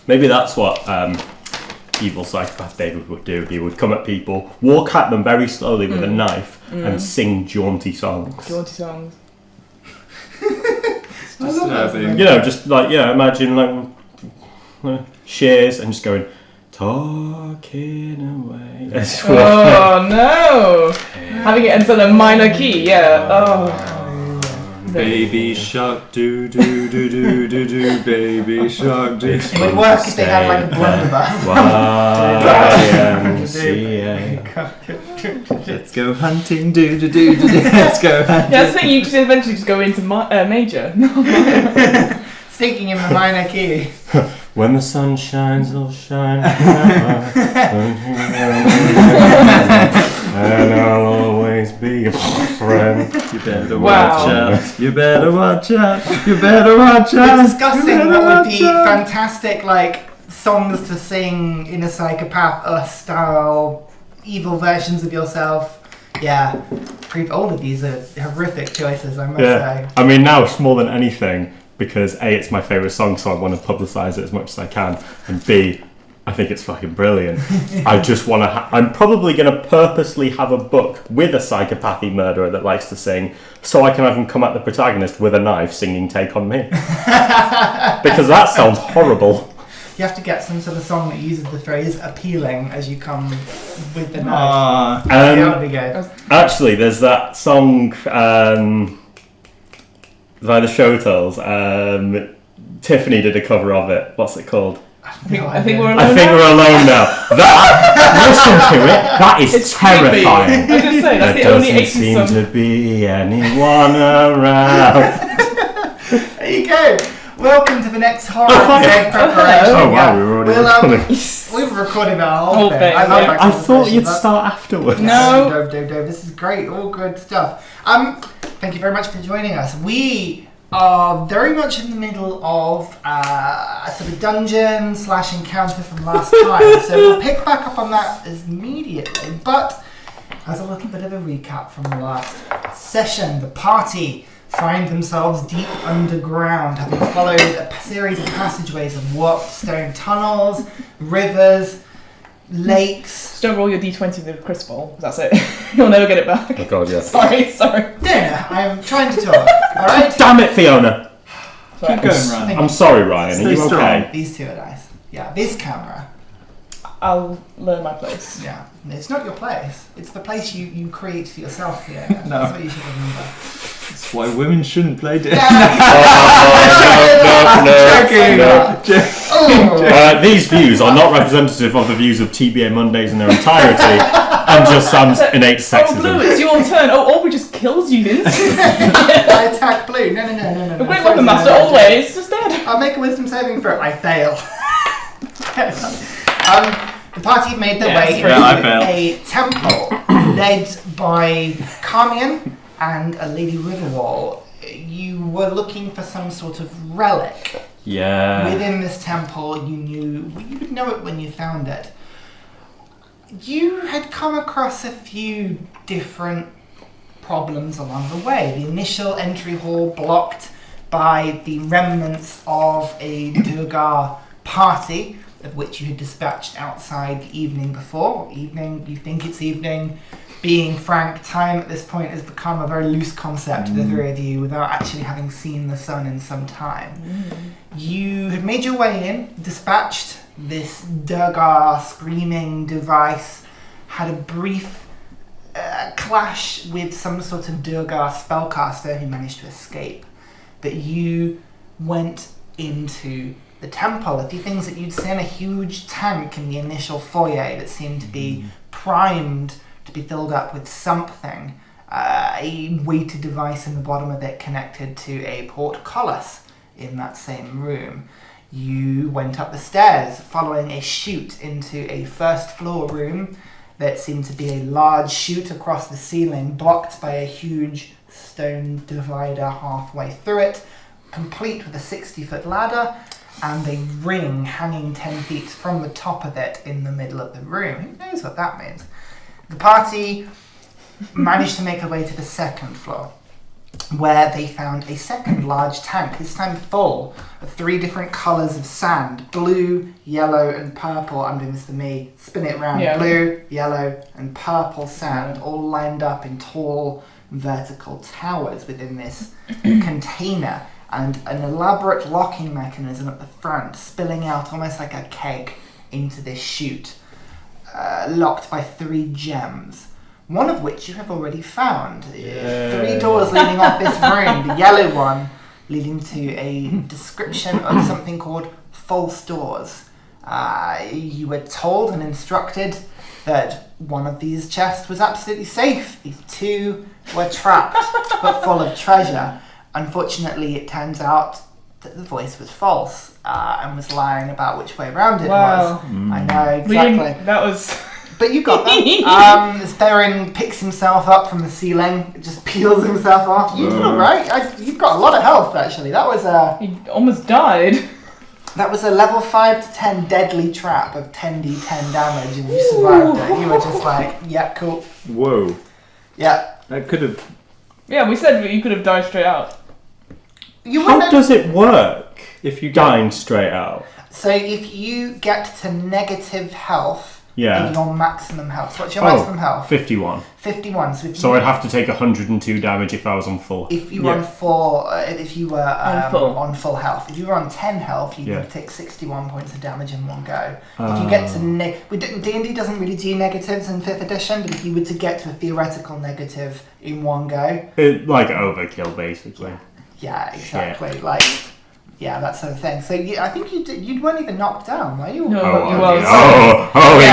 Maybe that's what evil psychopath David would do. He would come at people, walk at them very slowly with a knife, and sing jaunty songs. Jaunty songs. Disturbing. You know, just like, imagine like shears and just going, talking away. Oh no! Having it in a minor key, Baby shark, do do do do do do, baby shark, do. It would work if they had like a blunderbuss. Let's go hunting, do do do do do. Let's go hunting. Yeah, I think you should eventually just go into major. Sticking in the minor key. When the sun shines, it'll shine and I'll always be your friend. You better watch out. You better watch out. You better watch out. We're discussing what would be fantastic, like, songs to sing in a psychopath style, evil versions of yourself. Yeah, all of these are horrific choices, I must say. I mean, now it's more than anything, because A, it's my favourite song, so I want to publicise it as much as I can, and B, I think it's fucking brilliant. I just want to I'm probably going to purposely have a book with a psychopathy murderer that likes to sing, so I can have him come at the protagonist with a knife singing Take On Me. Because that sounds horrible. You have to get some sort of song that uses the phrase appealing as you come with the knife. That would be good. Actually, there's that song by the Showtells. Tiffany did a cover of it. What's it called? I think we're alone I think now. we're alone now. Listen to it. That is It's terrifying. creepy. I was going to say, that's There the only doesn't 80s seem song. to be anyone around. There you go. Welcome to the next horror episode preparation. Oh wow, we were already recording. We've recorded our whole Whole thing. thing, I love yeah. that I thought conversation, you'd but- start afterwards. No. This is great. All good stuff. Thank you very much for joining us. We are very much in the middle of a sort of dungeon / encounter from last time, so we'll pick back up on that immediately. But as a little bit of a recap from the last session, the party find themselves deep underground, having followed a series of passageways of warped stone tunnels, rivers, lakes. Just don't roll your d20 with a crystal. That's it. You'll never get it back. Oh god, yes. Sorry. Fiona, I'm trying to talk. Alright? Damn it, Fiona. Keep going, Ryan. I'm sorry, Ryan. Are you Stay strong. okay? These two are nice. Yeah, this camera. I'll learn my place. Yeah, it's not your place. It's the place you create for yourself, Fiona. No. That's what you should remember. That's why women shouldn't play D&D. These views are not representative of the views of TBA Mondays in their entirety, and just Sam's innate Oh, sexism. Blue, it's your turn. Oh, Aubrey just kills you instantly. I attack Blue. No. A great weapon master, always. Just dead. I'll make a wisdom saving throw. I fail. The party made their way Yeah, I into failed. a temple led by Carmion and a Lady Riverwall. You were looking for some sort of relic. Yeah. Within this temple, you would know it when you found it. You had come across a few different problems along the way. The initial entry hall blocked by the remnants of a Durgar party, of which you had dispatched outside the evening before. Evening, you think it's evening. Being frank, time at this point has become a very loose concept to the three of you without actually having seen the sun in some time. You had made your way in, dispatched this Durgar screaming device, had a brief clash with some sort of Durgar spellcaster who managed to escape. But you went into the temple. A few things that you'd seen: a huge tank in the initial foyer that seemed to be primed to be filled up with something. A weighted device in the bottom of it connected to a portcullis in that same room. You went up the stairs, following a chute into a first floor room that seemed to be a large chute across the ceiling, blocked by a huge stone divider halfway through it, complete with a 60-foot ladder and a ring hanging 10 feet from the top of it in the middle of the room. Who knows what that means? The party managed to make their way to the second floor. where they found a second large tank, this time full of 3 different colours of sand: blue, yellow, and purple. I'm doing this for me. Spin it around. Yeah. Blue, yellow, and purple sand, all lined up in tall vertical towers within this container, and an elaborate locking mechanism at the front, spilling out almost like a keg into this chute, locked by 3 gems. One of which you have already found. 3 doors leading off this room. The yellow one leading to a description of something called false doors. You were told and instructed that one of these chests was absolutely safe. These 2 were trapped but full of treasure. Unfortunately, it turns out that the voice was false and was lying about which way around it was. I know, exactly. That was... But you got that. As Theren picks himself up from the ceiling, just peels himself off. You did alright. You've got a lot of health, actually. That was He almost died. That was a level 5 to 10 deadly trap of 10d10 damage, and you survived it. You were just like, yeah, cool. Whoa. Yeah. That could have... Yeah, we said you could have died straight out. You How wouldn't does it work If you dying straight out? So if you get to negative health Yeah. in your maximum health, what's your maximum health? 51. 51. So, if So you, I'd have to take 102 damage if I was on full. if you were on if you were On full. health, if you were on 10 health, you Yeah. would take 61 points of damage in one go. If you get to D&D doesn't really do negatives in 5th edition, but if you were to get to a theoretical negative in one go, Like overkill, basically. yeah, exactly. Like, yeah, that's the thing. So I think you weren't even knocked down, were you? No, Oh, you were.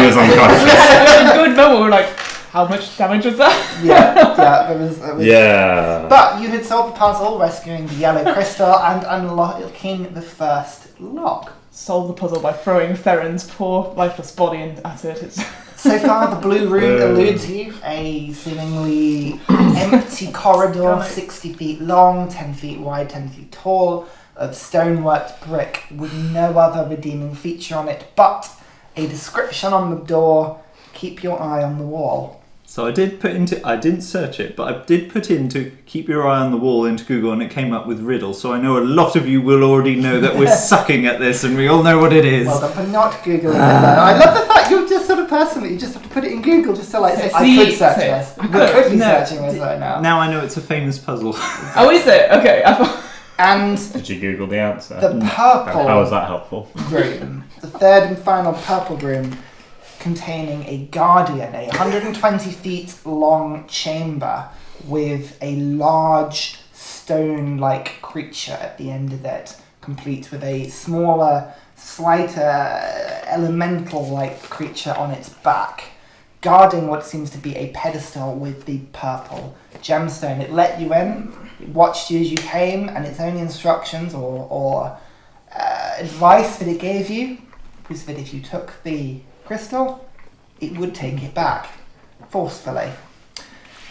he was unconscious. It was a good moment. We were like, how much damage was that? Yeah, it was. Yeah. But you had solved the puzzle, rescuing the yellow crystal and unlocking the first lock. Solve the puzzle by throwing Theren's poor lifeless body at it. It's So far, the blue room eludes you. A seemingly empty corridor, 60 feet long, 10 feet wide, 10 feet tall, of stoneworked brick with no other redeeming feature on it but a description on the door: keep your eye on the wall. So I didn't search it, but I did put into keep your eye on the wall into Google, and it came up with riddle. So I know a lot of you will already know that we're sucking at this, and we all know what it is. Well done for not Googling it though. I love the fact you're just sort of person that you just have to put it in Google just to like say, I could search this. We could be searching this right now. Now I know it's a famous puzzle. oh, is it? Okay. And Did you Google the answer? the purple How was that helpful? room, the 3rd and final purple room, containing a guardian, a 120 feet long chamber with a large stone-like creature at the end of it, complete with a smaller, slighter, elemental-like creature on its back, guarding what seems to be a pedestal with the purple gemstone. It let you in, it watched you as you came, and its only instructions or advice that it gave you was that if you took the crystal, it would take it back, forcefully.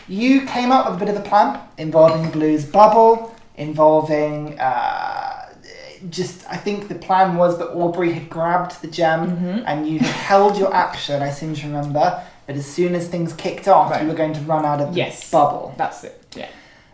You came up with a bit of a plan involving Blue's bubble, involving I think the plan was that Aubrey had grabbed the gem and you had held your action, I seem to remember, but as soon as things kicked off, you were going to run out of the bubble. That's it, yeah.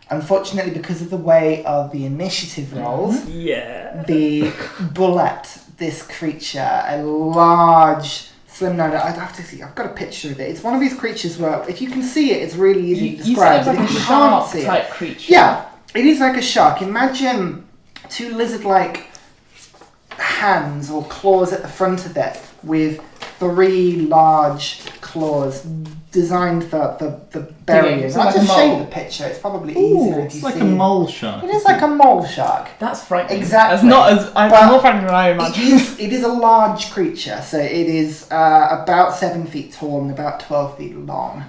Unfortunately, because of the way of the initiative rolls, the bullet, this creature, a large, slim nose, I'd have to see, I've got a picture of it. It's one of these creatures where, if you can see it, it's really easy to describe. You said it was like a shark-type creature. Yeah, it is like a shark. Imagine 2 lizard-like hands or claws at the front of it with 3 large claws designed for burying. So I'll like just a show you mole. the picture. It's probably easier if you It's see like a mole shark. It is like a mole shark. That's frightening. Exactly. It's not as... But more frightening than I imagined. It is a large creature, so it is about 7 feet tall and about 12 feet long,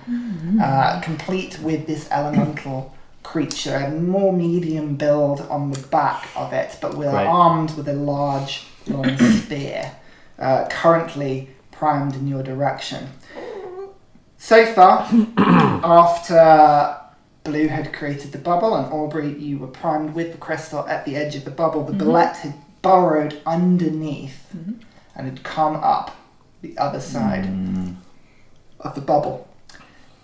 complete with this elemental creature, a more medium build on the back of it, but we're armed with a large long spear, currently primed in your direction. So far, after Blue had created the bubble and Aubrey, you were primed with the crystal at the edge of the bubble, the bullet had burrowed underneath and had come up the other side of the bubble.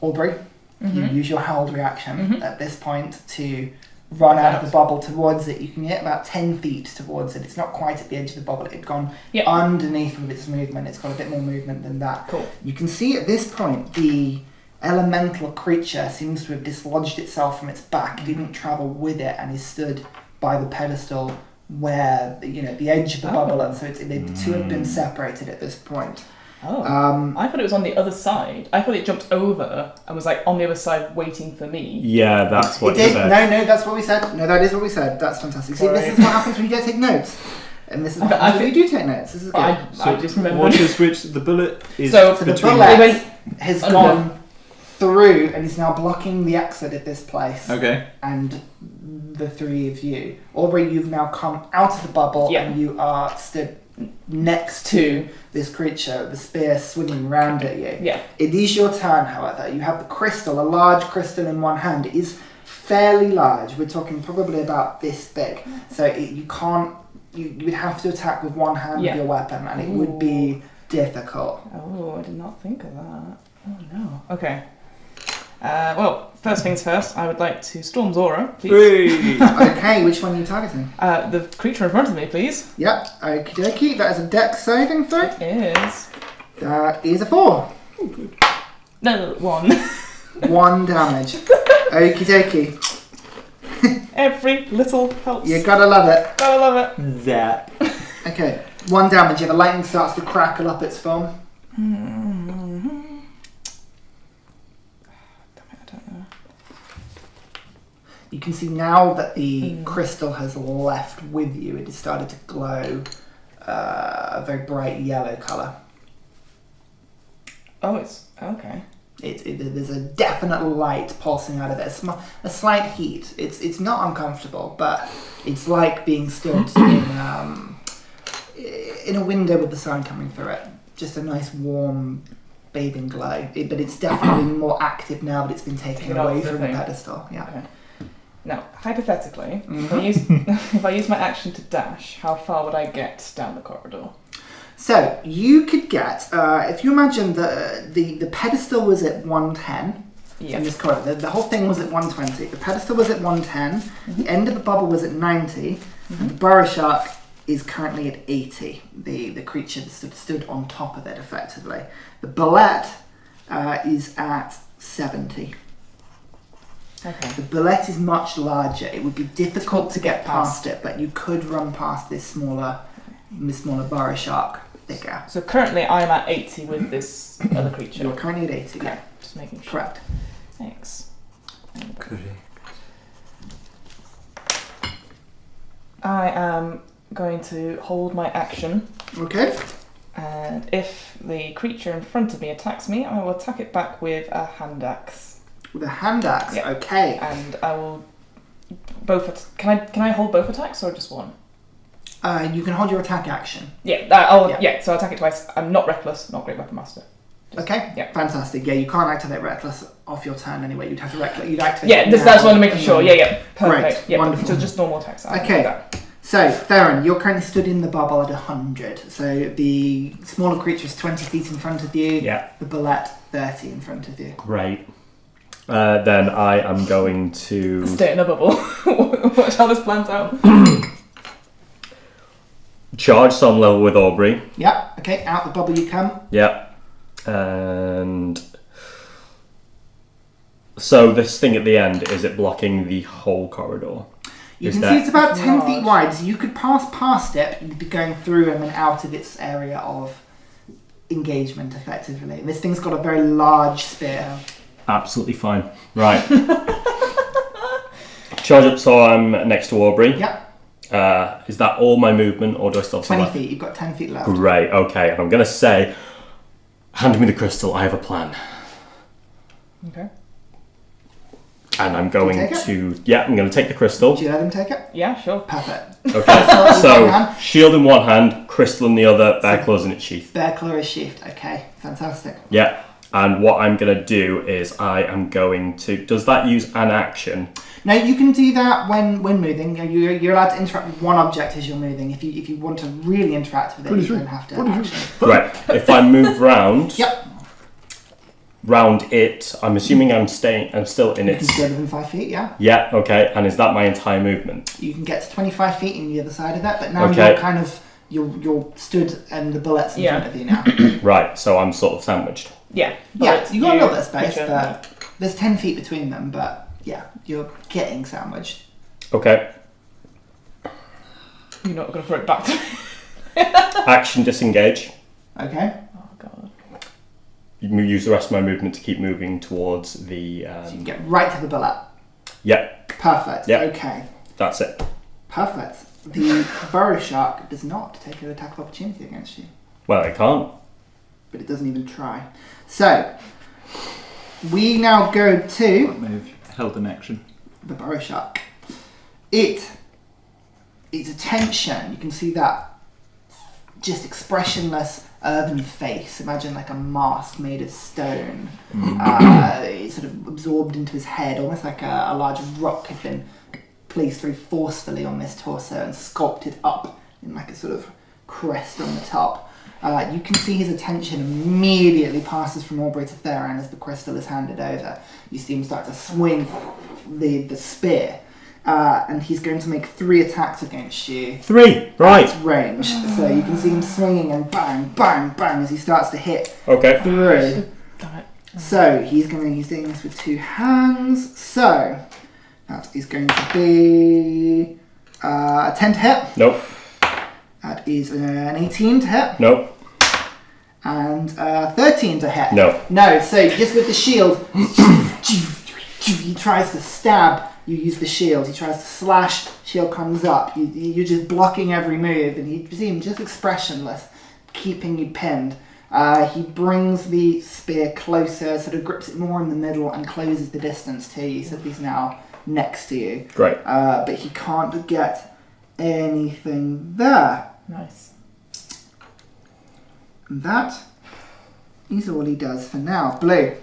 Aubrey, you use your held reaction at this point to run out of the bubble towards it. You can get about 10 feet towards it. It's not quite at the edge of the bubble. It had gone underneath with its movement. It's got a bit more movement than that. Cool. You can see at this point the elemental creature seems to have dislodged itself from its back. It didn't travel with it and is stood by the pedestal where the edge of the bubble, and so the two have been separated at this point. Oh, I thought it was on the other side. I thought it jumped over and was like on the other side waiting for me. Yeah, that's what it did. said. No, that's what we said. No, that is what we said. That's fantastic. See, this is what happens when you don't take notes. And this is what happens when you do take notes. This is good. I just remembered. What is which? The bullet is So the between... bullet has gone through and is now blocking the exit of this place. Okay. And the three of you. Aubrey, you've now come out of the bubble and you are stood next to this creature, the spear swinging round at you. Yeah. It is your turn, however. You have the crystal, a large crystal in one hand. It is fairly large. We're talking probably about this big. So you can't... You would have to attack with one hand with your weapon, and it would be difficult. Oh, I did not think of that. Oh no. Okay. Well, first things first, I would like to Storm's Aura, please. Okay, which one are you targeting? The creature in front of me, please. Yep, okie dokie. That is a dex saving throw. It is. That is a 4. Oh, good. No, 1. 1 damage. Okie dokie. Every little helps. You gotta love it. Gotta love it. Zap. Okay, 1 damage. Yeah, the lightning starts to crackle up its form. You can see now that the crystal has left with you. It has started to glow a very bright yellow colour. Oh, it's... okay. There's a definite light pulsing out of it. A slight heat. It's not uncomfortable, but it's like being stood in a window with the sun coming through it. Just a nice warm bathing glow. But it's definitely more active now that it's been taken away from the pedestal. Yeah. Okay. Now, hypothetically, if I use my action to dash, how far would I get down the corridor? So, you could get, if you imagine the pedestal was at 110 in this corridor, the whole thing was at 120, the pedestal was at 110, the end of the bubble was at 90, and the burrow shark is currently at 80, the creature that stood on top of it effectively. The bullet is at 70. Okay. The bullet is much larger. It would be difficult to get past it, but you could run past this smaller burrow shark figure. So currently I'm at 80 with this other creature. You're currently at 80, yeah. Just making sure. Correct. Thanks. Correct. I am going to hold my action. Okay. And if the creature in front of me attacks me, I will attack it back with a hand axe. With a hand axe, okay. And I will can I hold both attacks or just one? You can hold your attack action. Yeah, so I'll attack it twice. I'm not reckless, not great weapon master. Okay. Yeah. Fantastic. Yeah, you can't activate reckless off your turn anyway. You'd have to activate. Yeah, that's what I'm making sure. Yeah. Perfect. Great. Yeah, Wonderful. So just normal attacks. Okay. So, Theren, you're currently stood in the bubble at 100. So the smaller creature is 20 feet in front of you. Yeah. The bullet 30 in front of you. Great. Then I am going to... Stay in a bubble. Watch how this plans out. Charge some level with Aubrey. Yeah, okay, out the bubble you come. Yeah. And... So this thing at the end, is it blocking the whole corridor? You can see it's about 10 feet wide, so you could pass past it, you'd be going through and then out of its area of engagement, effectively. This thing's got a very large spear. Absolutely fine. Right. Charge up so I'm next to Aubrey. Yep. Is that all my movement, or do I still have 20 some feet, you've got 10 feet left. Great, okay. And I'm going to say, hand me the crystal, I have a plan. Okay. And I'm going to... Yeah, I'm going to take the crystal. Do you let him take it? Yeah, sure. Perfect. Okay, so shield in one hand, crystal in the other, bear claws in its sheath. Bear claw is sheathed, okay. Fantastic. Yeah, and what I'm going to do is I am going to... Does that use an action? No, you can do that when moving. You're allowed to interact with one object as you're moving. If you want to really interact with it, you don't have to action. Right, if I move round... Yep. round it. I'm assuming I'm still in You can its... stay within 5 feet, yeah. Yeah, okay. And is that my entire movement? You can get to 25 feet in the other side of that, but now Okay. you're kind of you're stood and the bullet's in front of you now. Right, so I'm sort of sandwiched. Yeah. Yeah, you got a little bit of space, Whichever. but there's 10 feet between them. But yeah, you're getting sandwiched. Okay. You're not going to throw it back to me. Action disengage. Okay. Oh, God. Use the rest of my movement to keep moving towards the... So you can get right to the bullet. Yep, Perfect. Yep. Okay. that's it. Perfect. The burrow shark does not take an attack of opportunity against you, Well, I can't. but it doesn't even try. So we now go to May have held an action. the burrow shark. Its attention, you can see that just expressionless earthen face. Imagine like a mask made of stone. It's sort of absorbed into his head, almost like a large rock had been placed very forcefully on this torso and sculpted up in like a sort of crest on the top. You can see his attention immediately passes from Aubrey to Theren as the crystal is handed over. You see him start to swing the spear. And he's going to make 3 attacks against you. 3, right. At range. So you can see him swinging and bang, bang, bang as he starts to hit Okay. through. Damn it. So he's doing this with 2 hands. So that is going to be a 10 to hit. Nope, That is an 18 to hit. nope, And 13 to hit. no. No, so just with the shield, he tries to stab. You use the shield. He tries to slash. Shield comes up. You're just blocking every move, and you see him just expressionless, keeping you pinned. He brings the spear closer, sort of grips it more in the middle, and closes the distance to you. So he's now next to you. Great. But he can't get anything there. Nice. And that is all he does for now. Blue.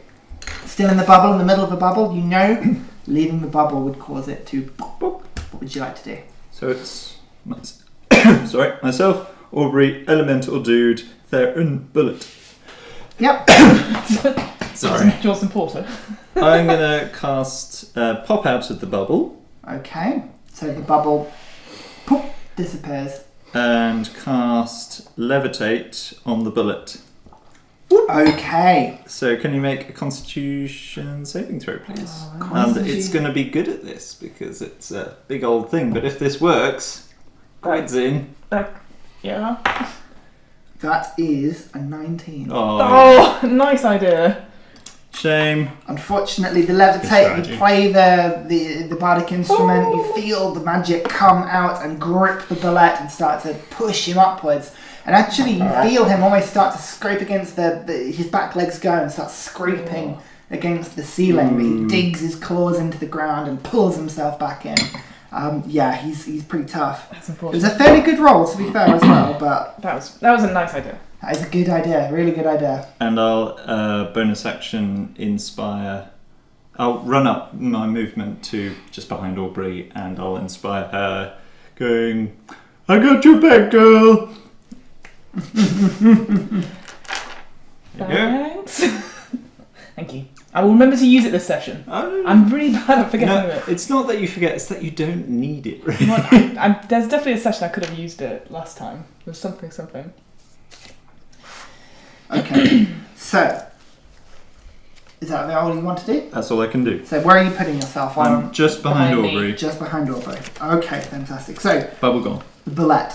Still in the bubble, in the middle of the bubble. You know leaving the bubble would cause it to pop, pop. What would you like to do? So it's myself, Aubrey, Elemental Dude, Theren, Bullet. Yep. Sorry. Jordan Porter. I'm gonna cast Pop Out of the Bubble Okay. So the bubble poof, disappears. and cast Levitate on the bullet. Okay. So can you make a Constitution saving throw, please? And Constitution. it's going to be good at this because it's a big old thing. But if this works, Quid's in. Yeah. That is a 19. Oh, Oh, nice idea. shame. Unfortunately, the Good levitate, strategy. you play the bardic instrument, you feel the magic come out and grip the bullet and start to push him upwards. And actually, you feel him almost start to scrape against his back legs go and start scraping against the ceiling. But he digs his claws into the ground and pulls himself back in. Yeah, he's pretty tough. That's It was important. a fairly good roll, to be fair, as well, but That was a nice idea. that is a good idea, really good idea. And I'll bonus action inspire. I'll run up my movement to just behind Aubrey and I'll inspire her, going, "I got your back, girl." There you go. Thanks. Thank you. I will remember to use it this session. Oh, no, I'm really bad at forgetting no, it. it's not that you forget; it's that you don't need it. Really. Well, there's definitely a session I could have used it last time. There's something. Okay, so is that all you want to do? That's all I can do. So where are you putting yourself on? I'm just behind behind me. Aubrey. Just behind Aubrey. Okay, fantastic. So Bubble gone. the bullet.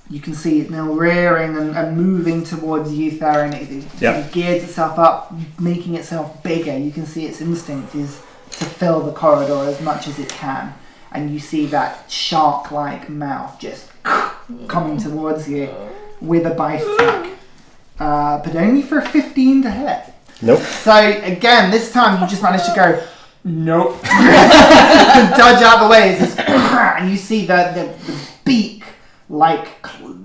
You can see it now rearing and moving towards you, Theren. It Yeah. gears itself up, making itself bigger. You can see its instinct is to fill the corridor as much as it can. And you see that shark-like mouth just coming towards you with a bite attack. But only for 15 to hit. Nope. So again, this time you just managed to go, nope. Dodge out the way. It's just, and you see the beak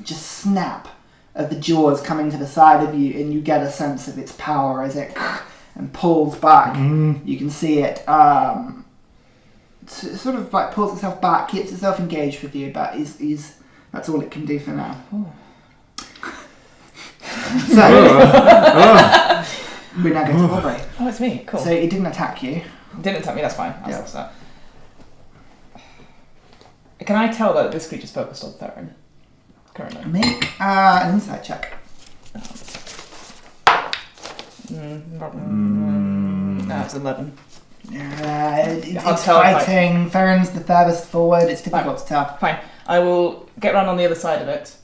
just snap of the jaws coming to the side of you, and you get a sense of its power as it and pulls back. You can see it sort of like pulls itself back, keeps itself engaged with you, but is that's all it can do for now. So We're now going to Aubrey. Oh, it's me. Cool. So it didn't attack you. Didn't attack me. That's fine. I'll Yeah. stop that. Can I tell that this creature's focused on Theren currently? Make an insight check. No, it's 11. It's tell if fighting. Theron's the furthest forward. It's difficult to tell. Fine. I will get around on the other side of it.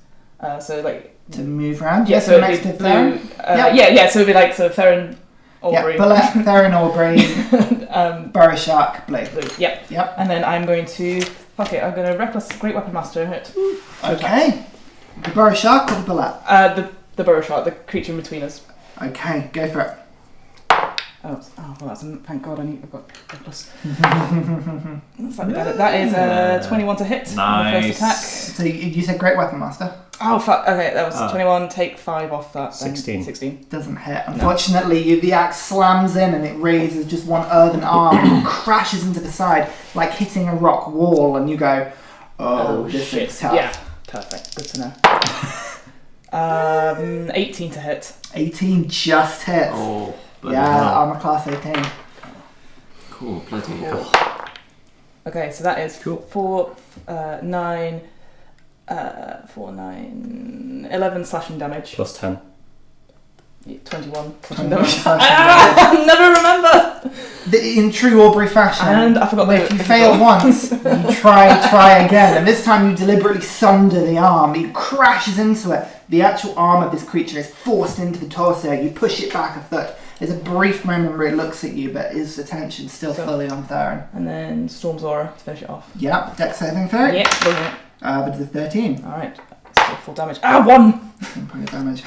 So like To move around. yeah, Yes, so next to it'd be Theren. blue. Yeah. So it'd be like Theren, Aubrey, Yeah, Bullet, Theren, Aubrey, Burrow Shark, Blue. blue. Yep. Yep. And then I'm going to fuck it. I'm going to reckless Great Weapon Master it. Okay. The Burrow Shark or the Bullet? The burrow shark, the creature in between us. Okay, go for it. Oh well, thank God I've got reckless. Slightly better. That is 21 to hit. On the first attack. So you said Great Weapon Master. Oh fuck. Okay, that was 21. Take 5 off that. Then. 16. Doesn't hit. Unfortunately, the axe slams in and it raises just one earthen arm and crashes into the side like hitting a rock wall, and you go, "Oh, this shit. is tough." Yeah, perfect. Good to know. 18 to hit. 18 just hits. Oh, bloody yeah, hell. armor class 18. Cool, bloody hell. Okay, so that is Cool. 4, 9, 11 slashing damage. Plus 10. 21 slashing 21 damage. slashing I never remember! In true Aubrey fashion, And I forgot if you fail once, you try again, and this time you deliberately sunder the arm. It crashes into it. The actual arm of this creature is forced into the torso. You push it back a foot. There's a brief moment where it looks at you, but his attention's still fully on Theren. And then Storm's Aura to finish it off. Yep, dex saving throw. Yeah, brilliant. But it's a 13. Alright, still full damage. 1! 1 point of damage.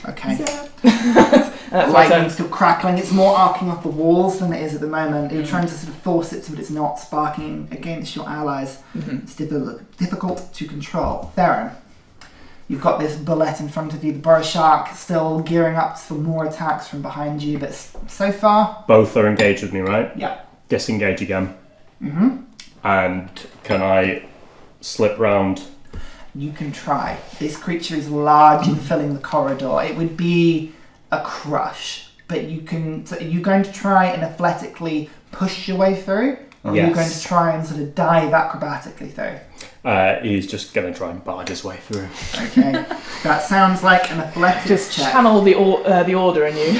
Okay. That's my turn. Lightning's still crackling. It's more arcing off the walls than it is at the moment. You're trying to sort of force it so that it's not sparking against your allies. It's difficult to control. Theren, you've got this bullet in front of you. The burrow shark still gearing up for more attacks from behind you, but so far... Both are engaged with me, right? Yeah. Disengage again. And can I slip round? You can try. This creature is large and filling the corridor. It would be a crush, but you can. So are you going to try and athletically push your way through, or are you going to try and sort of dive acrobatically through? He's just going to try and barge his way through. Okay, that sounds like an athletics Just check. channel the order in you.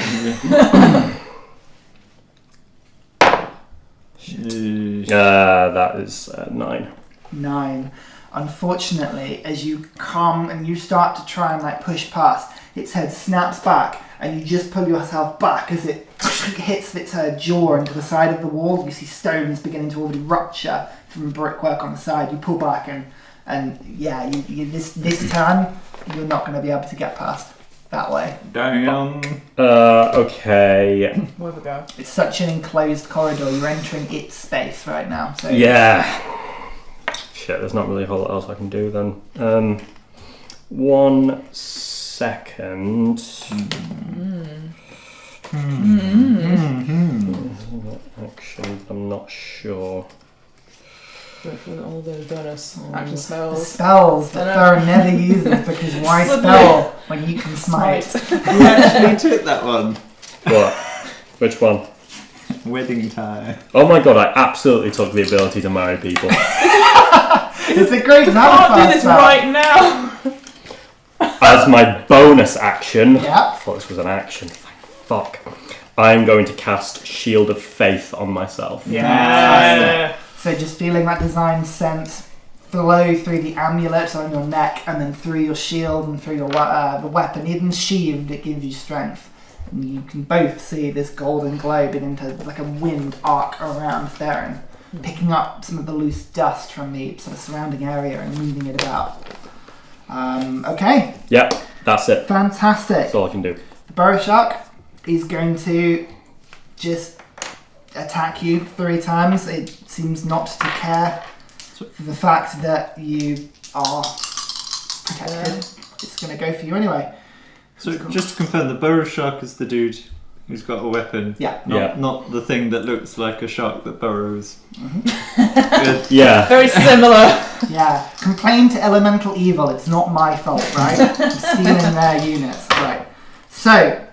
That is 9. 9. Unfortunately, as you come and you start to try and like push past, its head snaps back and you just pull yourself back as it hits its jaw into the side of the wall. You see stones beginning to already rupture from brickwork on the side. You pull back and yeah, this turn you're not going to be able to get past that way. Damn. Okay. We'll have a go. It's such an enclosed corridor. You're entering its space right now. So Yeah. Shit, there's not really a whole lot else I can do then. 1 second. Action, I'm not sure. Go for all the bonus action the spells. spells that Theren never uses because why spell when you can smite? You actually took that one. What? Which one? Wedding tie. Oh my god, I absolutely took the ability to marry people. It's a great Can't do this right now! As my bonus action, Yeah. I thought this was an action, fuck. I'm going to cast Shield of Faith on myself. Yeah. So just feeling that design sense flow through the amulet on your neck and then through your shield and through your the weapon, even sheathed, it gives you strength. And you can both see this golden glow begin to, like a wind, arc around Theren, picking up some of the loose dust from the sort of surrounding area and moving it about. Okay. Yep, that's it. Fantastic. That's all I can do. The burrow shark is going to just attack you 3 times. It seems not to care for the fact that you are protected. It's going to go for you anyway. So just to confirm, the burrow shark is the dude who's got a weapon. Yeah. Not the thing that looks like a shark that burrows. Mm-hmm. Yeah. Very similar. Yeah. Complain to elemental evil. It's not my fault, right? I'm stealing their units. Right. So,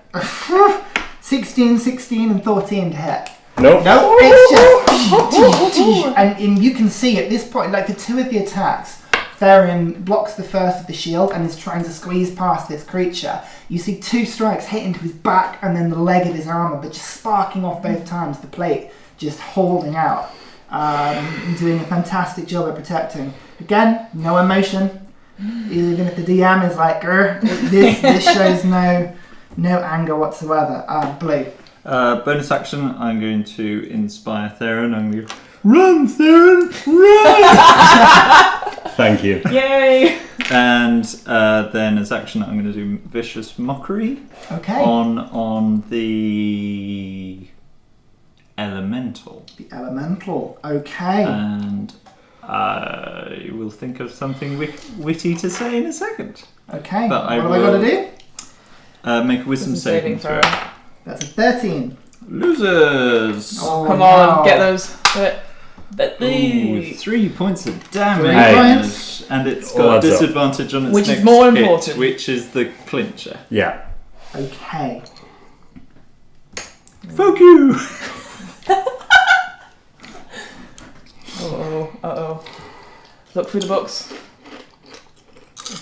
16, 16, and 14 to hit. Nope. No, it's just... and you can see at this point, like the two of the attacks, Theren blocks the first of the shield and is trying to squeeze past this creature. You see 2 strikes hit into his back and then the leg of his armour, but just sparking off both times, the plate just holding out. Doing a fantastic job at protecting. Again, no emotion. Even if the DM is like, this shows no anger whatsoever. Blue. Bonus action, I'm going to inspire Theren. I'm going to run, Theren, run! Thank you. Yay! And then as action, I'm going to do Vicious Mockery. Okay. On the Elemental. The Elemental. Okay. And I will think of something witty to say in a second. Okay. But what have I got to do? Make a wisdom saving throw. That's a 13. Losers! Oh, Come no. on, get those. Ooh, 3 points of damage. Hey. And it's All got adds up. disadvantage on its Which is next more hit, important. which is the clincher. Yeah. Okay. Fuck you! Uh-oh. Look through the books.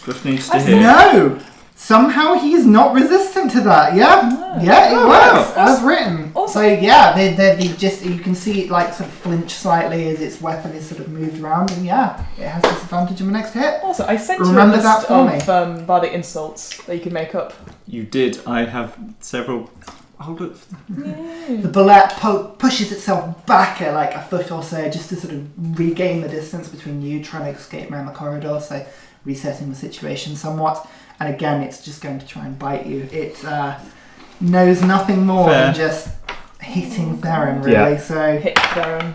Just needs to hit. No! Somehow he's not resistant to that. Yeah, yeah, it works as written. Awesome. So yeah, they just you can see it like sort of flinch slightly as its weapon is sort of moved around, and yeah, it has disadvantage on the next hit. Also, I sent Remember you a that list for of bardic insults that you can make up. You did. I have several. Hold it. The bullet pushes itself back at like a foot or so, just to sort of regain the distance between you trying to escape around the corridor. So resetting the situation somewhat. And again, it's just going to try and bite you. It knows nothing more than just hitting Theren, really. Yeah. So Hit Theren.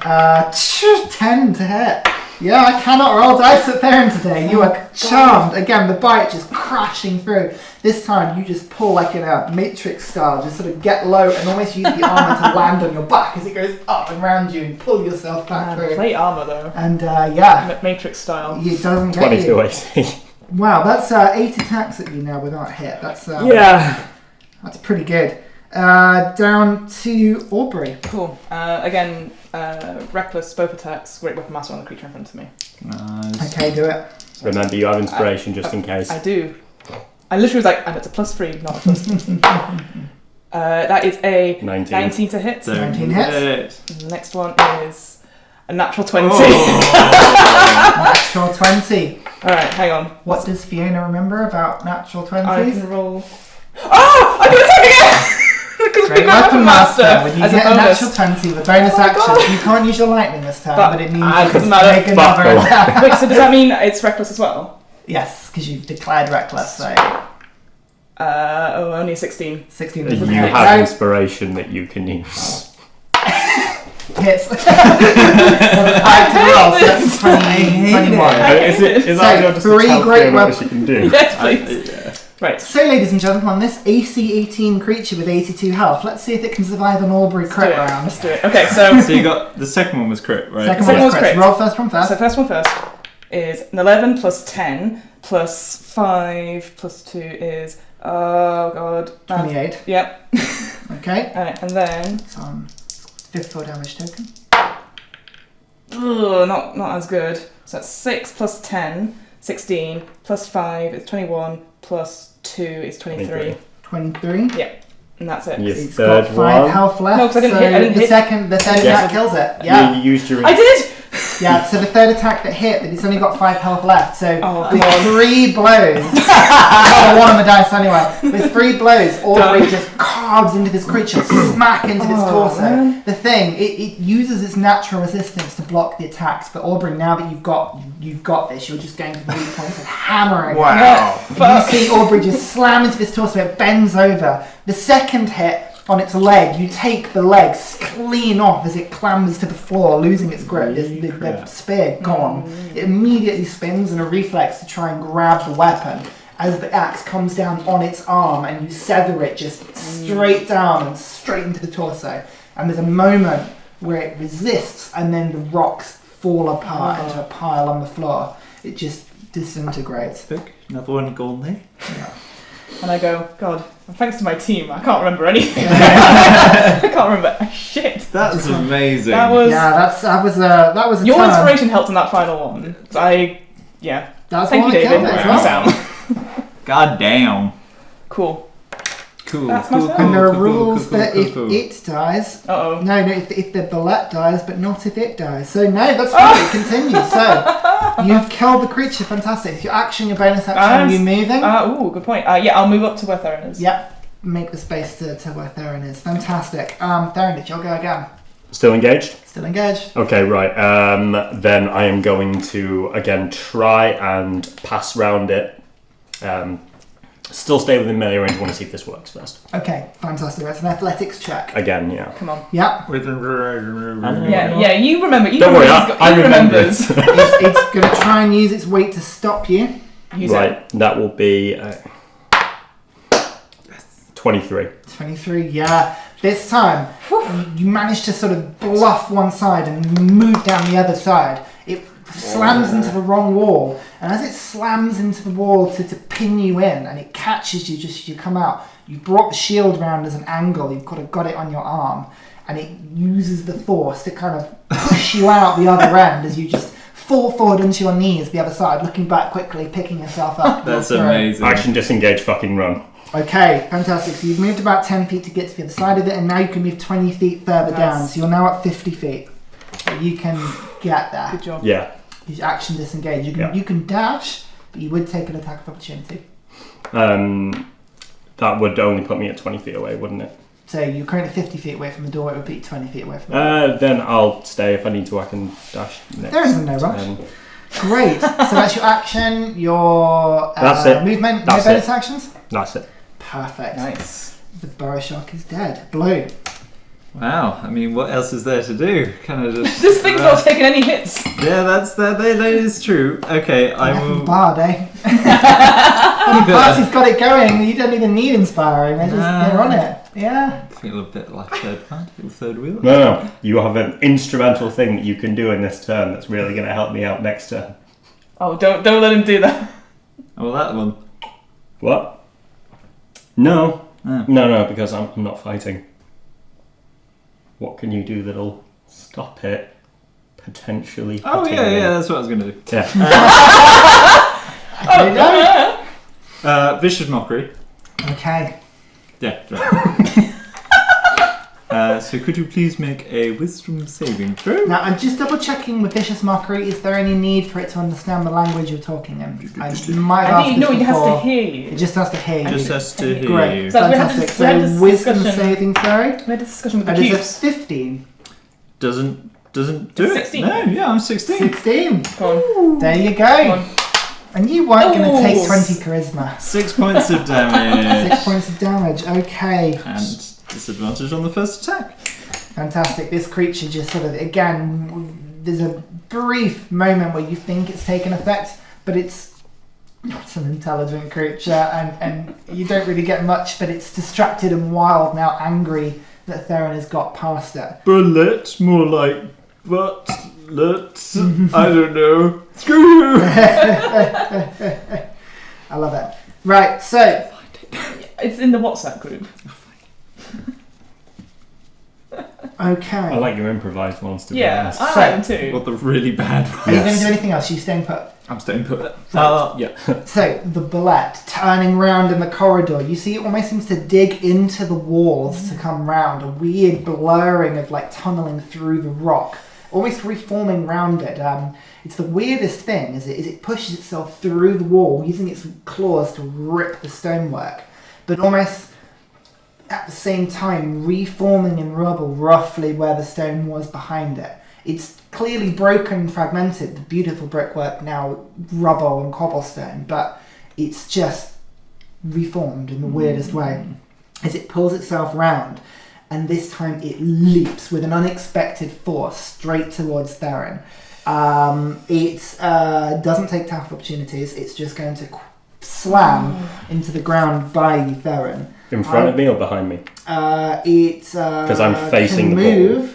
10 to hit. Yeah, I cannot roll dice at Theren today. You are charmed. Again, the bite just crashing through. This time, you just pull like in a Matrix style, just sort of get low and almost use the armor to land on your back as it goes up and round you and pull yourself back through. Plate armor though. And yeah, Matrix style. it doesn't get 22 you. AC. Wow, that's 8 attacks at you now without a hit. That's that's pretty good. Down to Aubrey. Cool. Again, reckless, both attacks, great weapon master on the creature in front of me. Nice. Okay, do it. Remember, you have inspiration just in case. I do. I literally was like, and it's a +3, not a +3. That is a 19 to hit. 19 hits. And the next one is a natural 20. Natural 20. Alright, hang on. What does Fiona remember about natural 20s? I can roll. Oh! I can attack again! Because Great we got weapon master. When you as get a a bonus. natural 20 with bonus Oh my action, God. you can't use your lightning this time, But but it means it you doesn't can matter. make Fuck another off. attack. Wait, so does that mean it's reckless as well? Yes, because you've declared reckless, so Only a 16. 16 You doesn't have hit. inspiration that you can use. Hits. 5 to roll, so that's 20, 21. Is that So, just three to tell great Fiona what weapons. she can do? Yes, please. Right. So, ladies and gentlemen, on this AC 18 creature with 82 health, let's see if it can survive an Aubrey crit round. Let's do it. Okay, so So you got the second one was crit, right? Second Second one is one's crit. crit. Roll first one first. So first one first is an 11 plus 10 plus 5 plus 2 is, oh god. 28. Yep. Okay. Alright, and then, It's on 5th 4 damage token. not as good. So that's 6 plus 10, 16, plus 5 is 21, plus 2 is 23. 23. And that's it. Your It's third got 5 one. health left. No, 'cause I didn't so hit- I didn't the hit. third Yes. attack kills it. Yeah. You used your. I did! Yeah, so the third attack that hit, but it's only got 5 health left. So Oh, with come on. 3 blows, I got 1 on the dice anyway. With 3 blows, Aubrey Done. just carves into this creature, smack into its Oh, torso. man. The thing, it uses its natural resistance to block the attacks. But Aubrey, now that you've got this, you're just going for the weak points and hammering. Wow. You see Aubrey just slam into this torso, it bends over. The second hit on its leg, you take the legs clean off as it clambers to the floor, losing its grip. The spear gone. It immediately spins in a reflex to try and grab the weapon as the axe comes down on its arm, and you sever it just straight down and straight into the torso. And there's a moment where it resists, and then the rocks fall apart into a pile on the floor. It just disintegrates. Another one gone there. And I go, God, thanks to my team, I can't remember anything. I can't remember shit. That's amazing. That was that was a your turn. inspiration helped in that final one. Thank That's you, why I David. killed it as well. Sam. God damn. Cool. Cool. That's my cool, turn. cool, And there are cool, rules cool, that cool, if cool. it dies, Uh-oh. no, if the bullet dies, but not if it dies. So no, that's fine. It continues. So you've killed the creature. Fantastic. If you're action, your bonus action, are you moving? Good point. Yeah, I'll move up to where Theren is. Yep. Make the space to where Theren is. Fantastic. Theren, did you go again? Still engaged? Still engaged. Okay, right. Then I am going to, again, try and pass round it. Still stay within melee range. I want to see if this works first. Okay, fantastic. That's an athletics check. Again, yeah. Come on. Yep. Yeah, you remember. Don't worry, I he remember remembers. It's going to try and use its weight to stop you. Use Right, that will be 23. 23, yeah. This time, you manage to sort of bluff one side and move down the other side. It slams into the wrong wall, and as it slams into the wall to pin you in, and it catches you just as you come out, you brought the shield round as an angle, you've got it on your arm, and it uses the force to kind of push you out the other end as you just fall forward onto your knees the other side, looking back quickly, picking yourself up. That's amazing. Action, disengage, fucking run. Okay, fantastic. So you've moved about 10 feet to get to the other side of it, and now you can move 20 feet further down. So you're now at 50 feet. So you can get there. Good job. Yeah. Use action disengage. You can dash, but you would take an attack of opportunity. That would only put me at 20 feet away, wouldn't it? So you're currently 50 feet away from the door. It would be 20 feet away from the door. Then I'll stay. If I need to, I can dash next. There isn't no rush. Great. So that's your action, your That's it. movement, That's no bonus it. actions? That's it. Perfect. Nice. The burrow shark is dead. Blue. Wow, I mean, what else is there to do? Kind of just. This thing's not taking any hits. Yeah, that is true. Okay, I will. Bard, eh? The party's got it going. You don't even need inspiring. They're on it. Yeah. Feel a bit like third party or third wheel. No. You have an instrumental thing that you can do in this turn that's really going to help me out next turn. Oh, don't let him do that. Oh, that one. What? No. Oh. No, because I'm not fighting. What can you do that'll stop it potentially? Oh, hitting yeah, me? that's what I was going to do. Yeah. There you go. Vicious mockery. Okay. Yeah, right. So could you please make a wisdom saving throw? Now, I'm just double checking with Vicious Mockery. Is there any need for it to understand the language you're talking in? I might have I asked think this it has to before. hear you. It just has to hear you. Just has to hear Great. you. So we had Fantastic. this- we had So this wisdom discussion. saving throw. We had a discussion with the That is a cubes. 15. Doesn't do It's it. 16. No, yeah, I'm 16. 16. Go on. There you Go go. on. And you weren't going to take Ooh. 20 charisma. 6 points of damage. 6 points of damage. Okay. And disadvantage on the first attack. Fantastic. This creature just sort of, again, there's a brief moment where you think it's taken effect, but it's not an intelligent creature, and you don't really get much, but it's distracted and wild, now angry that Theren has got past it. Bullet, more like what? Let's. I don't know. Screw you! I love it. Right, so It's in the WhatsApp group. okay. I like your improvised ones, to be Yeah, honest. I So- like them too. What the really bad Are you going to Yes. do anything else? Are you staying put? I'm staying put. Yeah. So the bullet turning round in the corridor, you see it almost seems to dig into the walls to come round, a weird blurring of like tunneling through the rock, almost reforming round it. It's the weirdest thing as it pushes itself through the wall, using its claws to rip the stonework, but almost at the same time reforming in rubble roughly where the stone was behind it. It's clearly broken, fragmented, the beautiful brickwork now rubble and cobblestone, but it's just reformed in the weirdest way as it pulls itself round, and this time it leaps with an unexpected force straight towards Theren. It doesn't take tough opportunities, it's just going to slam into the ground by you, Theren. In front of me or behind me? Because I'm facing the ball. move.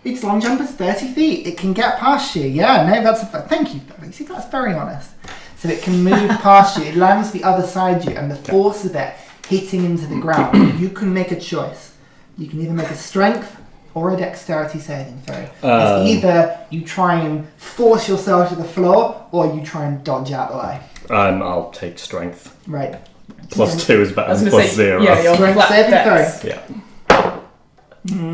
Its long jump is 30 feet. It can get past you. Yeah, no, thank you. See, that's very honest. so it can move past you. It lands the other side of you, and the force of it hitting into the ground, you can make a choice. You can either make a strength or a dexterity saving throw. It's either you try and force yourself to the floor, or you try and dodge out the way. I'll take strength. Right. +2 is better than say, +0. Yeah, your Strength flat saving dex. Yeah.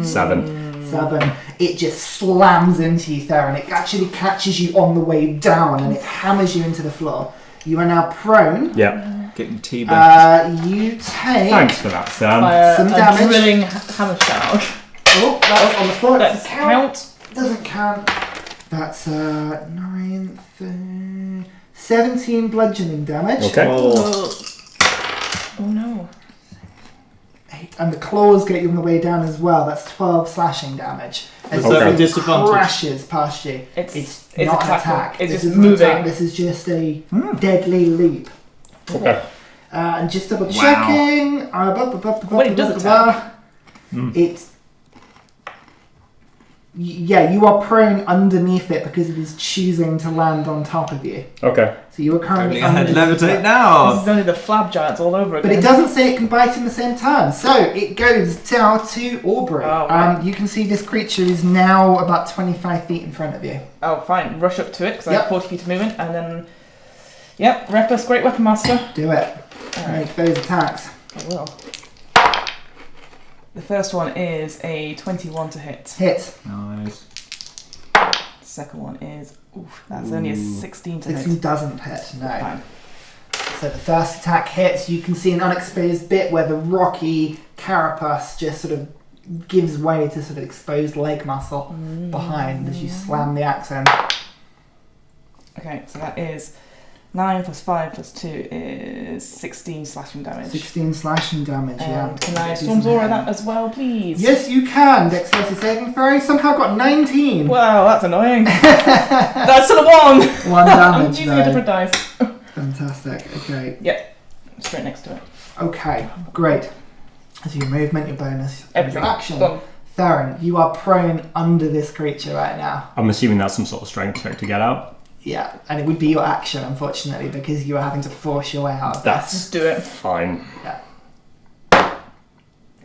7. 7. It just slams into you, Theren. It actually catches you on the way down, and it hammers you into the floor. You are now prone. Yeah. Getting teabagged. You take... Thanks for that, Sam. Some damage. A drilling hammer shout. Oh, that's on the floor. Let's Doesn't count. Doesn't count. That's 9, 17 bludgeoning damage. Okay. Oh no. 8. And the claws get you on the way down as well. That's 12 slashing damage. As Okay. it Disadvantage. crashes past you. It's not an attacking. attack. It's This just isn't an moving. attack. This is just a deadly leap. Okay. And just double checking. When it does attack. It's... Yeah, you are prone underneath it because it is choosing to land on top of you. Okay. So you are currently I had underneath levitate it. now. This is only the flab giants all over But again. it doesn't say it can bite in the same turn. So it goes down to Aubrey. Oh, right. You can see this creature is now about 25 feet in front of you. Oh, fine. Rush up to it because I Yep. have 40 feet of movement, and then. Yep, reckless, great weapon master. Do it. Alright. Make those attacks. I will. The first one is a 21 to hit. Hit. Nice. The second one is. Oof, that's only a 16 to 16 hit. doesn't hit, no. Fine. So the first attack hits. You can see an unexposed bit where the rocky carapace just sort of gives way to sort of exposed leg muscle behind as you slam the axe in. Okay, so that is 9 plus 5 plus 2 is 16 slashing damage. 16 slashing damage, yeah. And can I Do Storm's some Aura damage. that as well, please? Yes, you can. Dexterity saving throw. Somehow got 19. Wow, that's annoying. That's still a 1! 1 I'm damage, using a though. different dice. Fantastic. Okay. Straight next to it. Okay, great. So your movement, your bonus, and Everything. your action. Done. Theren, you are prone under this creature right now. I'm assuming that's some sort of strength check to get out. Yeah, and it would be your action, unfortunately, because you are having to force your way out of That's Just do it. fine. Yeah.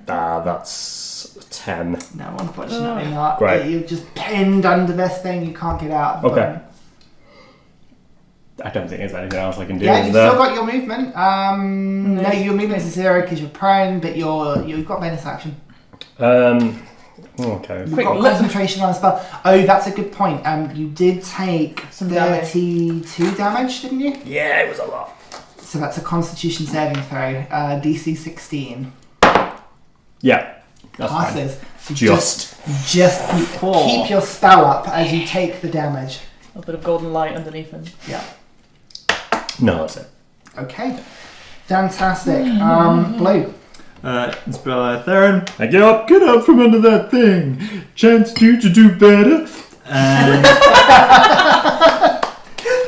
That's 10. this. No, unfortunately not. Great. You're just pinned under this thing, you can't get out. Okay. I don't think there's anything else I can do. Yeah, is you've there? still got your movement. No, your movement is 0 because you're prone, but you've got bonus action. Okay. You've Quick, got look. concentration on a spell. Oh, that's a good point. You did take Some damage. 32 damage, didn't you? Yeah, it was a lot. So that's a Constitution saving throw. DC 16 Yeah, that's fine. passes. So Just. just keep your spell up as you take the damage. A bit of golden light underneath him. Yeah. No, that's it. Okay. Fantastic. Blue. Inspire Theren. Thank you. Get up from under that thing. Chance you to do better. And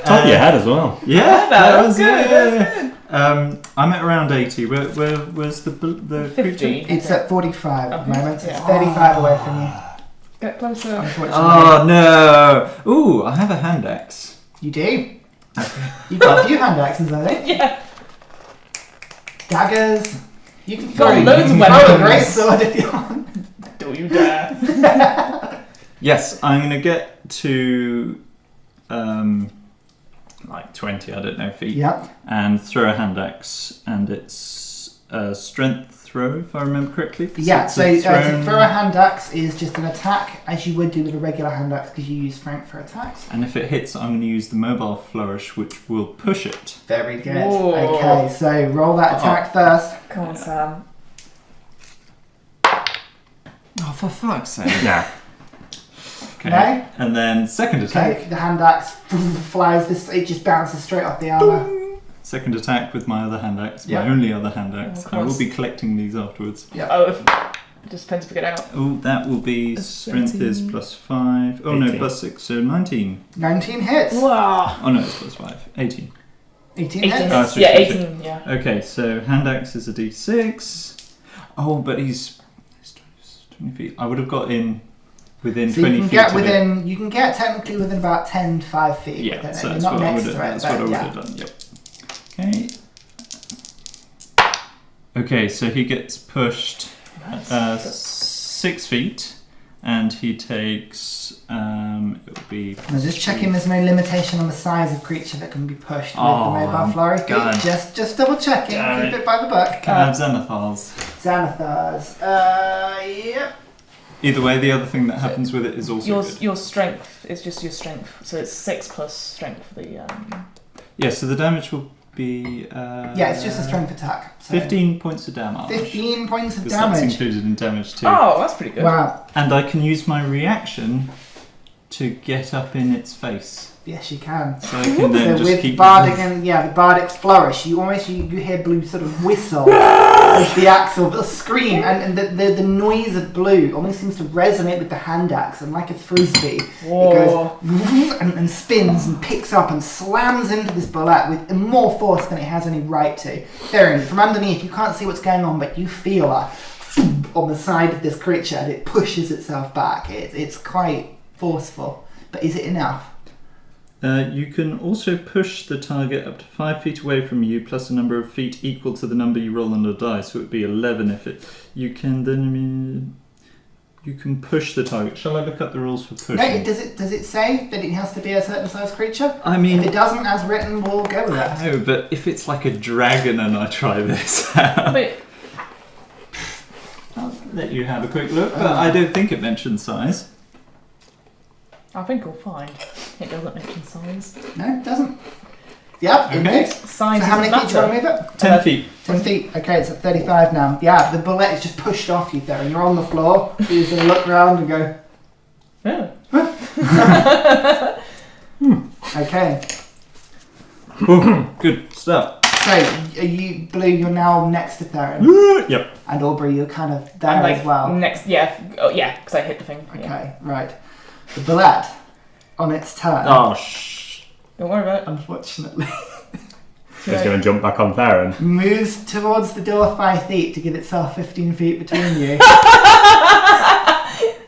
Top of your head as well. yeah, that was good, yeah. I'm at around 80. Where was the 50. creature? It's at 45 at the Okay. moment. So it's Yeah. 35 away from you. Get closer. Unfortunately. Oh no! Ooh, I have a hand axe. You do. You've got a few hand axes, I think. Yeah. Daggers. You can Got throw, loads of throw a weapons. great sword if you want. Don't you dare. Yes, I'm gonna get to like 20, I don't know, feet, Yep. and throw a hand axe, and it's a strength throw, if I remember correctly. Yeah, it's so a to throw a hand axe is just an attack as you would do with a regular hand axe because you use strength for attacks. and if it hits, I'm going to use the mobile flourish, which will push it. Very good. Whoa. Okay, so roll that attack first. Come on, Sam. Oh, for fuck's sake! Nah. Okay. No? And then second attack. Okay, the hand axe flies, it just bounces straight off the armour. Second attack with my other hand axe, Yeah. my only other hand axe. of I will course. be collecting these afterwards. Oh, it just depends if we get out. Oh, that will be strength is 17. +5. Oh no, 18. +6, so 19. 19 hits. Wow. Oh no, it's +5. 18. 18 18 hits. Oh, hits. sorry, Yeah, sorry, 18, yeah. Okay, so hand axe is a d6. Oh, but he's 20 feet. I would have got in Within So 20 you can feet get of within. You can get technically within about 10 to 5 feet. it. Yeah, within so it. that's You're what not I next would to have. it. That's but what I would yeah. have done. Yep. Okay, so he gets pushed 6 feet, and he takes. It would be. I'm just checking there's no limitation on the size of creature that can be pushed with the Oh, mobile flurry feat. God. Just double checking. Damn Keep it. it by the book. Can I have Xanathars? Xanathars. Yep. Either way, the other thing that happens with it is also good. Your strength is just your strength, so it's 6 plus strength for the. Yeah, so the damage will be. Yeah, it's just a strength attack. So 15 points of damage. 15 points of Because that's damage. included in damage too. Oh, that's pretty good. Wow. And I can use my reaction to get up in its face. Yes, you can. So I can then So just with keep. bardic and the bardic's flourish, you hear Blue sort of whistle as the axe will scream, and the noise of Blue almost seems to resonate with the hand axe, and like a frisbee, Whoa. it goes and spins and picks up and slams into this bullet with more force than it has any right to. Theren, from underneath, you can't see what's going on, but you feel a on the side of this creature, and it pushes itself back. It's quite forceful, but is it enough? You can also push the target up to 5 feet away from you, plus a number of feet equal to the number you roll on the dice. So it would be 11 if it. You can then. You can push the target. Shall I look up the rules for pushing? No, does it say that it has to be a certain size creature? I mean, If it doesn't, as written, we'll go with that. no, but if it's like a dragon and I try this, But I'll let you have a quick look. But I don't think it mentions size. I think we'll find it doesn't mention size. No, it doesn't. Yep, it Okay. is. Size So how many doesn't feet do you want matter. to move it? 10 feet. 10 feet. Okay, it's at 35 now. Yeah, the bullet is just pushed off you there, and you're on the floor. So you sort of look around and go, Yeah. okay. Good stuff. So, are you, Blue, you're now next to Theren. Yep. And Aubrey, you're kind of there I'm like as well. next. Yeah. Oh, yeah. Because I hit the thing. Yeah. Okay, right. The bullet, on its turn, Oh, shh. Don't worry about it. unfortunately, It's going to jump back on Theren. moves towards the door 5 feet to give itself 15 feet between you.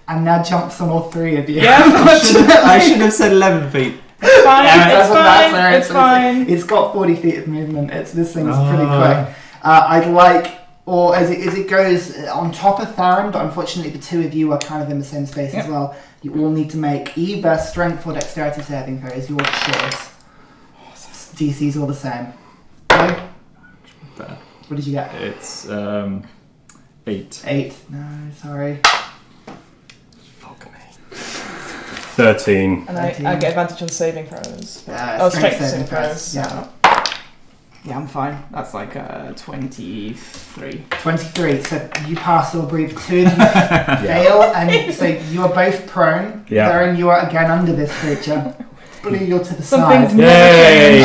And now jumps on all 3 of you. Yeah. I should have said 11 feet. It's fine. Yeah, It's Doesn't matter, fine. It's fine. It's got 40 feet of movement. This thing's pretty Oh. quick. I'd like, or as it goes on top of Theren, but unfortunately the 2 of you are kind of in the same space as Yep. well. You all need to make either strength or dexterity saving throws, your choice. DC's all the same. Okay? Bad. What did you get? It's 8. 8. No, sorry. Fuck me. 13. And I 13. get advantage on saving throws. Strength Strength saving saving throws, throws. yeah. Yeah, I'm fine. That's like 23. 23. So you pass Aubrey, the 2 of you fail, and so you are both prone. Yeah. Theren, you are again under this creature. Blue, you're to the Something's side. Yay!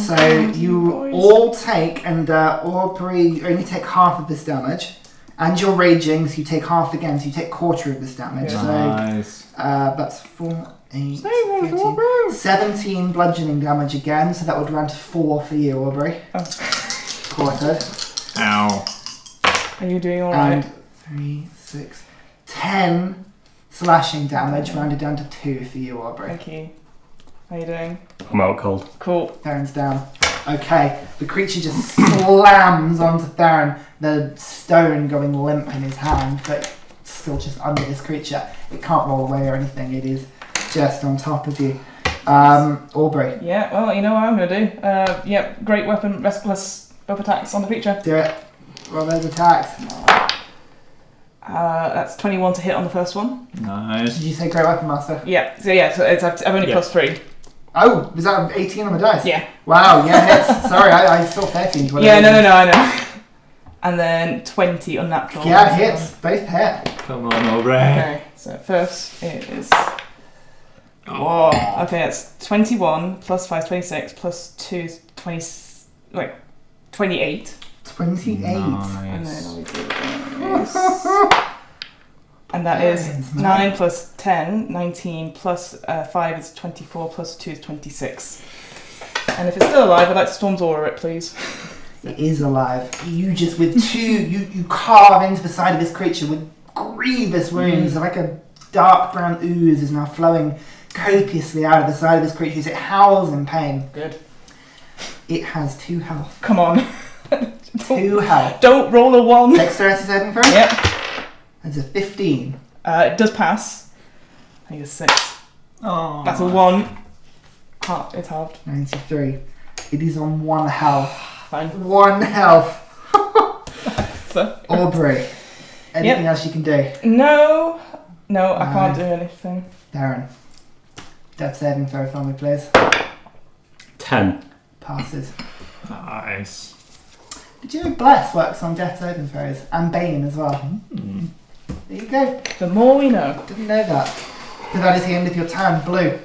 So you all take, and Aubrey, you only take half of this damage. And you're raging, so you take half again, so you take quarter of this damage. Yeah. Nice. So that's 4, 8, 15, 17 bludgeoning damage again, so that would run to 4 for you, Aubrey. Oh. Quartered. Ow. Are you doing alright? And 3, 6, 10 slashing damage, rounded down to 2 for you, Aubrey. Thank you. How you doing? I'm out cold. Cool. Theron's down. Okay, the creature just slams onto Theren, the stone going limp in his hand, but still just under this creature. It can't roll away or anything, it is just on top of you. Aubrey, Yeah, well, you know what I'm going to do. Yep, great weapon, restless both attacks on the creature. do it. Roll those attacks. That's 21 to hit on the first one. Nice. Did you say Great Weapon Master? Yeah, so I've only Yeah. plus 3. Oh, was that 18 on the dice? Yeah. Wow, yeah, hits. Sorry, I saw 13. Yeah, no, I know. And then 20 unnatural. Yeah, hits. Both hit. Come on, Aubrey. Okay, so first it is... Whoa. Okay, that's 21 plus 5 26 plus 2 is 28. 28. And then I'll do this. And that is Nice. 9 plus 10, 19 plus 5 is 24 plus 2 is 26. And if it's still alive, I'd like to Storm's Aura it, please. It is alive. You just with 2, you carve into the side of this creature with grievous wounds, like a dark brown ooze is now flowing copiously out of the side of this creature as it howls in pain. Good. It has 2 health. Come on. 2 health. Don't roll a 1. Dexterity saving throw? Yep. That's a 15. It does pass. I need a 6. Oh. That's a 1. It's halved. 93. It is on 1 health. Fine. 1 health. So. Aubrey. Anything else you can do? No, I can't do anything. Theren. Death saving throw for me, please. 10. Passes. Nice. Did you know Bless works on death saving throws? And Bane as well. Mm. There you go. The more we know. Didn't know that. So that is the end of your turn. Blue.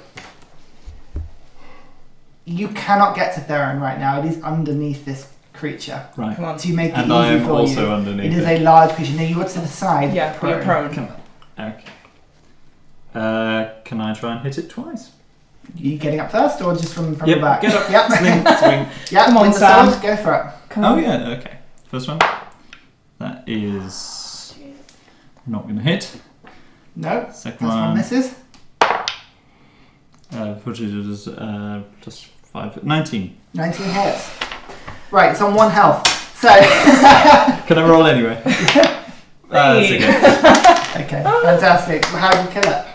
You cannot get to Theren right now. It is underneath this creature. Right. Come on. To make it And easy I am for also you. underneath It is it. a large creature. No, you are to the side. Yeah, you're prone. Come on. Okay. Can I try and hit it twice? You getting up first or just from Yep, the back? get up. Yep. Swing. Yep. Come on, with the Sam. sword, go for it. Come Oh on. yeah, okay. First one. That is not going to hit. No. Second First one one. misses. Which is plus 5. 19. 19 hits. Right, it's on 1 health. So. Can I roll anyway? That's Hey. okay. Okay, fantastic. How do you kill it?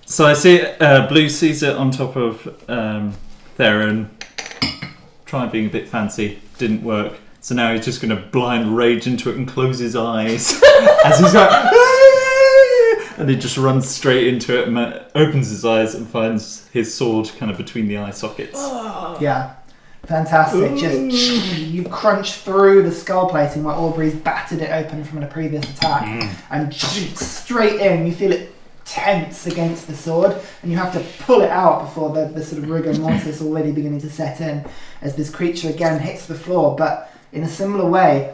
So I see Blue sees it on top of Theren. Tried being a bit fancy, didn't work. So now he's just going to blind rage into it and close his eyes as he's like, "Ah!" And he just runs straight into it and opens his eyes and finds his sword kind of between the eye sockets. Yeah, fantastic. Just you crunch through the skull plating where Aubrey's battered it open from a previous attack, and straight in. You feel it tense against the sword, and you have to pull it out before the sort of rigor mortis already beginning to set in as this creature again hits the floor, but in a similar way,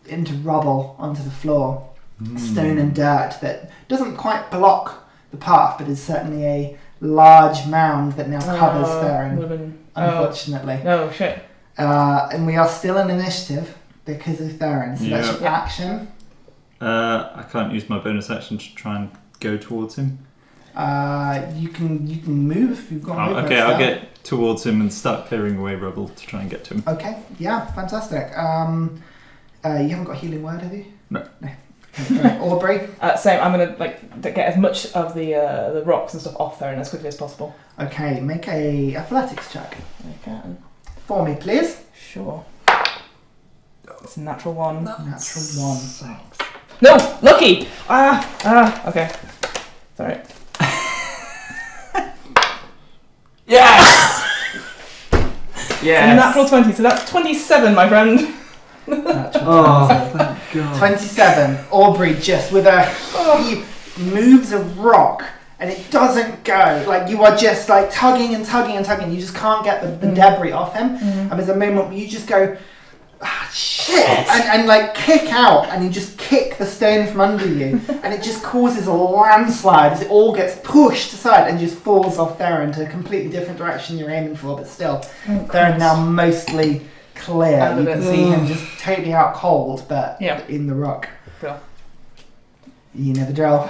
into rubble onto the floor. Stone and dirt that doesn't quite block the path, but is certainly a large mound that now covers Theren, unfortunately. Oh, shit. And we are still in initiative because of Theren, so that's your action. I can't use my bonus action to try and go towards him. You can move. You've got movement. Okay, I'll get towards him and start clearing away rubble to try and get to him. Okay, yeah, fantastic. You haven't got a healing word, have you? No. Okay, right. Aubrey. Same. I'm gonna get as much of the rocks and stuff off there and as quickly as possible. Okay, make a athletics check I can. for me, please. Sure. It's a natural 1. Natural 1. No, lucky. Okay. Sorry. Yes! A natural 20. So that's 27, my friend. Natural 20. Thank God. 27. Aubrey just with he moves a rock and it doesn't go. Like you are just like tugging and tugging and tugging. You just can't get the debris off him. And there's a moment where you just go, shit, and like kick out, and you just kick the stone from under you, and it just causes a landslide as it all gets pushed aside and just falls off Theren to a completely different direction you're aiming for, but still, Theren now mostly clear. You can see him just totally out cold, but in the rock. Drill. You know the drill.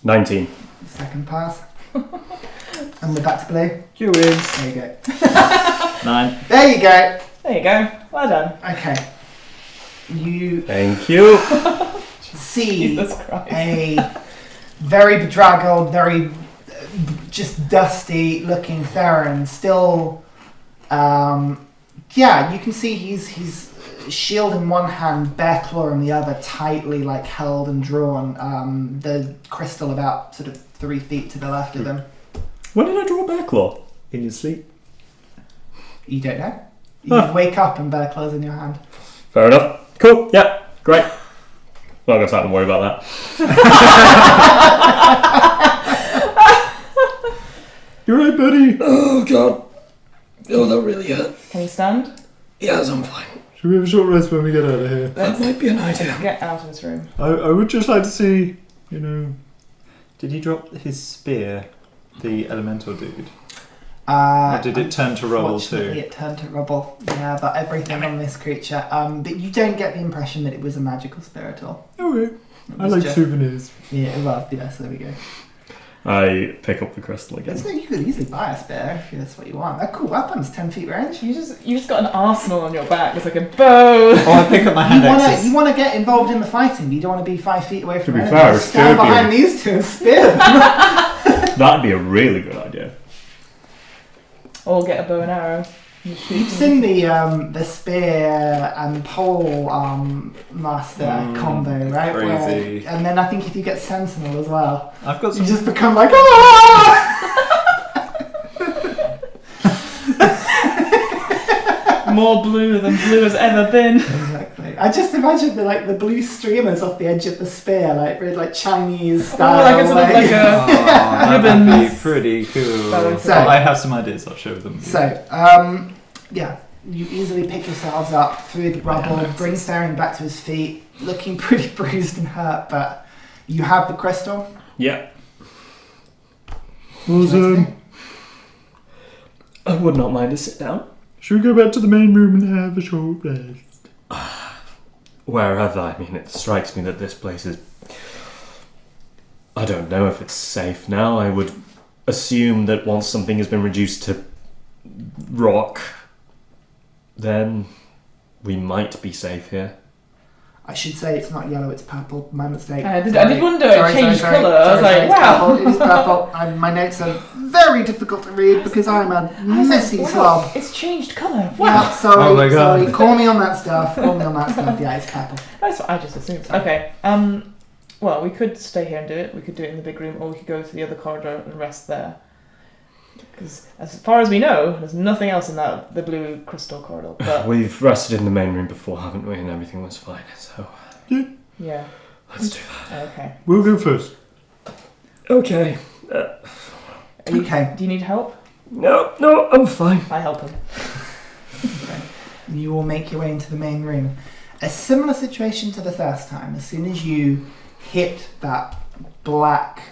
19. Second pass. And we're back to blue. You wins. There you go. 9. There you go. There you go. Well done. Okay. You Thank you. see Jesus Christ. a very bedraggled, very just dusty looking Theren. Still, you can see he's shield in one hand, bear claw in the other, tightly like held and drawn. The crystal about sort of 3 feet to the left of him. When did I draw bear claw? In your sleep? You don't know. You wake up and bear claws in your hand. Fair enough. Cool. Yeah. Great. Not gonna start to worry about that. You right, buddy? Oh god. Oh, that really hurt. Can you stand? Yes, I'm fine. Should we have a short rest when we get out of here? That might be an idea. Get out of this room. I would just like to see, did he drop his spear, the elemental dude? Or did it turn to rubble Fortunately, too? it turned to rubble. Yeah, but everything on this creature. But you don't get the impression that it was a magical spirit at all. Okay. It I was like just- souvenirs. Yeah, well, yes, there we go. I pick up the crystal again. So you could easily buy a spear if that's what you want. They're cool weapons, 10 feet range. You just got an arsenal on your back. It's like a bow. Oh, I pick up my hand axes. You want to get involved in the fighting, but you don't want to be 5 feet away from To be enemies. fair, Stand Scorpion. behind these two and spear them. That'd be a really good idea. Or get a bow and arrow. You've seen the spear and pole master combo, right? Crazy. And then I think if you get sentinel as well, I've got you some. just become like, ah! More blue than blue has ever been. Exactly. I just imagine the blue streamers off the edge of the spear, like really like Chinese Oh, style. like it's like a Oh, that would be ribbons. pretty cool. So- I have some ideas. I'll show them. So, yeah, you easily pick yourselves up through the rubble, bring Theren back to his feet, looking pretty bruised and hurt, but you have the crystal. Yeah. Awesome. I would not mind to sit down. Should we go back to the main room and have a short rest? Wherever. I mean, it strikes me that this place is... I don't know if it's safe now. I would assume that once something has been reduced to rock, then we might be safe here. I should say it's not yellow, it's purple. My mistake. I did Sorry. wonder it changed colour. I was like, it's wow. Purple. It is purple. My notes are very difficult to read because I'm a messy Wow, slob. it's changed colour. Wow. Yeah, sorry, Oh my God. sorry. Call me on that stuff. Yeah, it's purple. That's what I just assumed. Okay. Well, we could stay here and do it. We could do it in the big room, or we could go to the other corridor and rest there. Because as far as we know, there's nothing else in the blue crystal corridor. But We've rested in the main room before, haven't we? And everything was fine, so yeah. let's do that. Okay. We'll go first. Okay. Okay. Do you need help? No, I'm fine. I help him. You will make your way into the main room. A similar situation to the first time. As soon as you hit that black,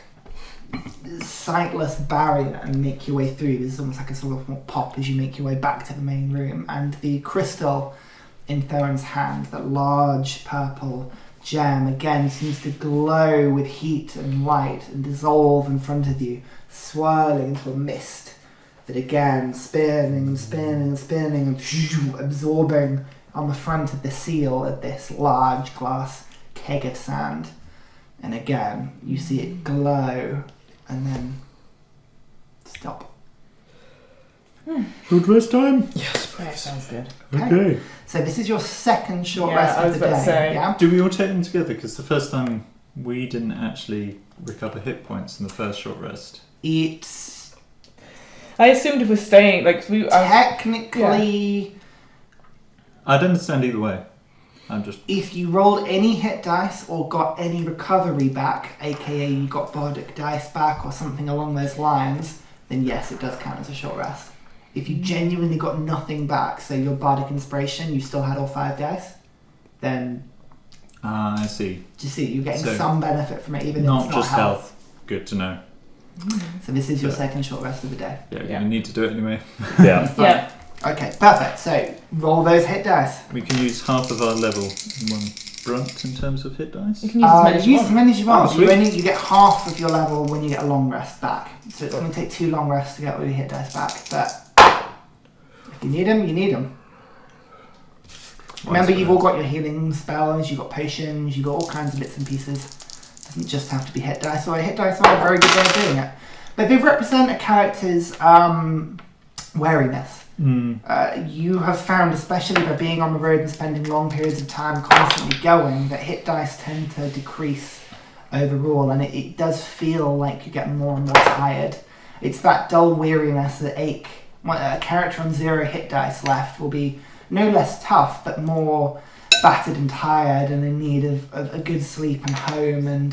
sightless barrier and make your way through, there's almost like a sort of pop as you make your way back to the main room. And the crystal in Theren's hand, that large purple gem, again seems to glow with heat and light and dissolve in front of you, swirling into a mist that again spinning and absorbing on the front of the seal of this large glass keg of sand. And again, you see it glow and then stop. Short rest time? Yes, That sounds good. Okay. So this is your second short Yeah, rest I of was the about day. to say. Yeah. Do we all take them together? Because the first time we didn't actually recover hit points in the first short rest. It's I assumed if we're staying, like we. technically, I'd understand either way. I'm just. if you rolled any hit dice or got any recovery back, aka you got bardic dice back or something along those lines, then yes, it does count as a short rest. If you genuinely got nothing back, so your bardic inspiration, you still had all 5 dice, then I see. do you see, you're getting So, some benefit from it, even if Not it's not just health. Good to know. So this is your So- second short rest of the day. Yeah, Yeah. we need to do it anyway. Yeah. Yeah. Okay, perfect. So roll those hit dice. We can use half of our level in one brunt in terms of hit dice. You can use as many as you Use as want. many as you want. Oh, sweet. You get half of your level when you get a long rest back. So it's going to take 2 long rests to get all your hit dice back. But if you need them, you need them. Remember, you've all got your healing spells, you've got potions, you've got all kinds of bits and pieces. It doesn't just have to be hit dice. So hit dice are a very good way of doing it. But they represent a character's wariness. You have found, especially by being on the road and spending long periods of time constantly going, that hit dice tend to decrease overall, and it does feel like you're getting more and more tired. It's that dull weariness, that ache. A character on 0 hit dice left will be no less tough, but more battered and tired and in need of a good sleep and home, and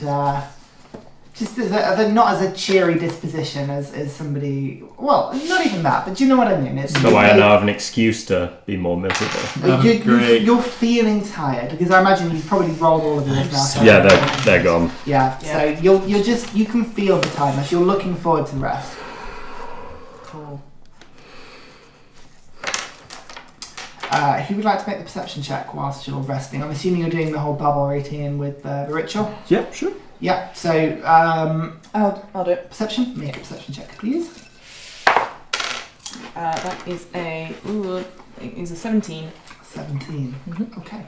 just not as a cheery disposition as somebody. Well, not even that, but do you know what I mean? It's So I now have an excuse to be more miserable. Great. You're feeling tired because I imagine you've probably rolled all of yours now. so- Yeah, they're gone. Yeah. Yeah. So you can feel the tiredness. You're looking forward to rest. Cool. Who would like to make the perception check whilst you're resting? I'm assuming you're doing the whole bubble routine with the ritual. Yep, sure. Yeah. So I'll do it. perception. Make a perception check, please. That is a 17. 17. Mhm. Okay.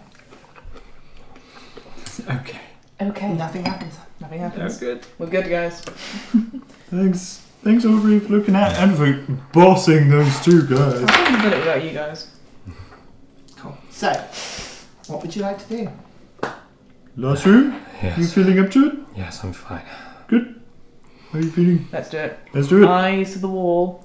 Okay. Okay. Nothing happens. Nothing happens. good. We're good, guys. Thanks. Thanks, Aubrey, for looking at and for bossing those two guys. I couldn't have done it without you guys. Cool. So, what would you like to do? Last room? You Yes. feeling up to it? Yes, I'm fine. Good. How are you feeling? Let's do it. Let's do it. Eyes to the wall.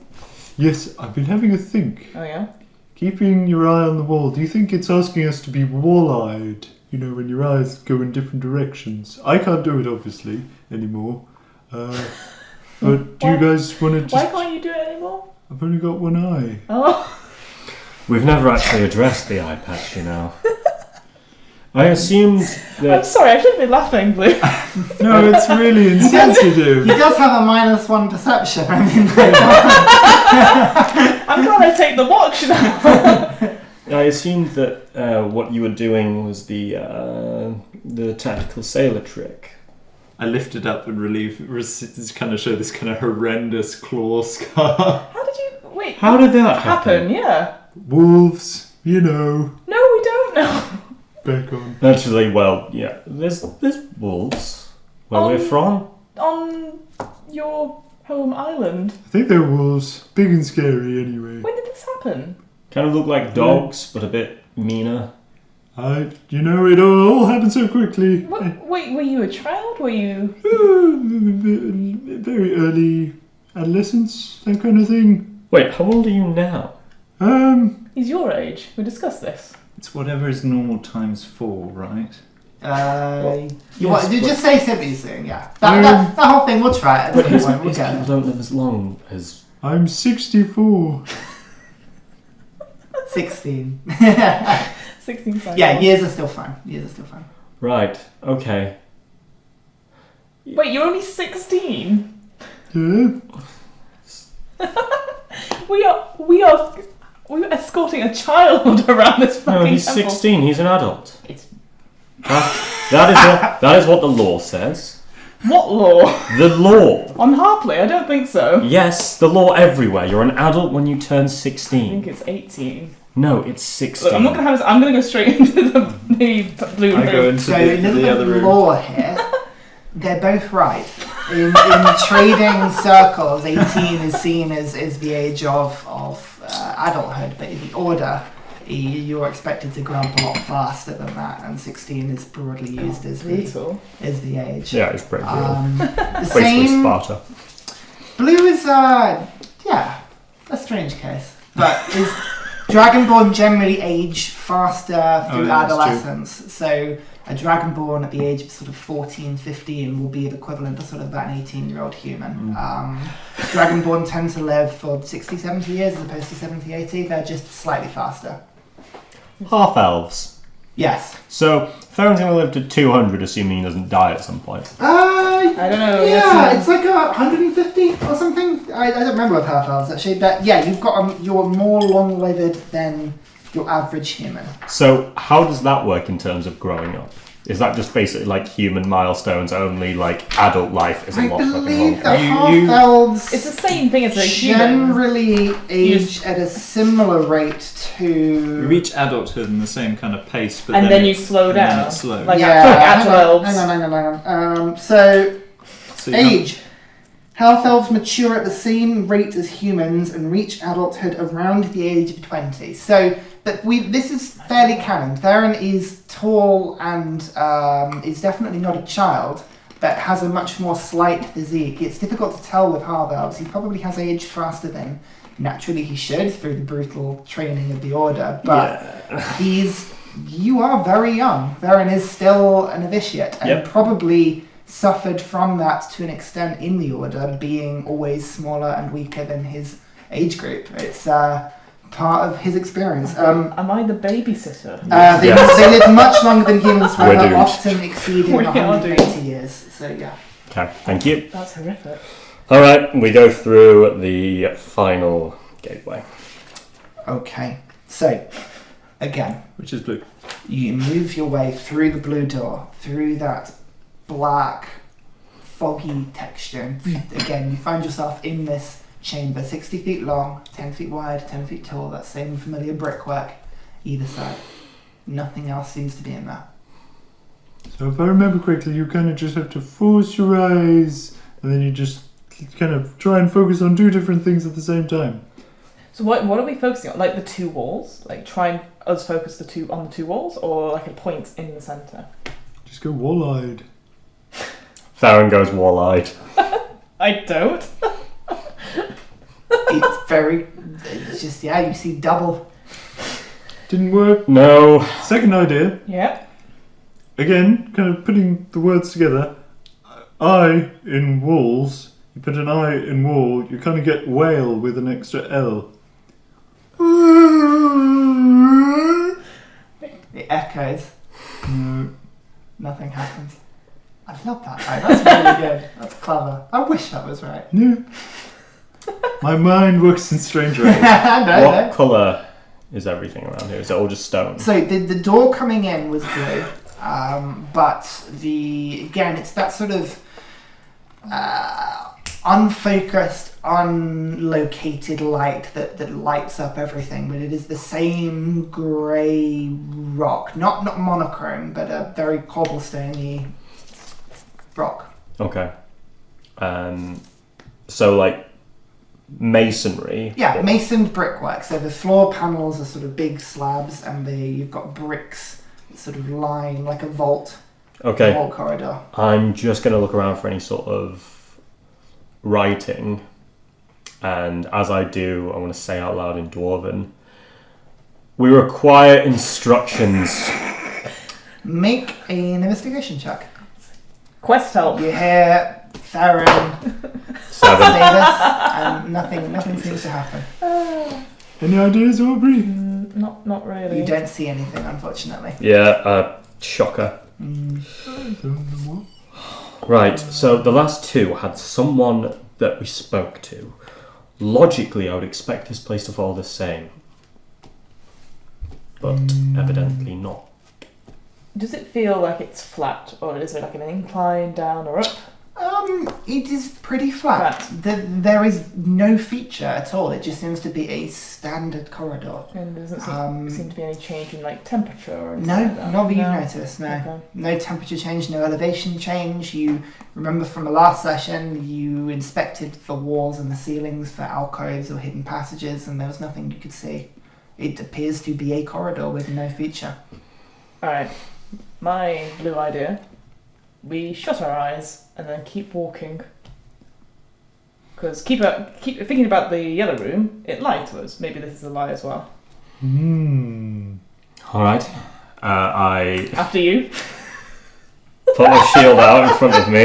Yes, I've been having a think. Oh yeah? Keeping your eye on the wall, do you think it's asking us to be wall-eyed? You know, when your eyes go in different directions. I can't do it, obviously, anymore. But do you guys want to just... Why can't you do it anymore? I've only got one eye. Oh. We've never actually addressed the eye patch, you know. I assumed I'm that... sorry, I shouldn't be laughing, Blue. No, it's really insensitive. He does have a -1 perception. I mean, I'm trying to take the watch now. I assumed that what you were doing was the tactical sailor trick. I lifted up and to kind of show this kind of horrendous claw scar. How did you... Wait. How did that happen? Yeah. Wolves, you know, No, we don't know. back on. Actually, well, yeah, there's wolves where we're from. On your home island. I think they're wolves. Big and scary anyway. When did this happen? Kind of look like dogs, but a bit meaner. It all happened so quickly. Wait, were you a child? Were you... Very early adolescence, that kind of thing. Wait, how old are you now? He's your age. We discussed this. It's whatever is normal times 4, right? just say simply soon, yeah. That whole thing, we'll try it. But his We'll people get it. don't live as long as... I'm 64. 16. 16 cycles. Yeah, years are still fine. Right, okay. Wait, you're only 16? Yeah? We're escorting a child around this fucking No, he's temple. 16, he's an adult. It's... That is what the law says. What law? The law. On Harpley? I don't think so. Yes, the law everywhere. You're an adult when you turn I 16. think it's 18. No, it's 16. Look, I'm not gonna have this. I'm gonna go straight into the blue I go room. into So a little the bit other of room. lore here. They're both right. In trading circles, 18 is seen as the age of adulthood, but in the order, you're expected to grow up a lot faster than that, and 16 is broadly used as Brutal. the age. Yeah, it's pretty brutal. The Basically same. Sparta. Blue is a strange case, but is Dragonborn generally age faster through that's true. adolescence. So a Dragonborn at the age of sort of 14, 15 will be the equivalent to sort of about an 18-year-old human. Dragonborn tend to live for 60, 70 years as opposed to 70, 80. They're just slightly faster. Half elves. Yes. So, Theren's going to live to 200, assuming he doesn't die at some point. I don't know. Yeah, it's like 150 or something. I don't remember with half elves actually, but yeah, you're more long-lived than your average human. So, how does that work in terms of growing up? Is that just basically like human milestones only, like adult life is a I lot fucking believe longer? that half-elves It's the same thing as a human. generally age at a similar rate You to... reach adulthood in the same kind of pace, but And then you it- slow and then down. it's slow. Like yeah, actual elves. hang on. So, So you're- age. Half elves mature at the same rate as humans and reach adulthood around the age of 20. So this is fairly canon. Theren is tall and is definitely not a child, but has a much more slight physique. It's difficult to tell with half elves. He probably has aged faster than naturally he should through the brutal training of the Order, but you are very young. Theren is still a novitiate and probably suffered from that to an extent in the Order, being always smaller and weaker than his age group. It's part of his experience. Am I the babysitter? They live much longer than humans, We're however, doomed. often exceeding We are 180 years. So yeah. Okay, thank you. That's horrific. Alright, we go through the final gateway. Okay. So Again, Which is blue. you move your way through the blue door, through that black, foggy texture. And again, you find yourself in this chamber, 60 feet long, 10 feet wide, 10 feet tall, that same familiar brickwork either side. Nothing else seems to be in there. So if I remember correctly, you kind of just have to force your eyes, and then you just kind of try and focus on 2 different things at the same time. So what are we focusing on? Like the 2 walls? Like try and us focus on the 2 walls, or like a point in the centre? Just go wall-eyed. Theren goes wall-eyed. I don't. It's just, yeah, you see double. Didn't work. No. Second idea. Yeah. Again, kind of putting the words together. I in walls. You put an I in wall, you kind of get whale with an extra L. It echoes. No. Nothing happens. I love that. Right? That's really good. That's clever. I wish that was right. Yeah. My mind works in strange ways. What colour is everything around here? Is it all just stone? So the door coming in was blue, but it's that sort of unfocused, unlocated light that lights up everything, but it is the same grey rock, not monochrome, but a very cobblestoney rock. Okay. So like masonry. Yeah, masoned brickwork. So the floor panels are sort of big slabs, and you've got bricks that sort of line like a vault. Okay. Vault corridor. I'm just going to look around for any sort of writing, and as I do, I want to say out loud in Dwarven, we require instructions. Make an investigation check. Quest help. You hear Theren 7. say this, and nothing seems to happen. Any ideas, Aubrey? Not really. You don't see anything, unfortunately. Yeah, shocker. Right, so the last 2 had someone that we spoke to. Logically, I would expect this place to follow the same. But evidently not. Does it feel like it's flat, or is there like an incline down or up? It is pretty flat. There is no feature at all. It just seems to be a standard corridor. And there doesn't seem to be any change in like temperature or anything No, like that? not that you've noticed, no. Okay. No temperature change, no elevation change. You remember from the last session, you inspected the walls and the ceilings for alcoves or hidden passages, and there was nothing you could see. It appears to be a corridor with no feature. Alright, my blue idea. We shut our eyes and then keep walking. Because keep thinking about the yellow room, it lied to us. Maybe this is a lie as well. Alright. I After you. put my shield out in front of me,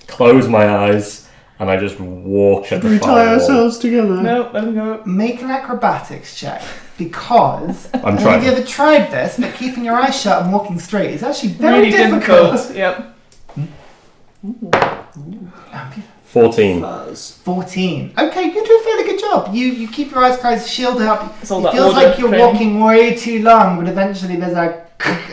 close my eyes, and I just walk at the We tie far wall. ourselves together. No, let him go. Make an acrobatics check, because I'm I don't know if trying. you ever tried this, but keeping your eyes shut and walking straight is actually very Really difficult. Yep. 14. 14. Okay, you do a fairly good job. You keep your eyes closed, shield up. It's all It that feels order like you're training. walking way too long, but eventually there's a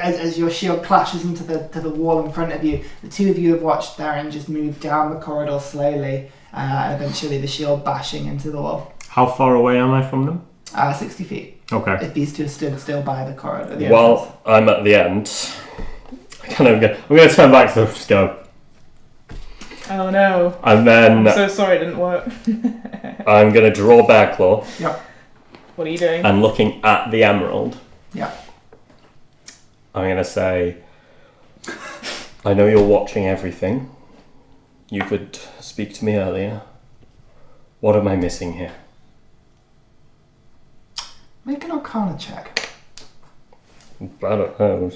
as your shield clashes into the wall in front of you. The two of you have watched Theren just move down the corridor slowly, eventually the shield bashing into the wall. How far away am I from them? 60 feet. Okay. If these two stood still by the corridor. the entrance. Well, I'm at the end. I'm going to turn back to them, just go. Oh no. And then I'm so sorry it didn't work. I'm going to draw Bear Claw What are you doing? and looking at the emerald. Yeah. I'm going to say, I know you're watching everything. You could speak to me earlier. What am I missing here? Make an Arcana check. I don't know.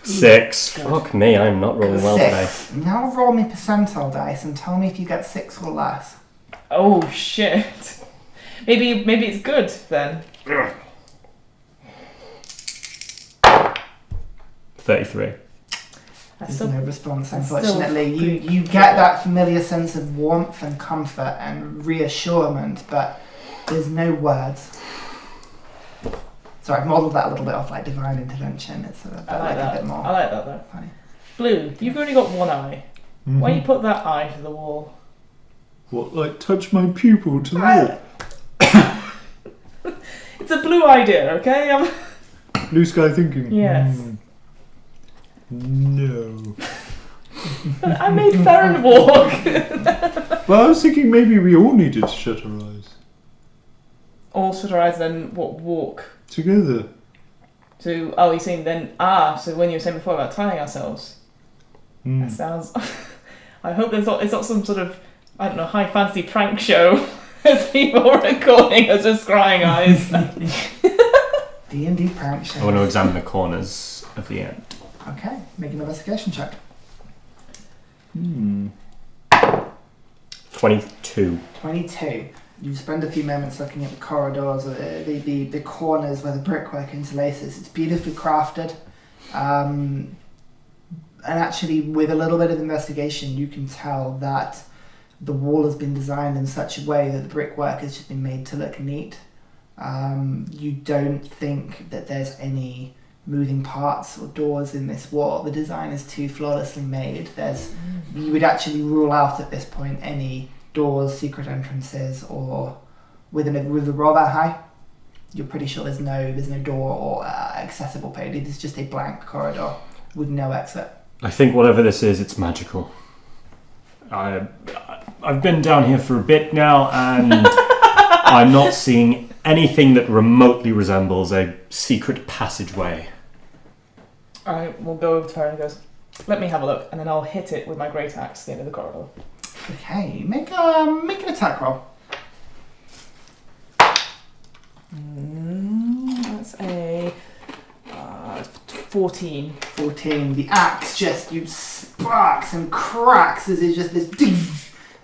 6. Good. Fuck me, I'm not rolling well today. 6. Now roll me percentile dice and tell me if you get 6 or less. Oh shit. Maybe it's good then. 33. There's still- no response, that's unfortunately. still You get that familiar sense of warmth and comfort and reassurement, but there's no words. Sorry, I've modelled that a little bit off like divine intervention. It's a bit more. I like that though. Funny. Blue, you've only got one eye. Mm-hmm. Why don't you put that eye to the wall? What, like touch my pupil to the wall? It's a blue idea, okay? Blue sky thinking. Yes. No. I made Theren walk. Well, I was thinking maybe we all needed to shut our eyes. All shut our eyes and walk Together. to, you're saying then, so when you were saying before about tying ourselves. That sounds, I hope it's not some sort of, I don't know, high fancy prank show as people are recording us just crying eyes. D&D prank show. I want to examine the corners of the end. Okay, make an investigation check. 22. 22. You spend a few moments looking at the corridors, the corners where the brickwork interlaces. It's beautifully crafted. And actually, with a little bit of investigation, you can tell that the wall has been designed in such a way that the brickwork has just been made to look neat. You don't think that there's any moving parts or doors in this wall. The design is too flawlessly made. You would actually rule out at this point any doors, secret entrances, or with a roll that high, you're pretty sure there's no door or accessible page. It's just a blank corridor with no exit. I think whatever this is, it's magical. I've been down here for a bit now, and I'm not seeing anything that remotely resembles a secret passageway. Alright, we'll go over to her and goes, let me have a look, and then I'll hit it with my great axe at the end of the corridor. Okay, make an attack roll. That's a 14. 14. The axe just sparks and cracks as it just this ding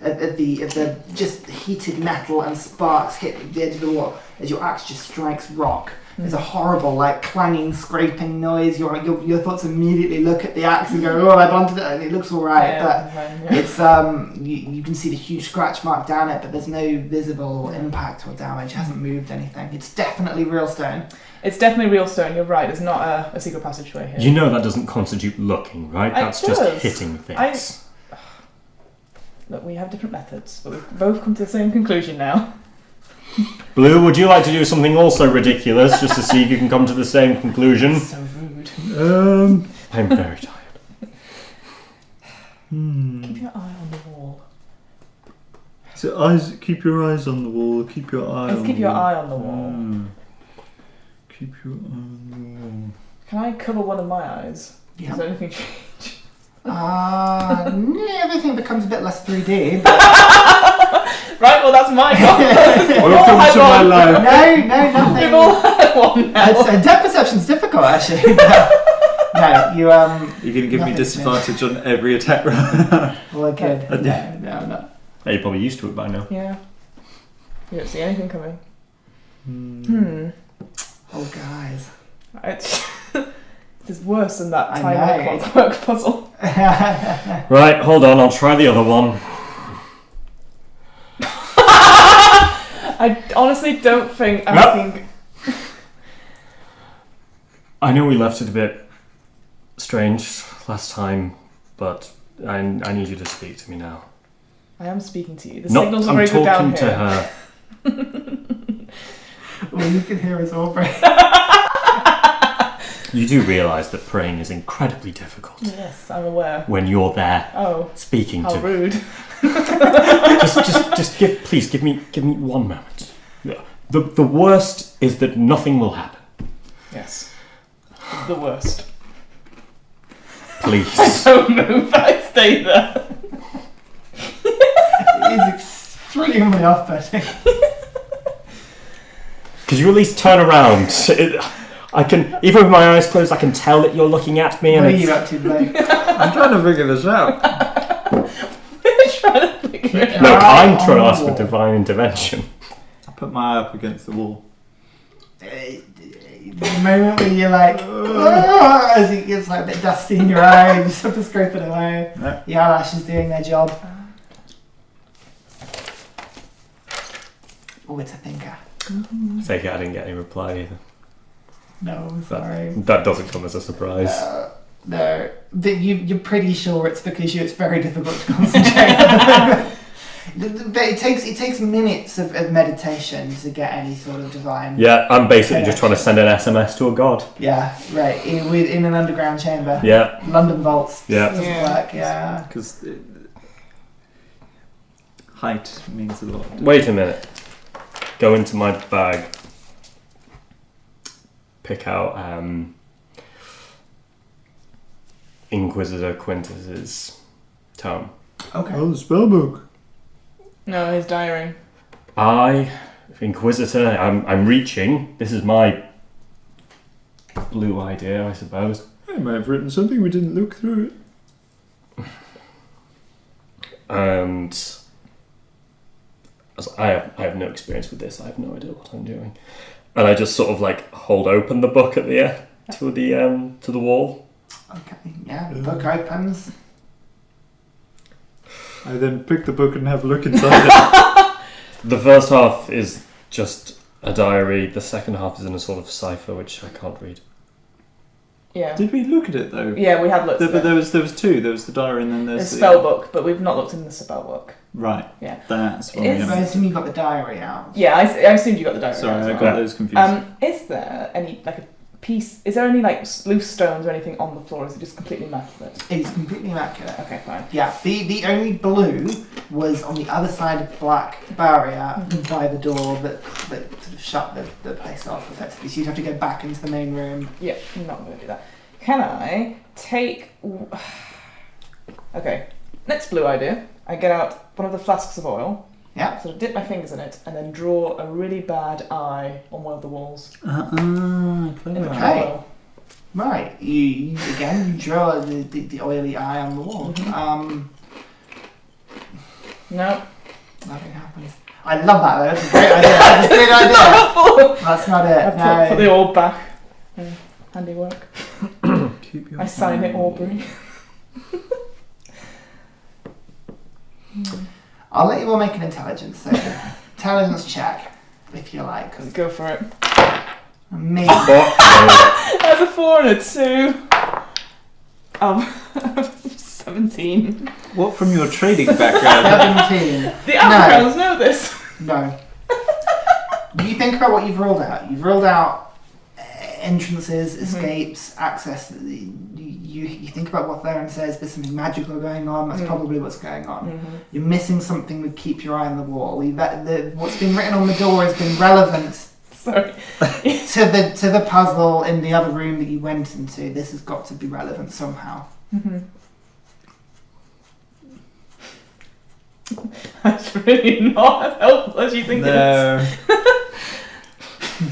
of the just heated metal and sparks hit the edge of the wall as your axe just strikes rock. There's a horrible, like, clanging, scraping noise. Your thoughts immediately look at the axe and go, oh, I bunted it, and it looks alright. But it's, you can see the huge scratch mark down it, but there's no visible impact or damage. It hasn't moved anything. It's definitely real stone. It's definitely real stone, you're right. There's not a secret passageway here. You know that doesn't constitute looking, right? That's just does. hitting things. Look, we have different methods, but we've both come to the same conclusion now. Blue, would you like to do something also ridiculous just to see if you can come to the same conclusion? So rude. I'm very tired. Keep your eye on the wall. So keep your eyes on the wall, keep your eye Let's on keep the your wall. eye on the wall. Keep your eye on the wall. Can I cover one of my eyes? Yeah. Does anything change? Everything becomes a bit less 3D. But Right, well that's my goal. Welcome to my life. no, nothing. We've all had one now. Depth perception's difficult, actually. No, you You're going to give me nothing disadvantage on every attack roll. well, good. No, I'm not. You're probably used to it by now. Yeah. You don't see anything coming. Oh, guys. It's worse than that I tiny know. clockwork puzzle. Right, hold on, I'll try the other one. I honestly don't think asking... I know we left it a bit strange last time, but I need you to speak to me now. I am speaking to you. The signals are very I'm good down talking here. to her. All you can hear is Aubrey. You do realise that praying is incredibly difficult Yes, I'm aware. when you're there Oh, speaking how to me. rude. Please give me 1 moment. The worst is that nothing will happen. Yes. The worst. Please. Don't move, I stay there. It is extremely off-putting. Could you at least turn around? I can, even with my eyes closed, I can tell that you're looking at me. What And are you up to, Blake? I'm trying to figure this out. We're trying to figure it out. No, I'm on trying to the ask for wall. divine intervention. I put my eye up against the wall. The moment where you're like, "Oh," as it gets like a bit dusty in your eye, and you sort of scrape it away. No. The eyelashes doing their job. Oh, it's a thinker. Take it, I didn't get any reply either. No, sorry. That doesn't come as a surprise. No, but you're pretty sure it's because it's very difficult to concentrate. But it takes minutes of meditation to get any sort of divine. Yeah, I'm basically just trying to send an SMS to a god. Yeah, right. In an underground chamber. Yeah. London vaults. Yeah. Doesn't work. Yeah. Because height means a lot. Wait a minute. Go into my bag. Pick out Inquisitor Quintus's tome. Okay. Oh, the spellbook. No, his diary. Inquisitor, I'm reaching. This is my blue idea, I suppose. I might have written something, we didn't look through it. And I have no experience with this. I have no idea what I'm doing. And I just sort of like hold open the book at the to the wall. Okay. Yeah. The book opens. I then pick the book and have a look inside it. The first half is just a diary. The second half is in a sort of cipher, which I can't read. Yeah. Did we look at it though? Yeah, we had looked at But it. there was two. There was the diary and then there's The spell book, but we've not looked in the spell book. Right. Yeah. That's what Is- I assume you got the diary out. Yeah, I assumed you got the diary. Sorry, as I well. got those confused. Is there any like a piece? Is there any like loose stones or anything on the floor? Or is it just completely immaculate? It's completely immaculate. Okay, fine. Yeah, the only blue was on the other side of the black barrier by the door that sort of shut the place off effectively. So you'd have to go back into the main room. Yeah, I'm not going to do that. Can I take... Okay, next blue idea. I get out one of the flasks of oil, Yeah. sort of dip my fingers in it, and then draw a really bad eye on one of the walls. Clever. In the Okay. oil. Right. You draw the oily eye on the wall. No. Nothing happens. I love that though. That's a great idea. That's a good idea. That's not it. I put the No. oil back. Handiwork. Keep your I sign it hand. Aubrey. I'll let you all make an intelligence check if you like. Go for it. Amazing. That's a 4 and a 2. 17. What from your trading background? 17. The Africans know this. No. You think about what you've rolled out. You've rolled out entrances, escapes, access. You think about what Theren says. There's something magical going on. That's probably what's going on. You're missing something with keep your eye on the wall. What's been written on the door has been relevant Sorry. to the puzzle in the other room that you went into. This has got to be relevant somehow. That's really not as helpful as you think it is.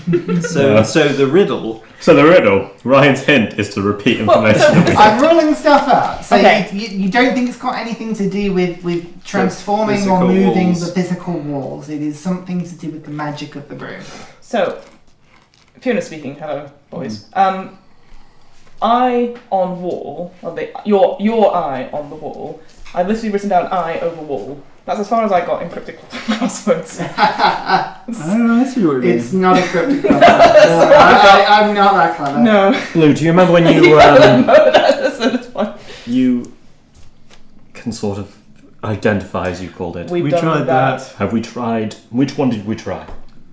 No. So the riddle. So the riddle, Ryan's hint, is to repeat information. that we I'm ruling stuff out. So Okay. you don't think it's got anything to do with transforming or physical moving walls. the physical walls. It is something to do with the magic of the room. So, Fiona speaking. Hello, boys. Eye on wall. Your eye on the wall. I've literally written down eye over wall. That's as far as I got in cryptic crosswords. I see what you mean. It's not a cryptic crossword. I'm not that clever. No. Lou, do you remember when you That's fine. you can sort of identify, as you called it? We've We done tried that. Have we tried? Which one did we try?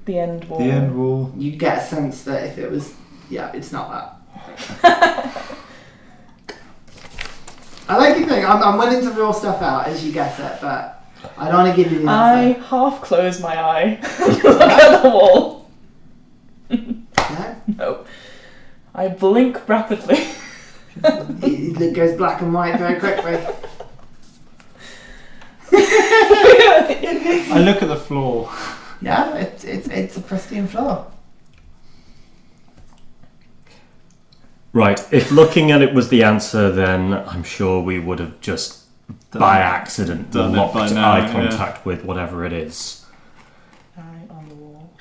The end wall. The end wall. You'd get a sense that if it was, it's not that. I like your thing. I'm willing to rule stuff out as you guess it, but I don't want to give you the I answer. half close my eye. Look at the wall. No? No. I blink rapidly. It goes black and white very quickly. I look at the floor. Yeah, it's a pristine floor. Right. If looking at it was the answer, then I'm sure we would have just by accident done it locked by now, eye contact with whatever it is. Eye on the wall.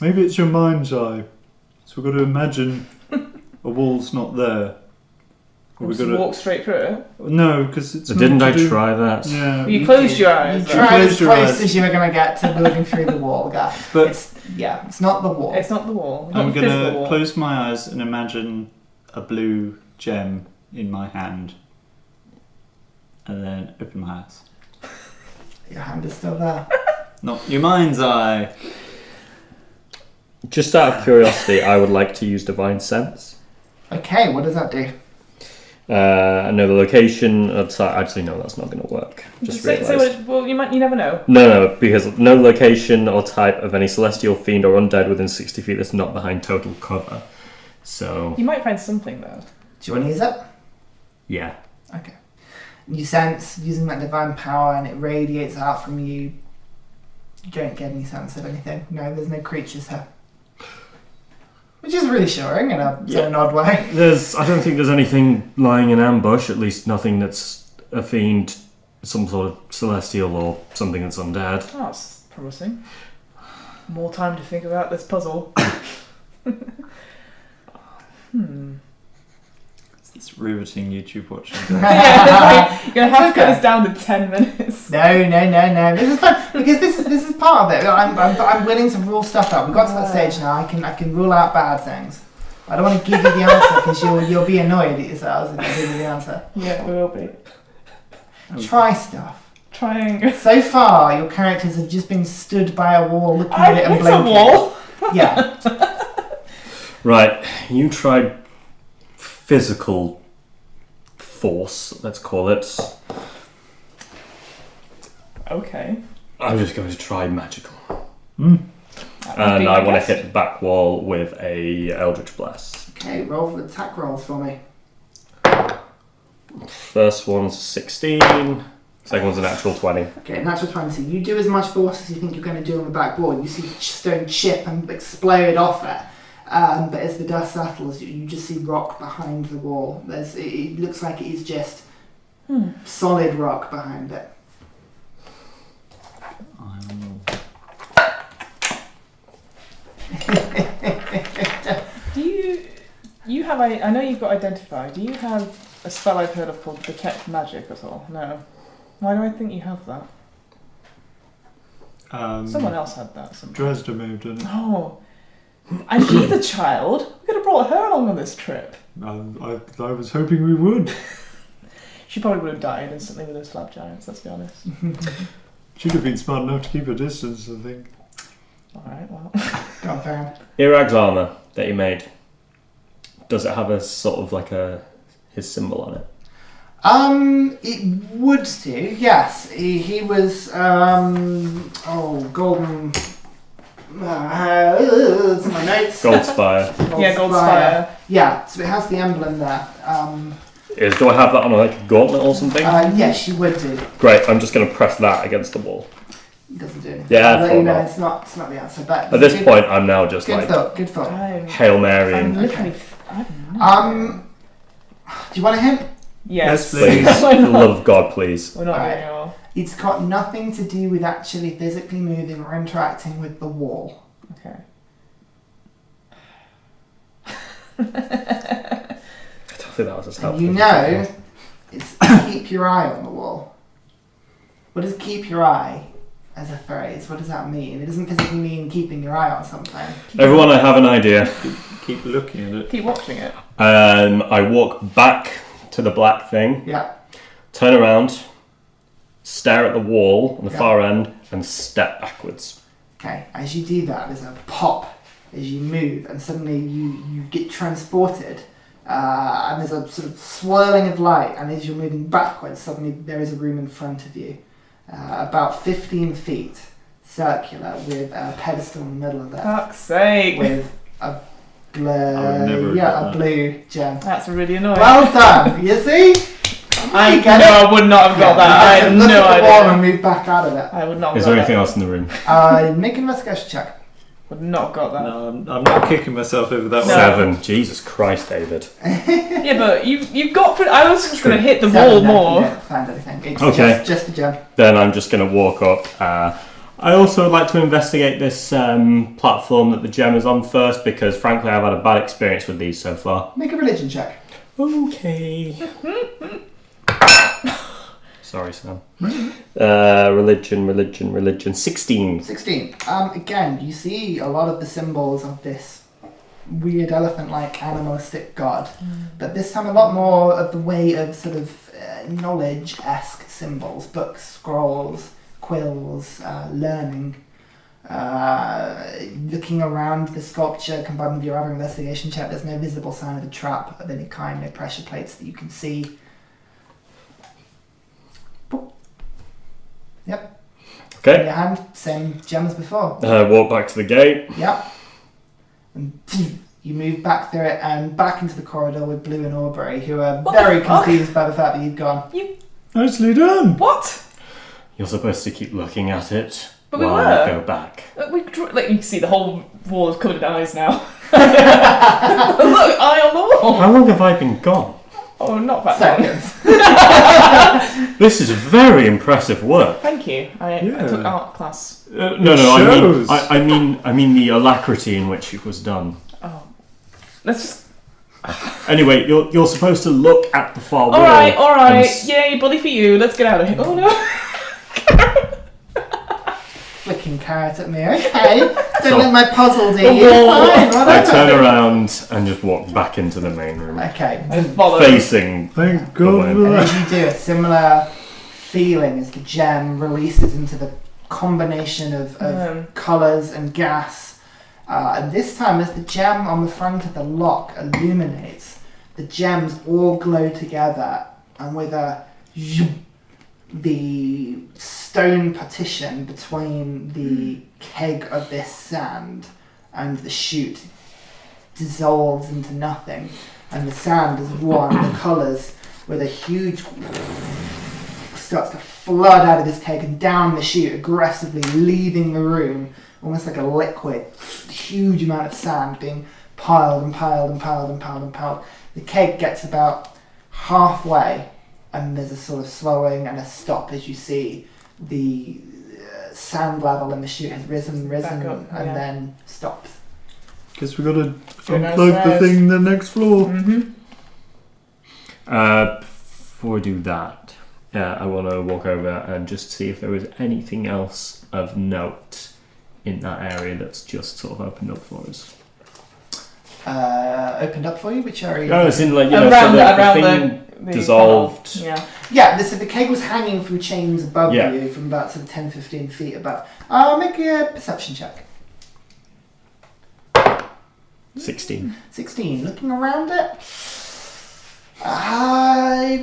Maybe it's your mind's eye. So we've got to imagine a wall's not there. We Just gotta- walk straight through it. No, because it's. So didn't meant I to do- try that? Yeah. You closed your eyes. You though. tried as Closed your close eyes. as you were going to get to moving through the wall, guy. But It's not the wall. It's not the wall. It's not I'm the physical gonna wall. close my eyes and imagine a blue gem in my hand, and then open my eyes. Your hand is still there. Not your mind's eye. Just out of curiosity, I would like to use Divine Sense. Okay, what does that do? I know the location. Actually, no, that's not going to work. Just say realised. what well, you never know. No, because no location or type of any celestial fiend or undead within 60 feet that's not behind total cover. So, You might find something though. Do you want to use it? yeah. Okay. You sense using that divine power and it radiates out from you. You don't get any sense of anything. No, there's no creatures here. Which is reassuring in an odd way. I don't think there's anything lying in ambush, at least nothing that's a fiend, some sort of celestial or something that's undead. Oh, that's promising. More time to think about this puzzle. It's riveting YouTube watching. Yeah, it's like, you're gonna have to cut this down to 10 minutes. No. This is fun because this is part of it. I'm willing to rule stuff out. We've got to that stage now. I can rule out bad things. I don't want to give you the answer because you'll be annoyed at yourselves if I give you the answer. Yeah, we will be. Try stuff. Trying. So far, your characters have just been stood by a wall looking at it and It's a blinking. wall. Yeah. Right, you tried physical force, let's call it. Okay. I'm just going to try magical. That would And be, I want to guess. hit the back wall with a Eldritch Blast. Okay, roll the attack rolls for me. First one's 16, second one's a natural 20. Okay, natural 20. You do as much force as you think you're going to do on the back wall. You see stone chip and explode off it. But as the dust settles, you just see rock behind the wall. It looks like it is just solid rock behind it. Do you have I know you've got identify. Do you have a spell I've heard of called detect magic at all? No. Why do I think you have that? Someone else had that. Dresden moved in. Oh. And she's a child. We could have brought her along on this trip. I was hoping we would. She probably would have died instantly with those slab giants, let's be honest. She'd have been smart enough to keep her distance, I think. Alright, well. Go on, Theren. Irag's armour that he made, does it have a sort of like his symbol on it? It would do, yes. He was, golden. It's in my notes. Goldspire. Yeah, Goldspire. Yeah, so it has the emblem there. Do I have that on like a gauntlet or something? Yes, you would do. Great, I'm just going to press that against the wall. It doesn't do anything. Yeah, I'll let you know not. it's not the answer. But At this point, I'm now just good like thought. Good thought. Hail Mary. I'm and literally. I don't know. Do you want a hint? Yes, please. Why For the not? love of God, please. We're not Alright. doing it all. It's got nothing to do with actually physically moving or interacting with the wall. Okay. I don't think that was as And helpful. you know, it's keep your eye on the wall. What does keep your eye as a phrase? What does that mean? It doesn't physically mean keeping your eye on something. Everyone, I have an idea. Keep looking at it. Keep watching it. I walk back to the black thing, Yeah. turn around, stare at the wall on the Yeah. far end, and step backwards. Okay. As you do that, there's a pop as you move, and suddenly you get transported. And there's a sort of swirling of light, and as you're moving backwards, suddenly there is a room in front of you, about 15 feet, circular, with a pedestal in the middle of it, Fuck's sake. with a never blue, have got a blue gem. That's really annoying. Well done. You see? I You get it? I would not have got that. I had look no at the wall idea. and move back out of it. I would not have Is got there anything that. else in the room? Make an investigation check. Would not have got that. No, I'm not kicking myself over that No. one. 7. Jesus Christ, David. Yeah, but you've got. I was just going to hit the Seven, wall no, more. You don't find anything. It's Okay. just a gem. Then I'm just going to walk up. I also would like to investigate this platform that the gem is on first, because frankly I've had a bad experience with these so far. Make a religion check. Okay. Sorry, Sam. Religion. 16. 16. Again, you see a lot of the symbols of this weird elephant-like animalistic god, but this time a lot more of the way of sort of knowledge-esque symbols, books, scrolls, quills, learning. Looking around the sculpture combined with your other investigation check, there's no visible sign of a trap of any kind, no pressure plates that you can see. Yep. In Okay. your hand, same gem as before. Walk back to the gate. Yep. And you move back through it and back into the corridor with Blue and Aubrey, who are What very the fuck? confused by the fact that you've gone. Nicely done. What? You're supposed to keep looking at it But we while were. we go back. You can see the whole wall is covered in eyes now. Look, eye on the wall. How long have I been gone? Oh, not that long. Seconds. This is very impressive work. Thank you. I Yeah. took art class. No, shows. I mean the alacrity in which it was done. Oh, let's just. Anyway, you're supposed to look at the far wall. All right. and Yay, bully for you. Let's get out of here. Oh no. Flicking carrot at me. Okay. Don't So- let my puzzle do The you. wall. Fine, I whatever. turn around and just walk back into the main room, Okay. I follow. facing. Thank the God way. for And that. as you do, a similar feeling as the gem releases into the combination of colours and gas. And this time, as the gem on the front of the lock illuminates, the gems all glow together, and with a zoom, the stone partition between the keg of this sand and the chute dissolves into nothing, and the sand is one, the colours with a huge starts to flood out of this keg and down the chute, aggressively leaving the room, almost like a liquid, huge amount of sand being piled and piled and piled and piled and piled. The keg gets about halfway, and there's a sort of slowing and a stop as you see the sand level in the chute has risen, Back up, and yeah. then stops. Guess we gotta Go unplug the downstairs. thing in the next floor. Mm-hmm. Before we do that, I want to walk over and just see if there was anything else of note in that area that's just sort of opened up for us. Opened up for you, which area? No, it's in like so Around the thing the dissolved. tunnel. Yeah. Yeah, so the keg was hanging from chains above Yeah. you from about sort of 10-15 feet above. Make a perception check. 16. 16. Looking around it,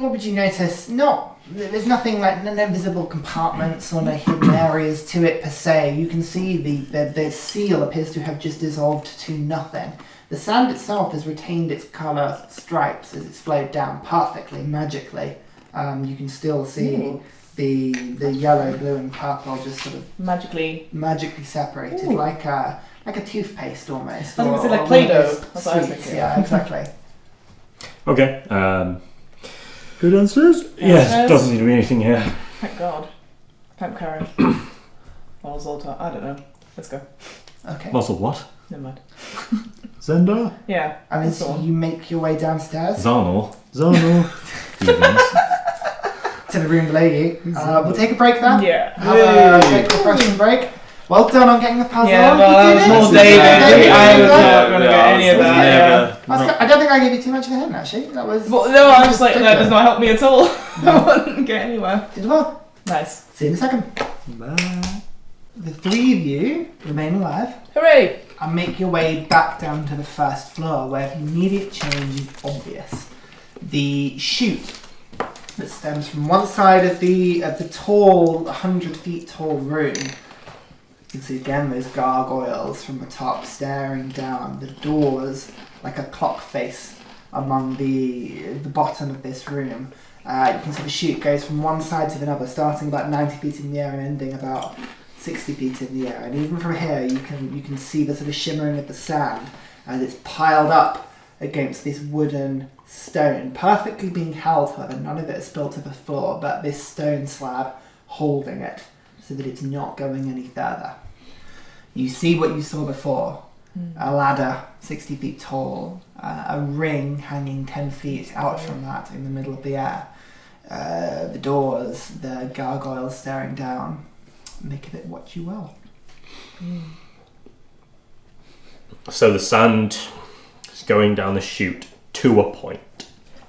what would you notice? There's nothing like no visible compartments or no hidden areas to it per se. You can see the seal appears to have just dissolved to nothing. The sand itself has retained its colour stripes as it's flowed down perfectly, magically. You can still see the yellow, blue, and purple just sort of Magically. separated, Ooh. like a toothpaste almost. I was gonna say like or Play-Doh. one of those That's what I was sweets. thinking. Yeah, exactly. Okay. Go downstairs. Yes, doesn't need to be anything here. Thank God. Thank Karen. Or Zoltar. I don't know. Let's go. Okay. Muzzle what? Never mind. Zenda. Yeah. And that's as all. you make your way downstairs Zarnor. Zano. Heathens. to the room below you, we'll take a break then. Yeah. Have a quick refreshing break. Well done on getting the puzzle. Yeah, You well, that did was it. more You did David. it. I was not going to get any of that. Yeah. I don't think I gave you too much of a hint actually. That was. Well, no, I was just like, that does not help me at all. I wouldn't get anywhere. Did well. Nice. See you in a second. Bye. The three of you remain alive Hooray! and make your way back down to the first floor where the immediate change is obvious. The chute that stems from one side of the tall, 100 feet tall room. You can see again those gargoyles from the top staring down. The doors like a clock face among the bottom of this room. You can see the chute goes from one side to another, starting about 90 feet in the air and ending about 60 feet in the air. And even from here, you can see the sort of shimmering of the sand as it's piled up against this wooden stone, perfectly being held. However, none of it is spilled to the floor, but this stone slab holding it so that it's not going any further. You see what you saw before, a ladder 60 feet tall, a ring hanging 10 feet out from that in the middle of the air. The doors, the gargoyles staring down. Make of it what you will. So the sand is going down the chute to a point.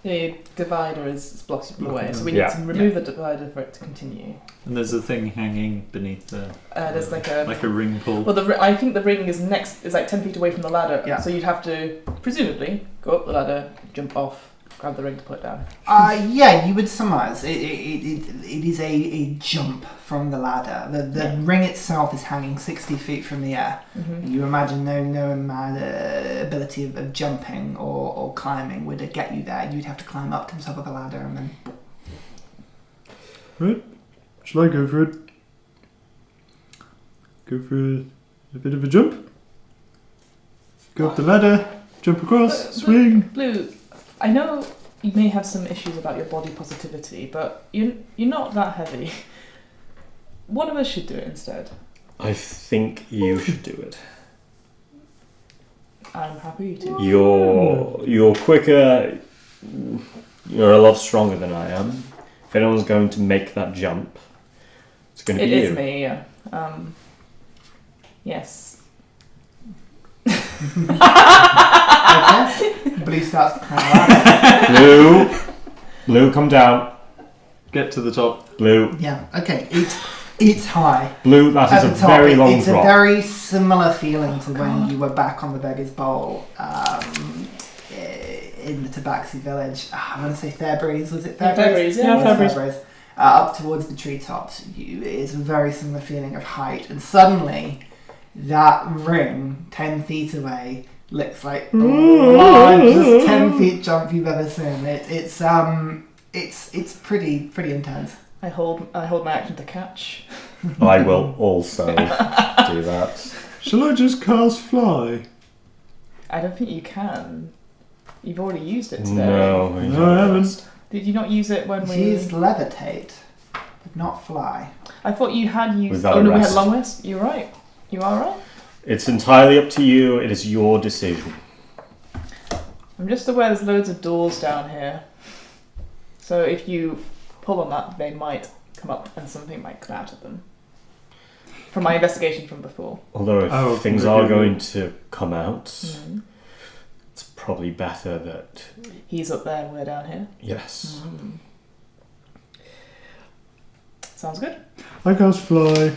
The divider is blocked away, so we need Yeah. to remove the divider for it to continue. And there's a thing hanging beneath the... There's like a ring pull. Well, I think the ring is like 10 feet away from the ladder. Yeah. So you'd have to presumably go up the ladder, jump off, grab the ring to put it down. Yeah, you would surmise it is a jump from the ladder. The ring itself is hanging 60 feet from the air. Mm-hmm. You imagine no ability of jumping or climbing would get you there. You'd have to climb up to the top of the ladder and then... Right. Shall I go for it? Go for a bit of a jump? Go up the ladder, jump across, swing. Blue, I know you may have some issues about your body positivity, but you're not that heavy. One of us should do it instead. I think you should do it. I'm happy to. You're quicker. You're a lot stronger than I am. If anyone's going to make that jump, it's going to be It you. is me, yeah. Yes. Okay. Blue starts to climb ladder. Blue, come down. Get to the top. Blue, Yeah, okay. It's high. Blue. That At is a the top, very long it's drop. a very similar feeling to when you were back on the Beggar's Bowl in the Tabaxi village. I want to say Fairbreeze, was it Fairbreeze? Fairbreeze, yeah. It was Fairbreeze. Up towards the treetops. It is a very similar feeling of height. And suddenly, that ring, 10 feet away, looks like the largest 10 feet jump you've ever seen. It's pretty intense. I hold my action to catch. I will also do that. Shall I just cast fly? I don't think you can. You've already used it today. No, I haven't. Did you not use it when we... Used levitate, but not fly. I thought you had used... Without Oh no, we had rest. long rest. You're right. You are right. It's entirely up to you. It is your decision. I'm just aware there's loads of doors down here. So if you pull on that, they might come up and something might come out of them. From my investigation from before. Although if things really are good. going to come out, it's probably better that... He's up there and we're down here. Yes. Sounds good. I cast fly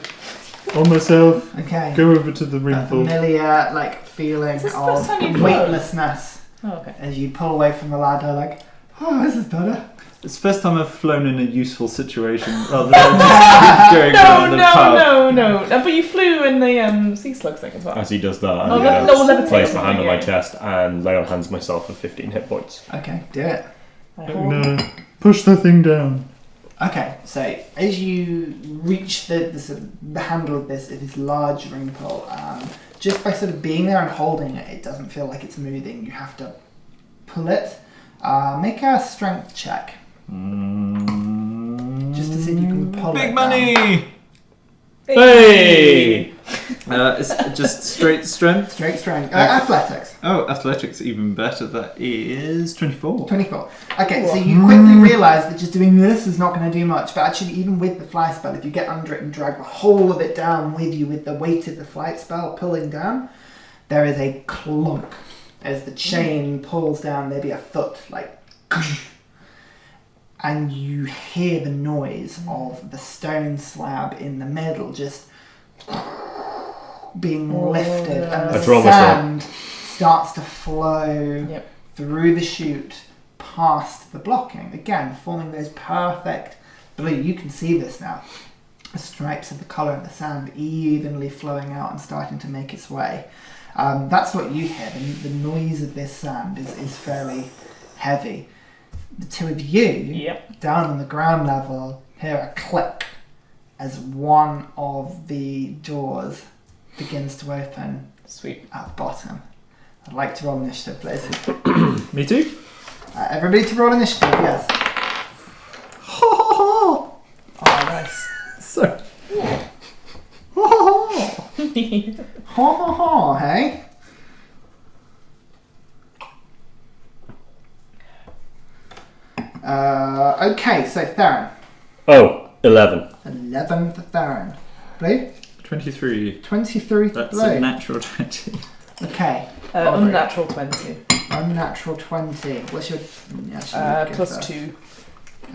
on myself. Okay. Go over to the ring That pull. familiar feeling Is this the first of time you've flown? weightlessness Oh, okay. as you pull away from the ladder, like, oh, this is better. It's the first time I've flown in a useful situation rather than just going around the pub. No. But you flew in the sea slug thing as well. As he does that, Oh, I'm no, going levitate to place my or hand on my something, chest and lay on hands myself for 15 hit points. Okay, do it. I hold- And push the thing down. Okay, so as you reach the handle of this large ring pull, just by sort of being there and holding it, it doesn't feel like it's moving. You have to pull it. Make a strength check. Just to see if you can pull it Big down. money! Hey! It's just straight strength. Straight strength. Athletics. Oh, athletics even better. That is 24. 24. Okay, so you quickly realise that just doing this is not going to do much, but actually even with the fly spell, if you get under it and drag the whole of it down with you with the weight of the flight spell pulling down, there is a clunk as the chain pulls down maybe a foot, like, and you hear the noise of the stone slab in the middle just being lifted, and I the draw myself. sand starts to flow Yep. through the chute past the blocking, again forming those perfect blue. You can see this now. The stripes of the colour of the sand evenly flowing out and starting to make its way. That's what you hear. The noise of this sand is fairly heavy. The two of you, Yep. down on the ground level, hear a click as one of the doors begins to open Sweet. at the bottom. I'd like to roll initiative, please. Me too? Everybody to roll initiative, yes. Oh, nice. So, Ho ho ho, hey? Okay, so Theren. Oh, 11. 11 for Theren. Blue? 23. 23 for That's Blue. a natural 20. Okay. Unnatural 20. Unnatural 20. What's your... Plus 2.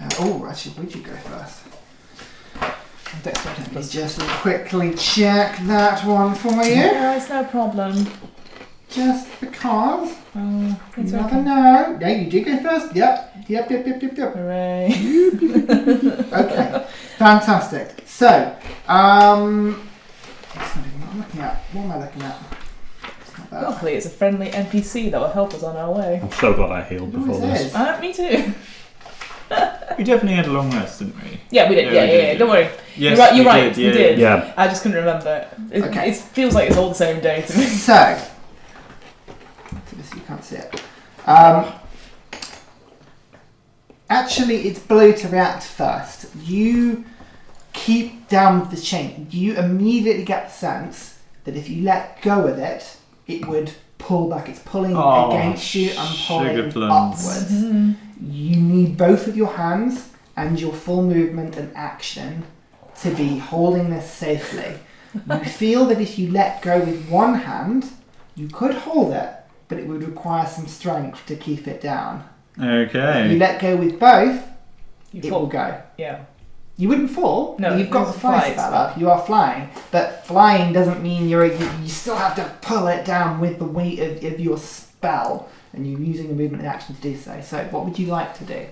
Actually, would you go first? Dexterity Let me plus just quickly check that one for you. Yeah, it's no problem. Just because. It's You never okay. know. Yeah, you do go first. Yep. Hooray. Okay. Fantastic. So, it's not even what I'm looking at. What am I looking at? It's not that. Hopefully it's a friendly NPC that will help us on our way. I'm so glad I healed before Always this. is. Me too. We definitely had a long rest, didn't we? Yeah, we did. Yeah, we Yeah. did. Don't worry. Yes, You're right. we We did. Yeah. I just couldn't remember. Okay. It feels like it's all the same day to me. So this you can't see it. Actually, it's Blue to react first. You keep down with the chain. You immediately get the sense that if you let go of it, it would pull back. It's pulling against you and pulling sugar plums. upwards. You need both of your hands and your full movement and action to be holding this safely. You feel that if you let go with one hand, you could hold it, but it would require some strength to keep it down. If you Okay. let go with both, You it fall. will go. Yeah. You wouldn't fall. No, You've got it's the fly flight. spell up. You are flying, but flying doesn't mean you still have to pull it down with the weight of your spell, and you're using a movement and action to do so. So, what would you like to do?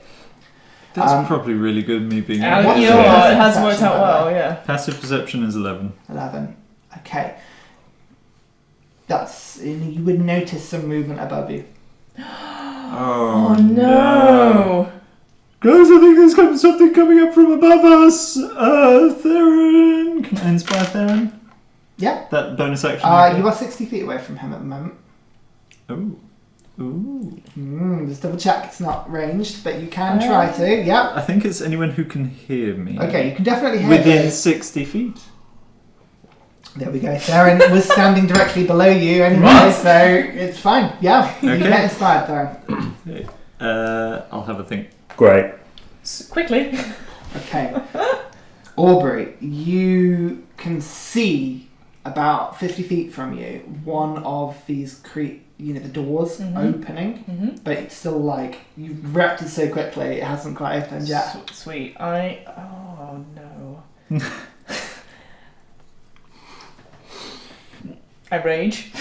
That's probably really good, me being You able What's to know your say. what? It has perception, worked out by the well. way? Yeah. Passive perception is 11. 11. Okay. You would notice some movement above you. Oh, no. Guys, I think there's something coming up from above us. Theren. Can I inspire Theren? Yeah. That bonus action. okay? You are 60 feet away from him at the moment. Ooh. Ooh. Just double check it's not ranged, but you can try to. Yeah. I think it's anyone who can hear me. Okay, you can definitely hear Within it. 60 feet. There we go. Theren was standing directly below you anyway, What? so it's fine. Yeah, you Okay. get inspired, Theren. I'll have a think. Great. Quickly. Okay. Aubrey, you can see about 50 feet from you one of these the doors opening, but it's still like you've wrapped it so quickly it hasn't quite opened yet. Sweet. Oh no. I rage.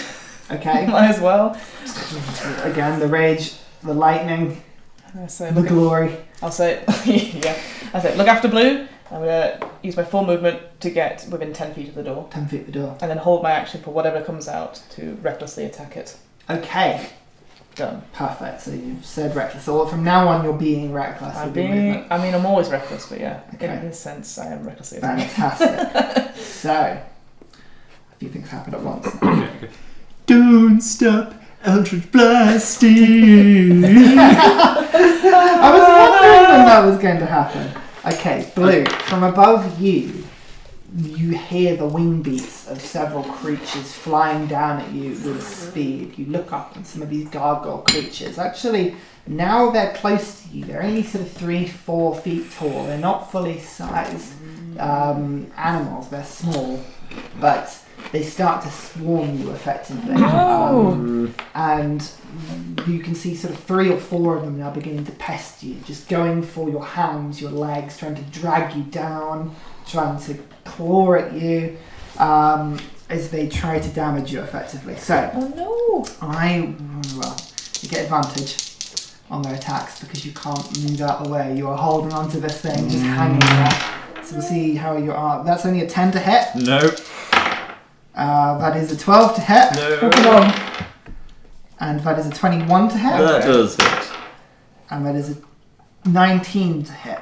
Okay. Might as well. Again, the rage, the lightning, I say, the glory. I'll say, yeah. I say, look after Blue. I'm gonna use my full movement to get within 10 feet of the door, 10 feet the door. and then hold my action for whatever comes out to recklessly attack it. Okay. Done. Perfect. So you've said reckless. So from now on, you're being reckless. with your movement. I'm always reckless, but yeah, Okay. in this sense, I am recklessly attacking. Fantastic. So, a few things happen at once. Okay. Don't stop Eldritch Blasting! I was wondering when that was going to happen. Okay, Blue, from above you, you hear the wing beats of several creatures flying down at you with speed. You look up and some of these gargoyle creatures, actually, now they're close to you. They're only sort of 3-4 feet tall. They're not fully sized animals. They're small, but they start to swarm you effectively. And you can see sort of 3 or 4 of them now beginning to pest you, just going for your hands, your legs, trying to drag you down, trying to claw at you as they try to damage you effectively. So, you get advantage on their attacks because you can't move out of the way. You are holding onto this thing, just hanging there. So we'll see how you are. That's only a 10 to hit. No. That is a 12 to hit. No. Come on. And that is a 21 to hit. That does hit. And that is a 19 to hit.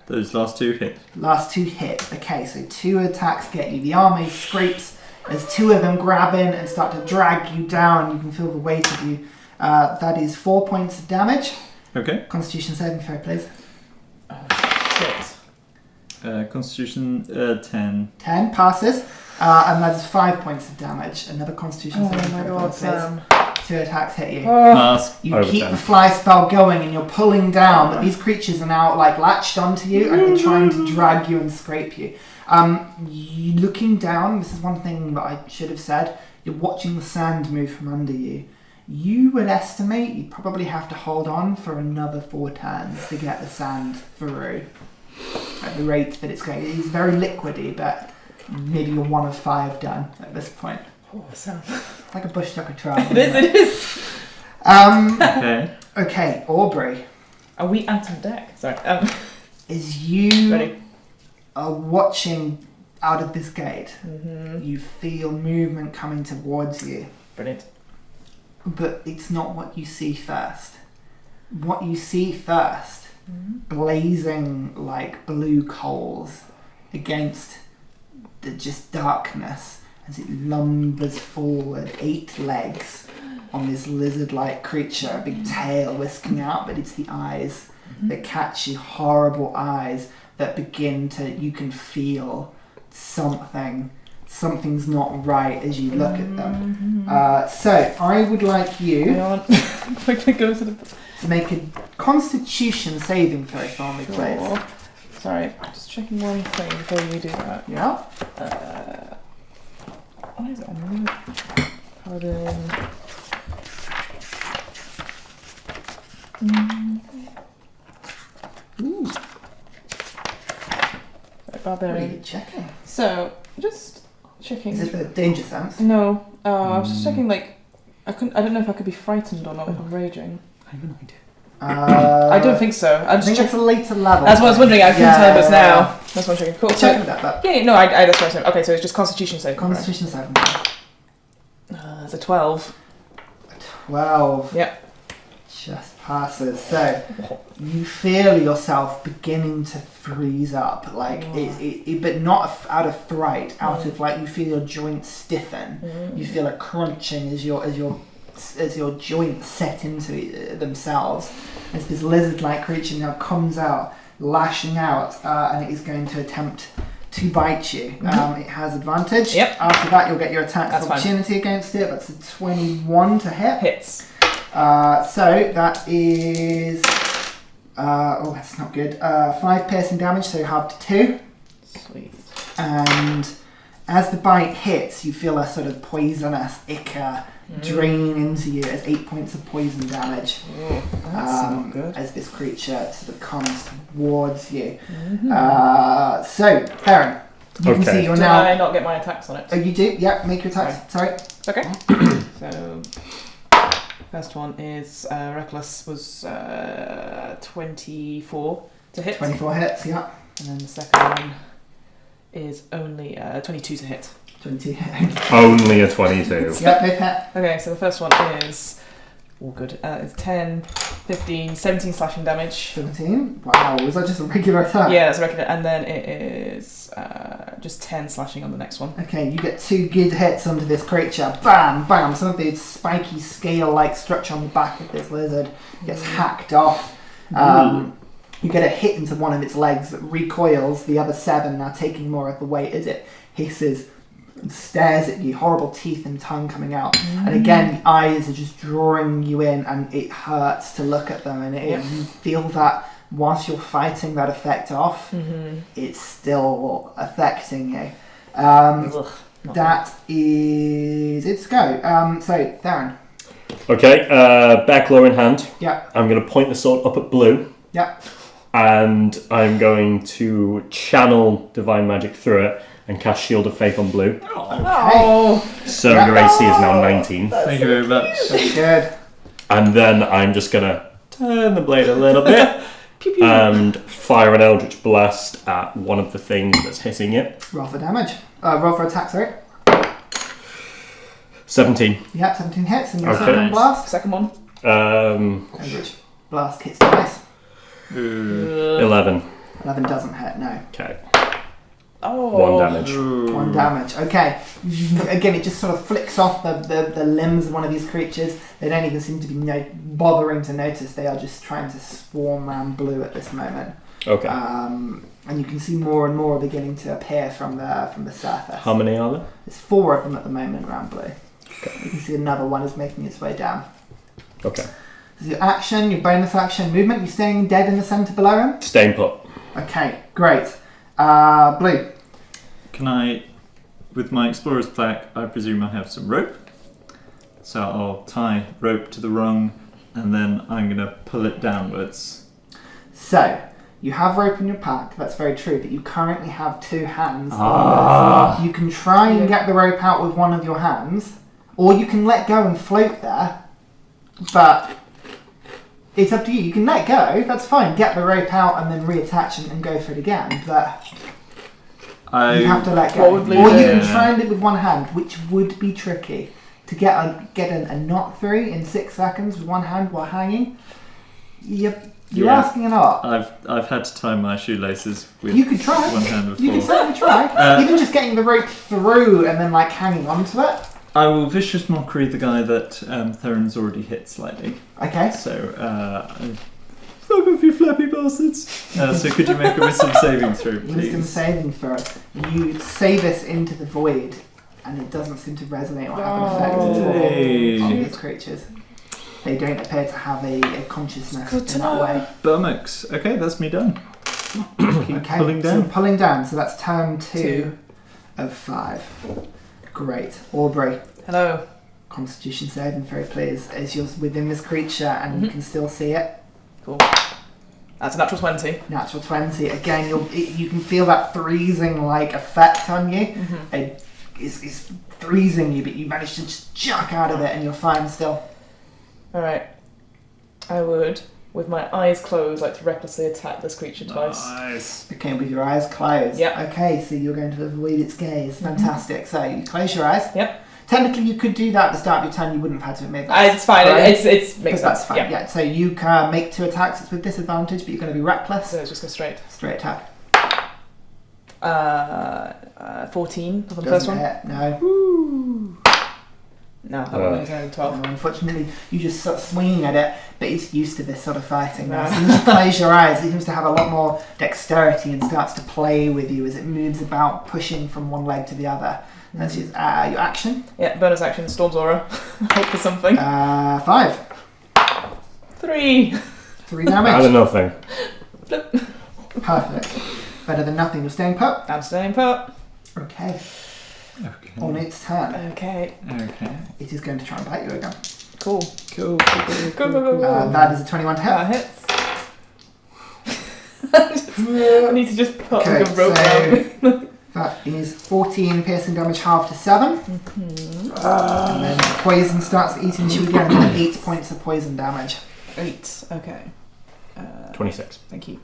Those last 2 hit. Last 2 hit. Okay, so 2 attacks get you. The army scrapes as 2 of them grab in and start to drag you down. You can feel the weight of you. That is 4 points of damage. Okay. Constitution saving throw, please. Shit. Constitution 10. 10 passes. And that is 5 points of damage. Another Constitution Oh saving my throw, god, please. Sam. 2 attacks hit you. Pass. You Over keep 10. the fly spell going and you're pulling down, but these creatures are now like latched onto you and they're trying to drag you and scrape you. You looking down, this is one thing that I should have said, you're watching the sand move from under you. You would estimate you probably have to hold on for another 4 turns to get the sand through at the rate that it's going. It's very liquidy, but maybe you're 1 of 5 done at this point. Oh, sound. Like a bush tucker trial. It is. Okay. Okay, Aubrey. Are we out of deck? Sorry. Is you Ready? are watching out of this gate. Mm-hmm. You feel movement coming towards you, Brilliant. but it's not what you see first. What you see first, blazing like blue coals against the just darkness as it lumbers forward, 8 legs on this lizard-like creature, a big tail whisking out, but it's the eyes that catch you, horrible eyes that begin to, you can feel something's not right as you look at them. So I would like Hang you on. Quickly go to the. to make a Constitution saving throw for me, please. Sure. Sorry, I'm just checking one thing before you do that. Yeah. What is it? I'm Paladin. Ooh, Sorry, what are Barbarian. you checking? So, just checking. Is it the danger sense? No, I was just checking. Like, I don't know if I could be frightened or not if I'm raging. I have an idea. I don't think so. I'm I just think checking. it's a later level. That's what I was wondering. I couldn't tell if it's Yeah. now. That's what I'm checking. Cool. Check So, that, but yeah, no, I that's what I said. Okay, so it's just Constitution save. Constitution saving. It's a 12. 12. Yep. Just passes. So you feel yourself beginning to freeze up, like it but not out of fright, out of like you feel your joints stiffen. You feel a crunching as your joints set into themselves. As this lizard-like creature now comes out, lashing out, and it is going to attempt to bite you. It has advantage. Yep. After that, you'll get your attack That's of fine. opportunity against it. That's a 21 to hit. Hits. So that is that's not good. 5 piercing damage, so halved to 2. Sweet. And as the bite hits, you feel a sort of poisonous ichor drain into you as 8 points of poison damage. Oh, that's not good. As this creature sort of comes towards you. So, Theren, you can Okay. see you're Did now. I not get my attacks on it? Oh, you do? Yeah, make your attacks. Sorry. It's okay. So, first one is Reckless was 24 to hit. 24 hits, yeah. And then the second one is only 22 to hit. 20. Only a 22. Yeah, both hit. Okay, so the first one is all good. It's 10, 15, 17 slashing damage. 17. Wow, was that just a regular attack? Yeah, that's regular. And then it is just 10 slashing on the next one. Okay, you get 2 good hits onto this creature. Bam, bam. Some of the spiky scale-like structure on the back of this lizard gets hacked off. You get a hit into one of its legs that recoils. The other 7 now taking more of the weight as it hisses and stares at you, horrible teeth and tongue coming out. And again, the eyes are just drawing you in, and it hurts to look at them. And you feel that whilst you're fighting that effect off, it's still affecting you. That is its go. So, Theren. Okay, backlow in hand. Yeah. I'm going to point the sword up at blue. Yeah. And I'm going to channel divine magic through it and cast Shield of Faith on blue. Oh! So your AC is now 19. Thank you very much. Very good. And then I'm just going to turn the blade a little bit and fire an Eldritch Blast at one of the things that's hitting it. Roll for damage. Roll for attack, sorry. 17. Yeah, 17 hits. And your Okay. second Nice. blast. Second one. Eldritch blast hits twice. 11. 11 doesn't hit, no. Okay. Oh. 1 damage. 1 damage. Okay. Again, it just sort of flicks off the limbs of one of these creatures. They don't even seem to be bothering to notice. They are just trying to swarm around blue at this moment. Okay. And you can see more and more beginning to appear from the surface. How many are there? There's 4 of them at the moment around blue. You can see another one is making its way down. Okay. This is your action, your bonus action, movement. You're staying dead in the centre below him? Staying put. Okay, great. Blue. Can I, with my explorer's plaque, I presume I have some rope. So I'll tie rope to the rung, and then I'm going to pull it downwards. So, you have rope in your pack, that's very true, but you currently have 2 hands. You can try and get the rope out with one of your hands, or you can let go and float there, but it's up to you. You can let go, that's fine, get the rope out and then reattach and go for it again, but you have to let go. Or you can try and do it with one hand, which would be tricky. To get a knot through in 6 seconds with one hand while hanging, you're asking a lot. I've had to tie my shoelaces with you could try. one hand before. You can certainly try. Even just getting the rope through and then like hanging onto it. I will vicious mockery the guy that Theren's already hit slightly. Okay. So, fuck off you flappy bastards. So could you make a wisdom saving throw, please? Wisdom saving throw. You say this into the void, and it doesn't seem to resonate or have an effect at all on these creatures. They don't appear to have a consciousness in that way. Burmux. Okay, that's me done. Keep pulling down. So pulling down, so that's turn 2 of 5. Great. Aubrey. Hello. Constitution saving throw, please, as you're within this creature and you can still see it. Cool. That's a natural 20. Natural 20. Again, you can feel that freezing-like effect on you. It's freezing you, but you manage to just jerk out of it and you're fine still. Alright. I would, with my eyes closed, like to recklessly attack this creature twice. Nice. Okay, with your eyes closed. Yep. Okay, so you're going to avoid its gaze. Fantastic. So you close your eyes. Yep. Technically, you could do that at the start of your turn. You wouldn't have had to have made that. It's fine. Right? It's makes But that's sense. fine. Yeah. So you can make 2 attacks. It's with disadvantage, but you're going to be reckless. So let's just go straight. Straight attack. 14 for the Doesn't first one. hit. No. Woo. No, that one is only 12. No, unfortunately, you just start swinging at it, but it's used to this sort of fighting now. No. As soon as you close your eyes, it seems to have a lot more dexterity and starts to play with you as it moves about, pushing from one leg to the other. That's your action. Yeah, bonus action, Storm's Aura. Hope for something. 5. 3. 3 damage. Out of nothing. Flip. Perfect. Better than nothing. You're staying put. I'm staying put. Okay. Okay. On its turn, Okay. Okay. it is going to try and bite you again. Cool. Cool. Go. That is a 21 to hit. That hits. I need to just put like a rope around me. That is 14 piercing damage, half to 7. And then poison starts eating you again. 8 points of poison damage. 8. Okay. 26. Thank you.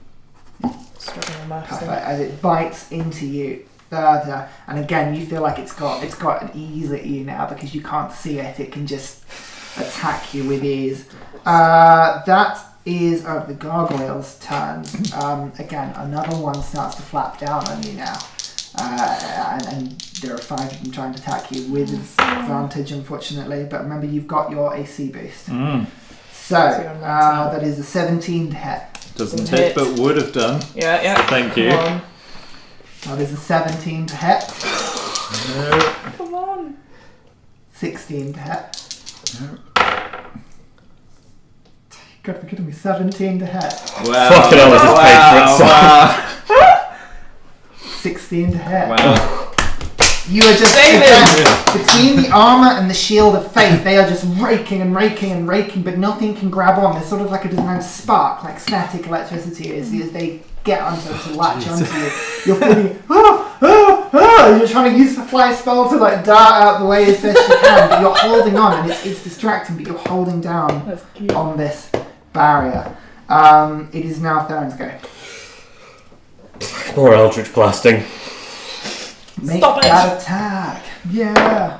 Struggling with maths. Perfect. As it bites into you further, and again you feel like it's got an ease at you now because you can't see it. It can just attack you with ease. That is the gargoyle's turn. Again, another one starts to flap down on you now. And there are 5 of them trying to attack you with advantage, unfortunately. But remember, you've got your AC boost. So that is a 17 to hit. Doesn't hit, but would have done. Yeah. So thank you. That is a 17 to hit. No. Come on. 16 to hit. God, for kidding me, 17 to hit. Wow. Fucking hell, this is paid for itself. 16 to hit. Wow. You are just between the armour and the shield of faith, they are just raking and raking and raking, but nothing can grab on. There's sort of like a design spark, like static electricity as they get onto to latch onto you. You're feeling you're trying to use the fly spell to like dart out the way as best you can, but you're holding on and it's distracting, but you're holding down on this barrier. It is now Theren's go. More Eldritch Blasting. Make Stop that attack. Yeah.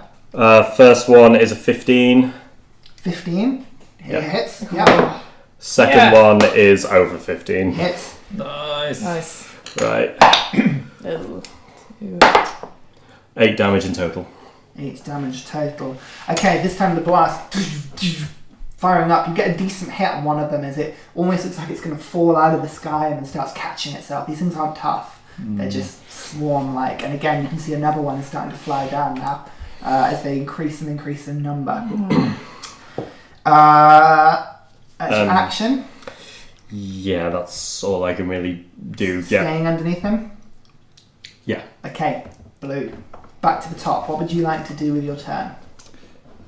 First one is a 15. 15. Yep. Hits. Yeah. Second one is over 15. Hits. Nice. Right. Oh. 8 damage in total. 8 damage total. Okay, this time the blast firing up. You get a decent hit on one of them as it almost looks like it's going to fall out of the sky and then starts catching itself. These things aren't tough. They're just swarm-like. And again, you can see another one is starting to fly down now. as they increase in number. Action. Yeah, that's all I can really do. Yeah. Staying underneath them. Yeah. Okay, Blue. Back to the top. What would you like to do with your turn?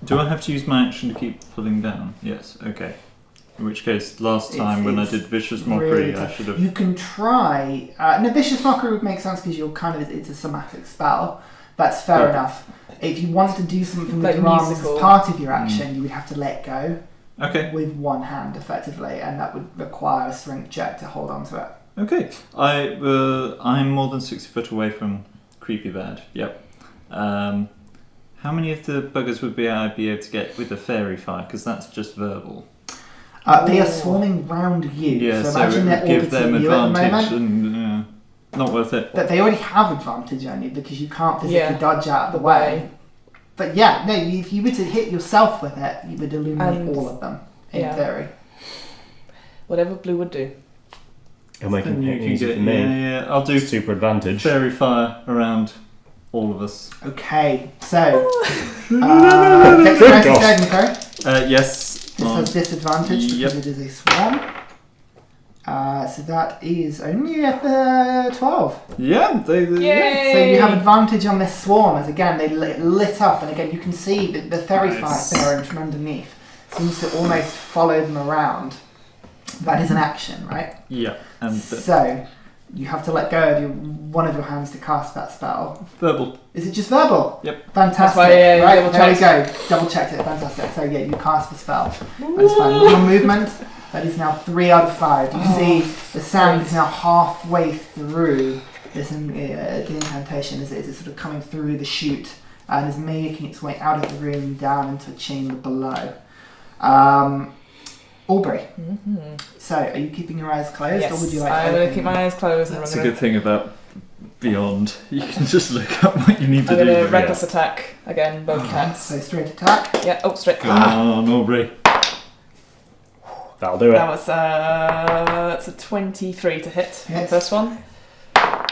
Do I have to use my action to keep pulling down? Yes, okay. In which case, last time when I did Vicious Mockery, really I should have... You can try... no, Vicious Mockery would make sense because you're kind of... It's a somatic spell. That's fair enough. If you wanted to do something with your arms as part of your action, you would have to let go. Okay. With one hand, effectively, and that would require a strength check to hold on to it. Okay. I'm more than 60 foot away from Creepy Bad. Yep. How many of the buggers would I'd be able to get with the fairy fire? Because that's just verbal. They are swarming round you. Yeah, so imagine it would give them you at the advantage, moment. and not worth it. But they already have advantage on you because you can't physically dodge out of the way. But yeah, no, if you were to hit yourself with it, you would illuminate all of them, in theory. Whatever Blue would do. It'll make it You can easy get, for me. yeah, I'll do Super advantage. fairy fire around all of us. Okay, so... dexterity saving throw. Yes. This has disadvantage because Yep. it is a swarm. So that is only at the 12. Yeah. Yay! So you have advantage on this swarm as again they lit up, and again you can see that the fairy fire from underneath seems to almost follow them around. That is an action, right? Yeah. And so you have to let go of one of your hands to cast that spell. verbal. Is it just verbal? Yep. Fantastic. That's why, right, there we go. Double checked it. Fantastic. So yeah, you cast the spell. That's fine. With your movement, that is now 3 out of 5. You see the sand is now halfway through this the incantation as it is sort of coming through the chute and is making its way out of the room and down into a chamber below. Aubrey. Mm-hmm. So, are you keeping your eyes closed, Yes, or would you like? I'm going to keep my eyes closed. That's a good thing about Beyond. You can just look up what you need to I'm do. going to reckless attack again, both attacks. So straight attack. Yeah. Oh, straight. Come on, Aubrey. That'll do it. That was that's a 23 to hit. The first one. That's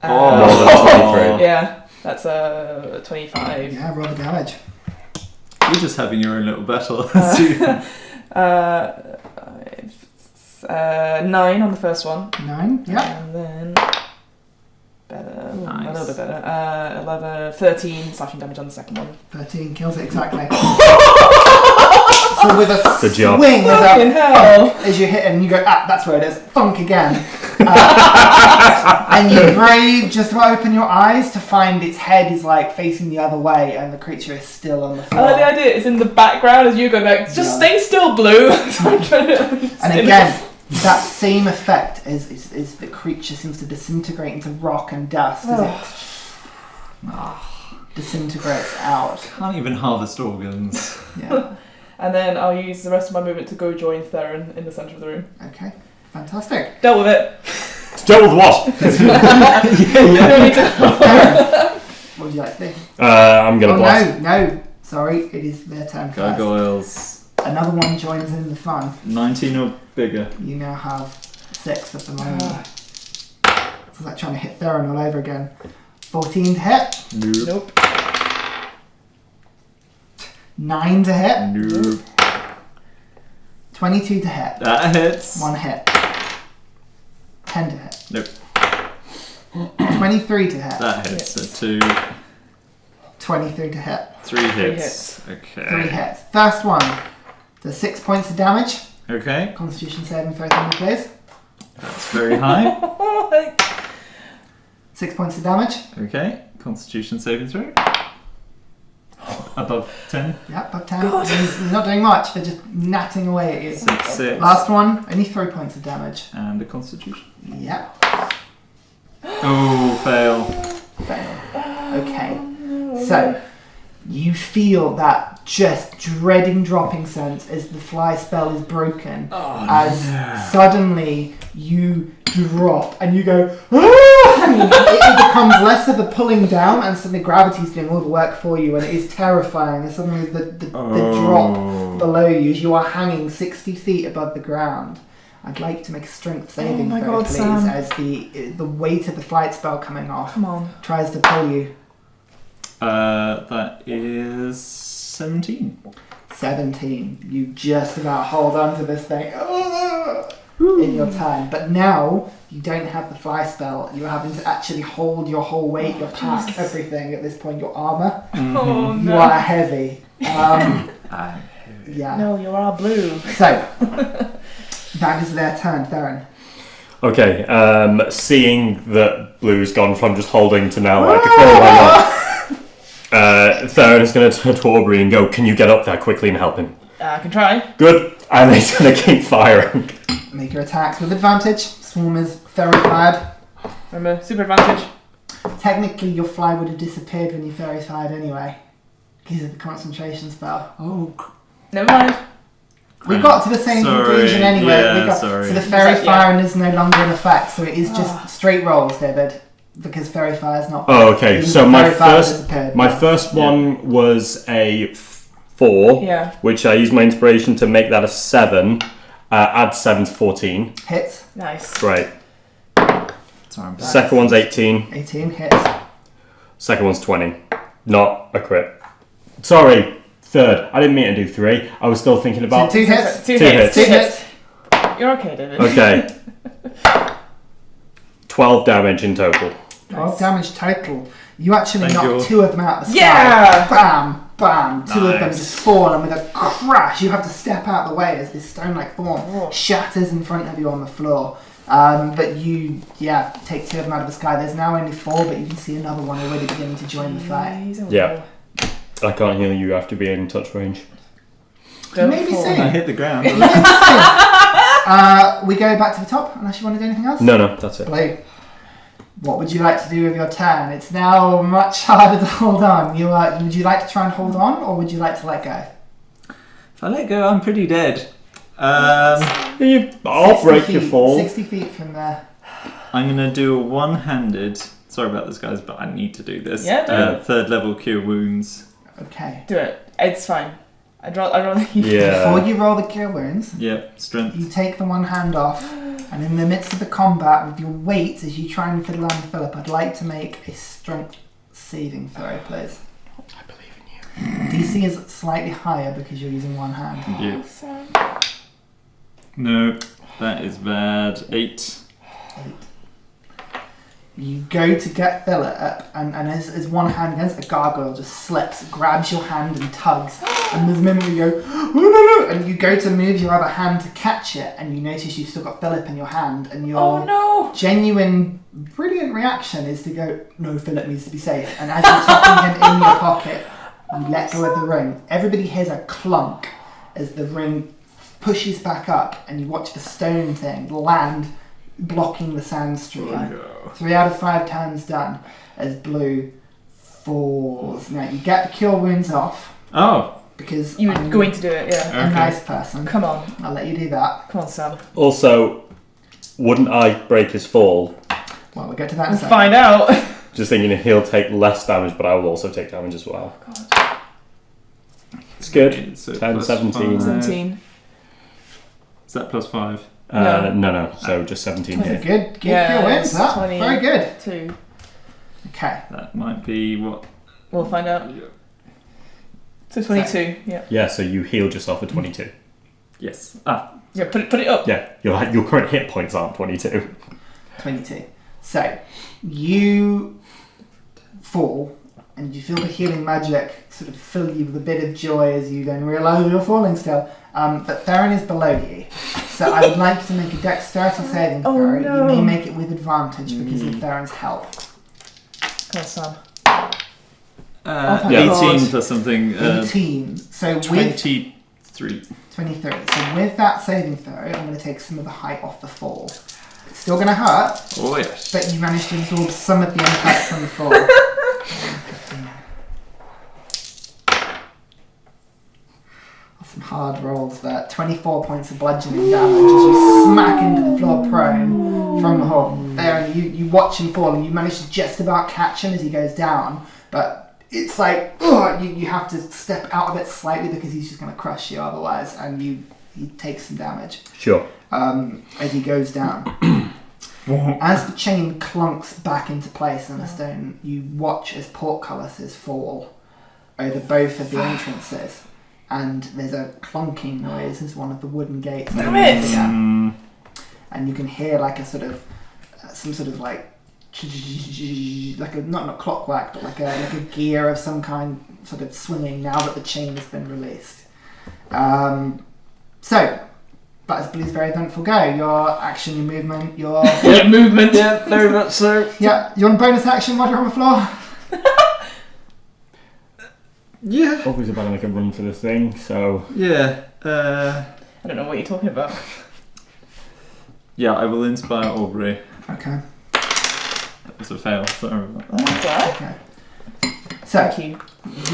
23. Yeah, that's a 25. Yeah, roll the damage. You're just having your own little battle. 9 on the first one. 9. Yeah. And then better, Nice. a little bit better. 11, 13 slashing damage on the second one. 13 kills it exactly. So with a Good job. swing, there's Fucking a hell. thunk as you hit him, you go, that's where it is. Thunk again. And you brave just about open your eyes to find its head is like facing the other way and the creature is still on the I floor. like the idea. It's in the background as you go back. Just stay still, Blue. And again, that same effect is the creature seems to disintegrate into rock and dust as it disintegrates out. Can't even harvest organs. Yeah. And then I'll use the rest of my movement to go join Theren in the centre of the room. Okay. Fantastic. Dealt with it. Dealt with what? What would you like to do? I'm gonna blast. No. Sorry, it is their turn first. Gargoyles. Another one joins in the fun. 19 or bigger. You now have 6 at the moment. It's like trying to hit Theren all over again. 14 to hit. Nope. 9 to hit. Nope. 22 to hit. That hits. 1 hit. 10 to hit. Nope. 23 to hit. That hits. Yes. So 2, 23 to hit. 3 hits. hits. Okay. 3 hits. First one. So 6 points of damage. Okay. Constitution saving throw for me, please. That's very high. 6 points of damage. Okay. Constitution saving throw. Above 10. Yep, above 10. He's not doing much. They're just natting away at you. 6. Last one. Only 3 points of damage. And a constitution. Yep. Oh, fail. Fail. Okay. So, you feel that just dreading dropping sense as the fly spell is broken. As suddenly you drop and you go, "Ah!" And it becomes less of a pulling down and suddenly gravity's doing all the work for you and it is terrifying. And suddenly the drop below you as you are hanging 60 feet above the ground. I'd like to make a strength saving my throw, God, please, Sam. as the weight of the flight spell coming off Come on. tries to pull you. That is 17. 17. You just about hold on to this thing in your turn. But now you don't have the fly spell. You're having to actually hold your whole weight, your pack, everything at this point, your armour. Oh You no. are heavy. Yeah. No, you are blue. So, that is their turn, Theren. Okay, seeing that Blue's gone from just holding to now like, oh my god. Theren is going to turn to Aubrey and go, can you get up there quickly and help him? I can try. Good. And he's going to keep firing. Make your attacks with advantage. Swarm is fairy fired. Remember, super advantage. Technically, your fly would have disappeared when you fairy fired anyway. Because of the concentration spell. Oh, Never mind. We got to the same conclusion anyway. Yeah, So the fairy Yeah. firing is no longer in effect, so it is just straight rolls, David. Because fairy fire is not. Oh, okay. even So the my fairy fire first disappeared. first one was a 4, Yeah. which I used my inspiration to make that a 7. Add 7 to 14. Hits. Nice. Great. sorry, I'm back. Second one's 18. 18 hits. Second one's 20. Not a crit. Sorry, third. I didn't mean to do 3. I was still thinking So about... 2 hits. Two Two hits. hits. 2 hits. You're okay, David. Okay. 12 damage in total. 12 damage total. You actually Thank knock you. 2 of them out of the sky. Yeah! Bam! Bam! 2 of them Nice. just fall, and with a crash, you have to step out of the way as this stone-like form Oh. shatters in front of you on the floor. But you, take 2 of them out of the sky. There's now only 4, but you can see another one already beginning to join the fight. Jeez, Yeah. I can't heal you after being in touch range. Don't Maybe fall. soon. I hit the ground. We go back to the top, unless you want to do anything else? No, that's it. Blue, what would you like to do with your turn? It's now much harder to hold on. Would you like to try and hold on, or would you like to let go? If I let go, I'm pretty dead. I'll 60 break your feet- fall. 60 feet from there. I'm going to do a one-handed... Sorry about this, guys, but I need to do this. Yeah, do it. Third level cure wounds. Okay. Do it. It's fine. I'd rather you. Yeah. Before you roll the cure wounds, Yep, strength. you take the one hand off, and in the midst of the combat, with your weight as you try and fiddle on Philip, I'd like to make a strength saving throw, please. I believe in you. DC is slightly higher because you're using one hand. Yep. No, that is bad. 8. 8. You go to get Philip up, and as one hand against a gargoyle just slips, grabs your hand and tugs, and there's a moment where you go, oh, no, no, and you go to move your other hand to catch it, and you notice you've still got Philip in your hand, and your Oh no! genuine, brilliant reaction is to go, no, Philip needs to be safe, and as you're tucking him in your pocket, you let go of the ring. Everybody hears a clunk as the ring pushes back up, and you watch the stone thing land, blocking the sand stream. 3 out of 5 turns done as Blue falls. Now you get the cure wounds off Oh, because You were I'm going to do it, yeah. a Okay. nice person. Come on. I'll let you do that. Come on, Sam. Also, wouldn't I break his fall? Well, we'll get to that in a We'll second. find out. Just thinking he'll take less damage, but I will also take damage as well. It's good. So 10, plus 17. 5. 17. Is that plus 5? No. So just 17 That's a here. good Yeah, cure wounds. it's That 20. very good. 2. Okay. That might be what? We'll find out. So 22. Yeah. Yeah, so you healed yourself at 22. Yes. Yeah. Put it up. Yeah, your current hit points aren't 22. 22. So you fall, and you feel the healing magic sort of fill you with a bit of joy as you then realise you're falling still. But Theren is below you, so I would like you to make a dexterity saving Oh, throw. no. You may make it with advantage because of Theren's help. Come on, Sam. Uh, Oh, Yeah. 18 God. plus something. 18. So with 23. 23. So with that saving throw, I'm going to take some of the height off the fall. It's still going to hurt, Oh, yes. but you managed to absorb some of the impact from the fall. Some hard rolls there. 24 points of bludgeoning damage as you smack into the floor prone from the hole. There, and you watch him fall, and you manage to just about catch him as he goes down, but it's like, you have to step out of it slightly because he's just going to crush you otherwise, and he takes some damage Sure. as he goes down. As the chain clunks back into place on the stone, you watch as portcullises fall over both of the entrances, and there's a clunking noise as one of the wooden gates Damn opens it! again. And you can hear like a sort of some sort of like a not clockwork, but like a gear of some kind sort of swinging now that the chain has been released. So that is Blue's very eventful go. Your action, your movement, your movement. Yeah, very much so. yeah. You want a bonus action while you're on the floor? Yeah. Obviously about to make a run for the thing, so... Yeah. I don't know what you're talking about. Yeah, I will inspire Aubrey. Okay. That was a fail. Sorry about that. That's alright. Okay. So Thank you.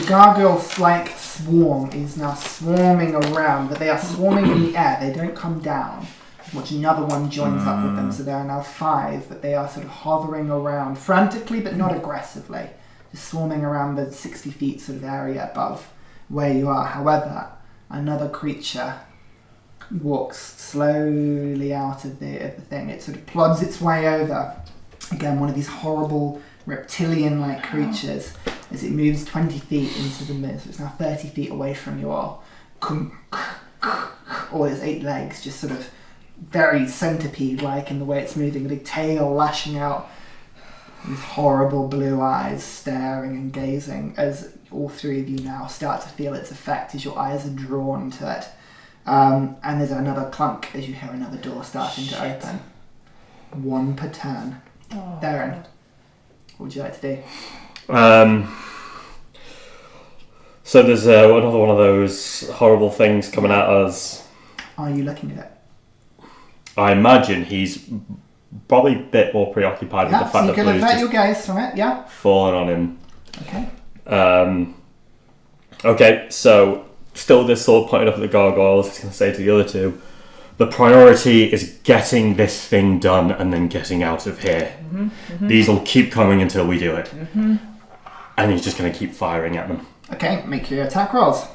the gargoyle-like swarm is now swarming around, but they are swarming in the air. They don't come down. Watch another one joins up with them, so there are now 5, but they are sort of hovering around frantically, but not aggressively. Just swarming around the 60 feet sort of area above where you are. However, another creature walks slowly out of the thing. It sort of plods its way over. Again, one of these horrible reptilian-like creatures as it moves 20 feet into the mist. So it's now 30 feet away from you all. All its 8 legs, just sort of very centipede-like in the way it's moving. A big tail lashing out. These horrible blue eyes staring and gazing as all 3 of you now start to feel its effect as your eyes are drawn to it. And there's another clunk as you hear another door starting to open. 1 per turn. Oh, Theren, God. what would you like to do? So there's another one of those horrible things coming at us. Are you looking at it? I imagine he's probably a bit more preoccupied with the So fact you that can Blue's avert just your gaze from it, yeah? fallen on him. Okay. Okay, so still this sword pointed up at the gargoyles. He's going to say to the other 2, the priority is getting this thing done and then getting out of here. These will keep coming until we do it. And he's just going to keep firing at them. Okay, make your attack rolls.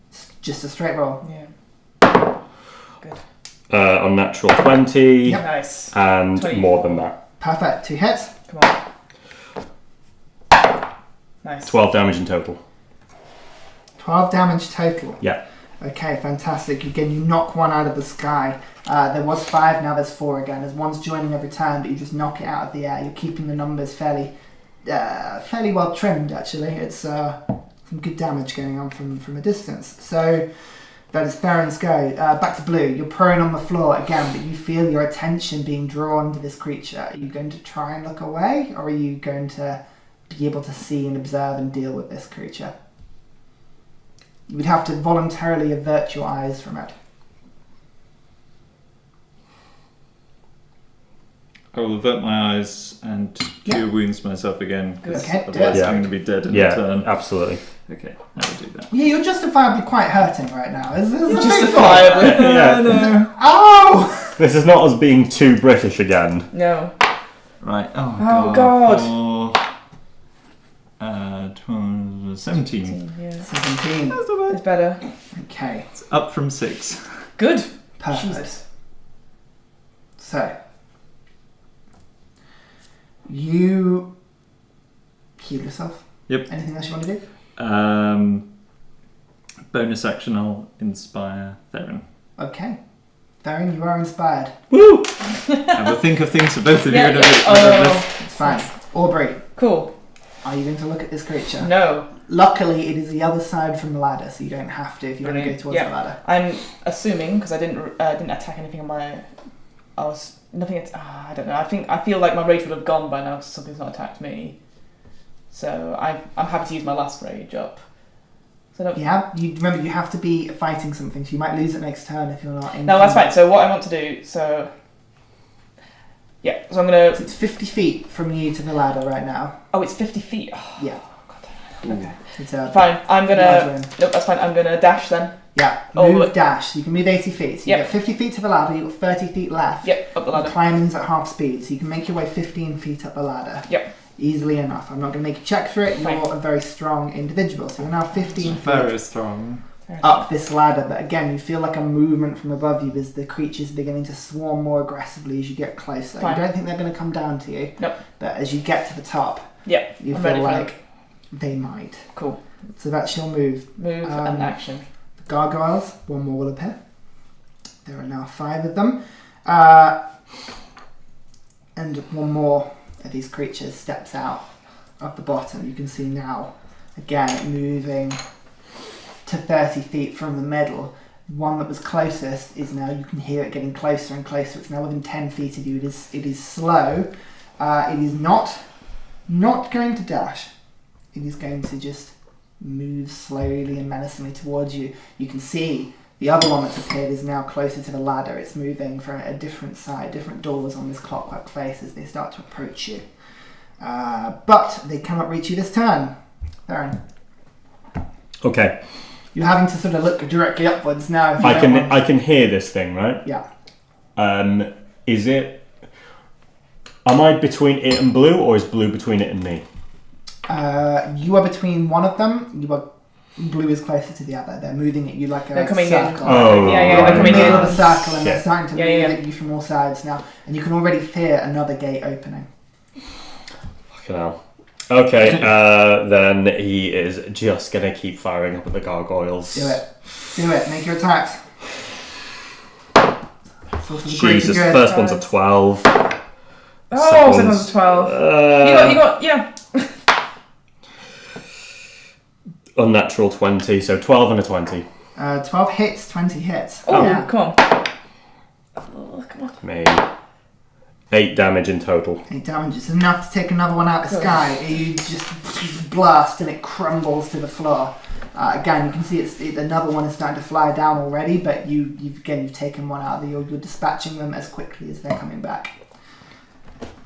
It's just a straight roll. Yeah. Good. Unnatural 20 Yep. Nice. and 20. more than that. Perfect. 2 hits. Come on. Nice. 12 damage in total. 12 damage total. Yeah. Okay, fantastic. Again, you knock one out of the sky. There was 5, now there's 4 again. There's one's joining every turn, but you just knock it out of the air. You're keeping the numbers fairly well trimmed, actually. It's some good damage going on from a distance. So that is Theren's go. Back to Blue. You're prone on the floor again, but you feel your attention being drawn to this creature. Are you going to try and look away, or are you going to be able to see and observe and deal with this creature? You would have to voluntarily avert your eyes from it. I will avert my eyes and cure wounds myself again, because Okay, otherwise yeah. I'm going to be dead in a Yeah, turn. absolutely. Okay, I will do that. Yeah, you're justifiably quite hurting right now. Is this Justifiably. Yeah. Oh! This is not us being too British again. No. Right. Oh, God. For, 12, 17. Yeah. 17. It's better. Okay, It's up from 6. Good. perfect. Jesus. So, you heal yourself. Yep. Anything else you want to do? Bonus action, I'll inspire Theren. Okay. Theren, you are inspired. Woo! I will think of things for both of you in a bit. Oh, It's fine. Aubrey, cool. are you going to look at this creature? No. Luckily, it is the other side from the ladder, so you don't have to if you want to go Brilliant. towards Yeah. the ladder. I'm assuming, because I didn't attack anything on my... I was... Nothing... I don't know. I feel like my rage would have gone by now because something's not attacked me. So I'm happy to use my last rage up. So I don't... Yeah, you remember you have to be fighting something, so you might lose it next turn if you're not in. No, that's fine. So what I want to do... So... Yeah, so I'm going So to... it's 50 feet from you to the ladder right now. Oh, it's 50 feet. Oh, Yeah. God. Okay. It's Fine. I'm going larger to... end. Nope, that's fine. I'm going to dash then. Yeah, Oh, move look. dash. You can move 80 feet. So you Yep. get 50 feet to the ladder, you've got 30 feet left. Yep, up the And ladder. climbing's at half speed, so you can make your way 15 feet up the ladder. Yep. Easily enough. I'm not going to make you check for it. You're Fine. a very strong individual, so you're now 15 feet. Very strong. up this ladder, but again, you feel like a movement from above you as the creatures are beginning to swarm more aggressively as you get closer. Fine. You don't think they're going to come down to you, Nope. but as you get to the top, Yeah, you I'm ready feel for like they might. Cool. So that's your move. Move and action. The gargoyles, one more will appear. There are now 5 of them. And one more of these creatures steps out of the bottom. You can see now, again, moving to 30 feet from the middle. One that was closest is now, you can hear it getting closer and closer. It's now within 10 feet of you. It is slow. It is not going to dash. It is going to just move slowly and menacingly towards you. You can see the other one that's appeared is now closer to the ladder. It's moving from a different side, different doors on this clockwork face as they start to approach you. But they cannot reach you this turn. Theren. Okay. You're having to sort of look directly upwards now. If you I can hear this thing, right? Yeah. Is it? Am I between it and Blue, or is Blue between it and me? You are between one of them. Blue is closer to the other. They're moving at you like a They're coming circle. in. Oh, Yeah, they're coming in in. a circle, and they're Shit. starting to move at you from all sides now. And you can already hear another gate opening. Fucking hell. Okay, then he is just gonna keep firing up at the gargoyles. Do it. Make your attacks. It's also the greater Jesus, good. first one's a 12. Oh, second one's a 12. You got, yeah. Unnatural 20, so 12 and a 20. 12 hits, 20 hits. Oh, Yeah. come on. Oh, come on. Maybe 8 damage in total. 8 damage. It's enough to take another one out of the sky. You just blast and it crumbles to the floor. Again, you can see another one is starting to fly down already, but you've taken one out. You're dispatching them as quickly as they're coming back.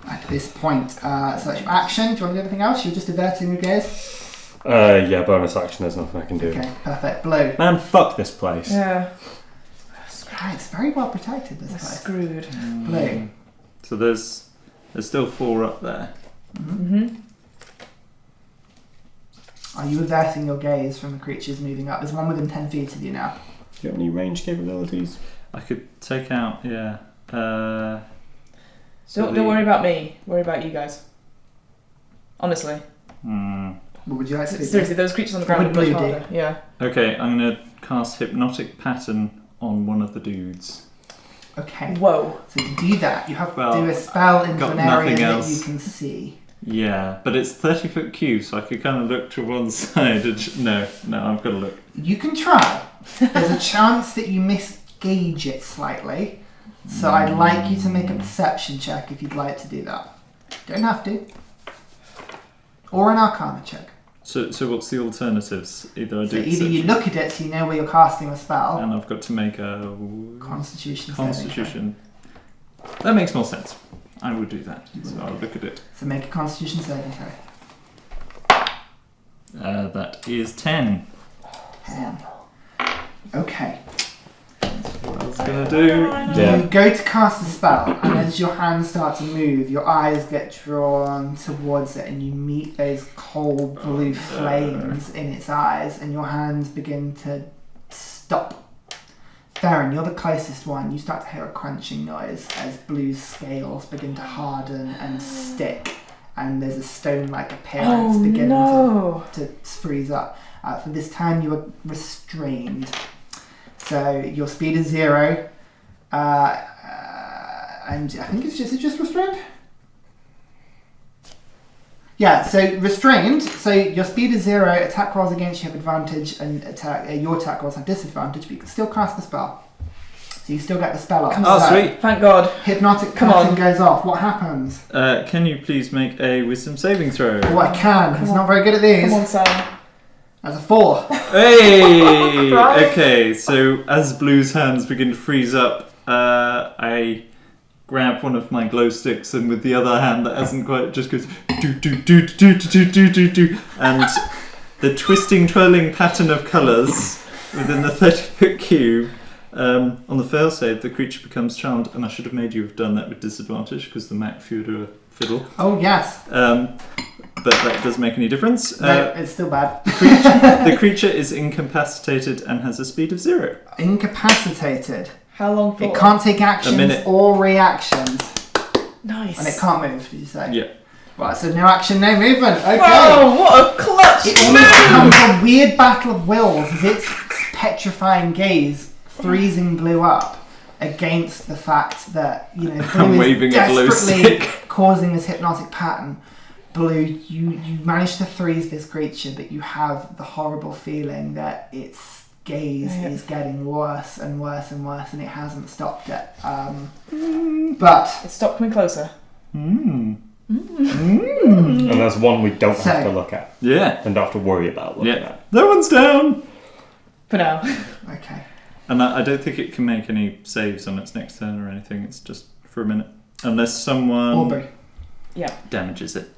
At this point, so that's your action. Do you want to do anything else? You're just averting your gaze? Yeah, bonus action, there's nothing I can do. Okay, perfect. Blue. Man, fuck this place. Yeah. Right, it's very well protected, this We're place. screwed. Blue. So there's still 4 up there. Mm-hmm. Are you averting your gaze from the creatures moving up? There's one within 10 feet of you now. Do you have any range capabilities? I could take out, yeah. Don't worry about me. Worry about you guys. Honestly. What would you like to do? Seriously, those creatures on the What ground would are much Blue do? harder. Yeah. Okay, I'm going to cast Hypnotic Pattern on one of the dudes. Okay. Whoa. So to do that, you have to Well, do a spell into got an area nothing that else. you can see. Yeah, but it's 30-foot cube, so I could kind of look to one side. No, I've got to look. You can try. There's a chance that you misgauge it slightly. So I'd like you to make a perception check if you'd like to do that. Don't have to. Or an arcana check. So what's the alternatives? Either I So do either you look at it so you know where you're casting a spell. and I've got to make a Constitution saving throw. Constitution. That makes more sense. I would do that. So I'll look at it. So make a Constitution saving throw. That is 10. 10. Okay. What I was gonna do? Yeah. You go to cast a spell, and as your hands start to move, your eyes get drawn towards it, and you meet those cold blue flames in its eyes, and your hands begin to stop. Theren, you're the closest one. You start to hear a crunching noise as Blue's scales begin to harden and stick, and there's a stone-like appearance beginning to freeze up. For this time, you are restrained. So your speed is 0, and I think is it just restrained? Yeah, so restrained. So your speed is 0. Attack rolls against you have advantage, and your attack rolls have disadvantage. But you can still cast the spell, so you still get the spell off. Oh, So sweet. Thank God. Hypnotic Come pattern on. goes off. What happens? Can you please make a Wisdom saving throw? Oh, I can. He's not very good at these. Come on, Sam. That's a 4. Hey! Christ. Okay, so as Blue's hands begin to freeze up, I grab one of my glow sticks, and with the other hand that hasn't quite, just goes do do do do do do do do, and the twisting, twirling pattern of colours within the 30-foot cube. On the fail save, the creature becomes charmed, and I should have made you have done that with disadvantage because the Mac Fiddle. Oh yes. but that doesn't make any difference. No, it's still bad. The creature is incapacitated and has a speed of 0. Incapacitated. How long for? It can't take actions minute. or reactions. Nice. And it can't move, did you say? Yeah. Right, so no action, no movement. Okay. Whoa, what a clutch It almost becomes a weird battle of wills as its petrifying gaze freezing Blue up against the fact that, Blue I'm is waving a glow desperately stick. causing this hypnotic pattern. Blue, you manage to freeze this creature, but you have the horrible feeling that its gaze is getting worse and worse and worse, and it hasn't stopped yet. But It stopped coming closer. And there's one we don't have to look at Yeah. and don't have to worry about looking at. That one's down. For now. okay. And I don't think it can make any saves on its next turn or anything. It's just for a minute. Unless someone Aubrey. damages it.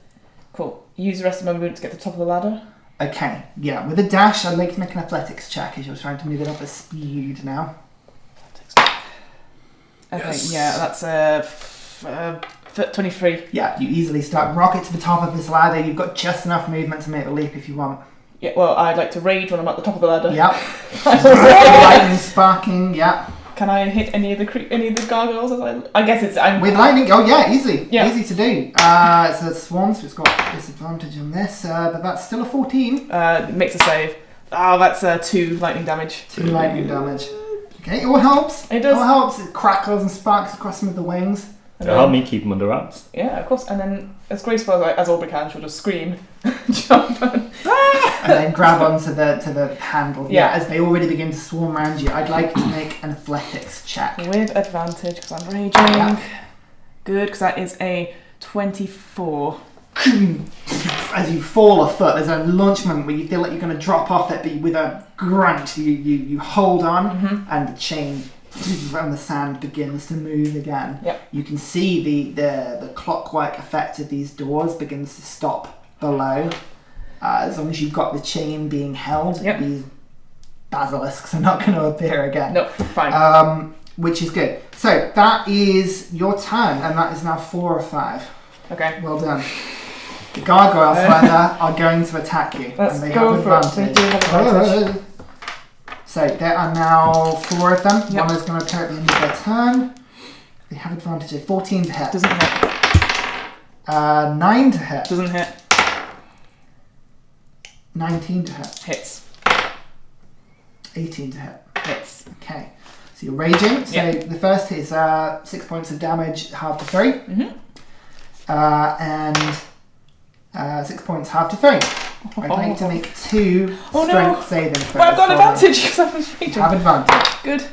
Cool. Use the rest of my movement to get to the top of the ladder. Okay, yeah, with a dash, I'd like to make an athletics check as you're trying to move it up a speed now. Okay, Yes. yeah, that's 23. Yeah, you easily start rocket to the top of this ladder. You've got just enough movement to make a leap if you want. Yeah, well, I'd like to rage when I'm at the top of the ladder. Yep. Lightning sparking, yeah. Can I hit any of the gargoyles? I guess it's... With lightning, oh yeah, easy. Yeah. Easy to do. It's a swarm, so it's got disadvantage on this, but that's still a 14. Makes a save. Oh, that's 2 lightning damage. 2 lightning damage. Okay, it all helps. It does. All helps. It crackles and sparks across some of the wings. And It'll help me keep them under wraps. Yeah, of course. And then, as graceful as Aubrey can, she'll just scream, jump, and then grab onto the handle. Yeah. As they already begin to swarm around you, I'd like to make an athletics check. with advantage because I'm raging. Yeah. Good, because that is a 24. As you fall a foot, there's a launch moment where you feel like you're going to drop off it, but with a grunt, you hold on, and the chain from the sand begins to move again. Yep. You can see the clockwork effect of these doors begins to stop below. As long as you've got the chain being held, these basilisks are not going to appear again. No, fine. Which is good. So that is your turn, and that is now 4 of 5. Okay. Well done. The gargoyles, however, are going to attack you, Let's and they go have for it. advantage. They do have advantage. So there are now 4 of them. Yep. One is going to appear at the end of their turn. They have advantage of 14 to hit. Doesn't hit. 9 to hit. Doesn't hit. 19 to hit. Hits. 18 to hit. Hits. Okay. So you're raging. So Yep. the first is 6 points of damage, half to 3. And 6 points, half to 3. I'd like to make 2 strength saving throws. But I've got for them. advantage because I was raging. Have advantage. Good.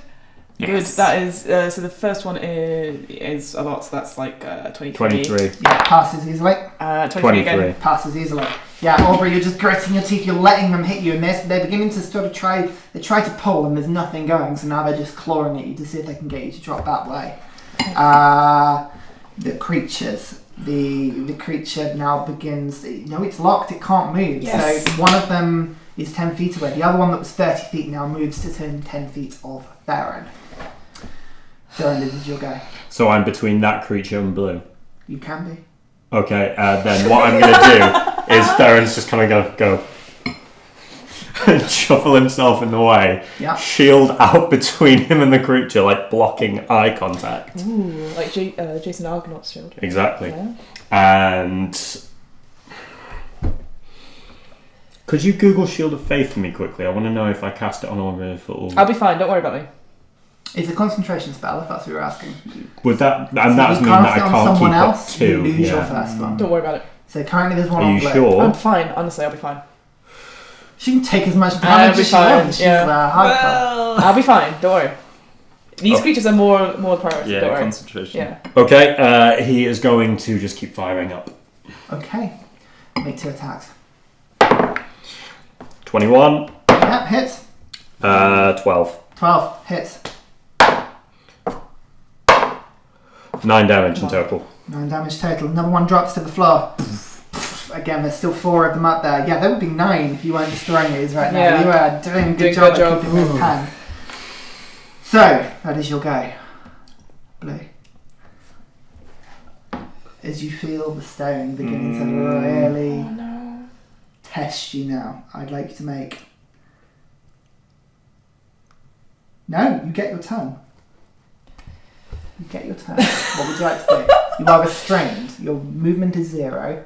Yes. Good. That is so. The first one is a lot. So that's like 23. 23. Yeah, passes easily. 23 again. 23. Passes easily. Yeah, Aubrey, you're just gritting your teeth. You're letting them hit you, and they're beginning to sort of try. They try to pull, and there's nothing going. So now they're just clawing at you to see if they can get you to drop that way. The creatures. The creature now begins. It's locked. It can't move. Yes. So one of them is 10 feet away. The other one that was 30 feet now moves to 10 feet of Theren. Theren, this is your go. So I'm between that creature and Blue. You can be. Okay, then what I'm going to do is Theron's just kind of going to go and shuffle himself in the way, Yeah. shield out between him and the creature, like blocking eye contact. Ooh, like Jason Argonaut's shield. Exactly. Yeah. And could you Google Shield of Faith for me quickly? I want to know if I cast it on Aubrey if it'll... I'll be fine. Don't worry about me. It's a concentration spell, if that's what you're asking. Would that... And So that's you mean that I cast it on can't someone keep else, up you 2. lose your Yeah. first one. Don't worry about it. So currently there's one Are on you Blue. sure? I'm fine. Honestly, I'll be fine. She can take as much I'll damage be as she fine, wants. She's yeah. hardcore. I'll be fine. Don't worry. These Oh. creatures are more the priority. Yeah, don't worry. concentration. Yeah. Okay, he is going to just keep firing up. Okay. Make 2 attacks. 21, Yeah, hits. 12. 12 hits. 9 damage in total. 9 damage total. Another one drops to the floor. Again, there's still 4 of them up there. Yeah, there would be 9 if you weren't destroying these right now. Yeah. You are doing a good Doing job good at job. keeping them in hand. So, that is your go. Blue. as you feel the stone beginning to really test you now. I'd like you to make... No, you get your turn. You get your turn. What would you like to do? You are restrained. Your movement is 0,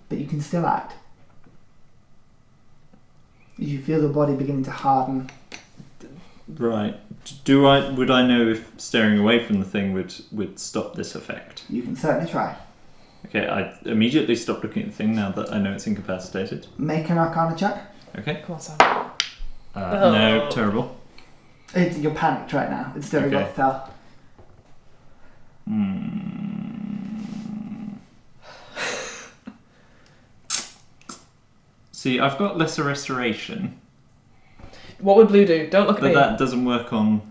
but you can still act. You feel the body beginning to harden. Right. Would I know if staring away from the thing would stop this effect? You can certainly try. Okay, I immediately stop looking at the thing now that I know it's incapacitated. Make an Arcana check. Okay. Come on, Sam. No, terrible. You're panicked right now. It's difficult to tell. See, I've got lesser restoration. What would blue do? Don't look at But me. that doesn't work on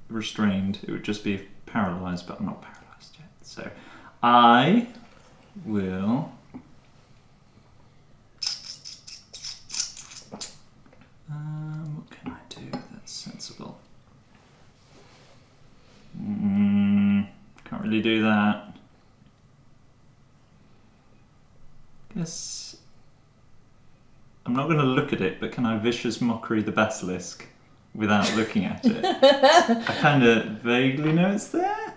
restrained. It would just be paralysed, but I'm not paralysed yet. So I will... what can I do that's sensible? Can't really do that. Guess I'm not going to look at it, but can I vicious mockery the basilisk without looking at it? I kind of vaguely know it's there.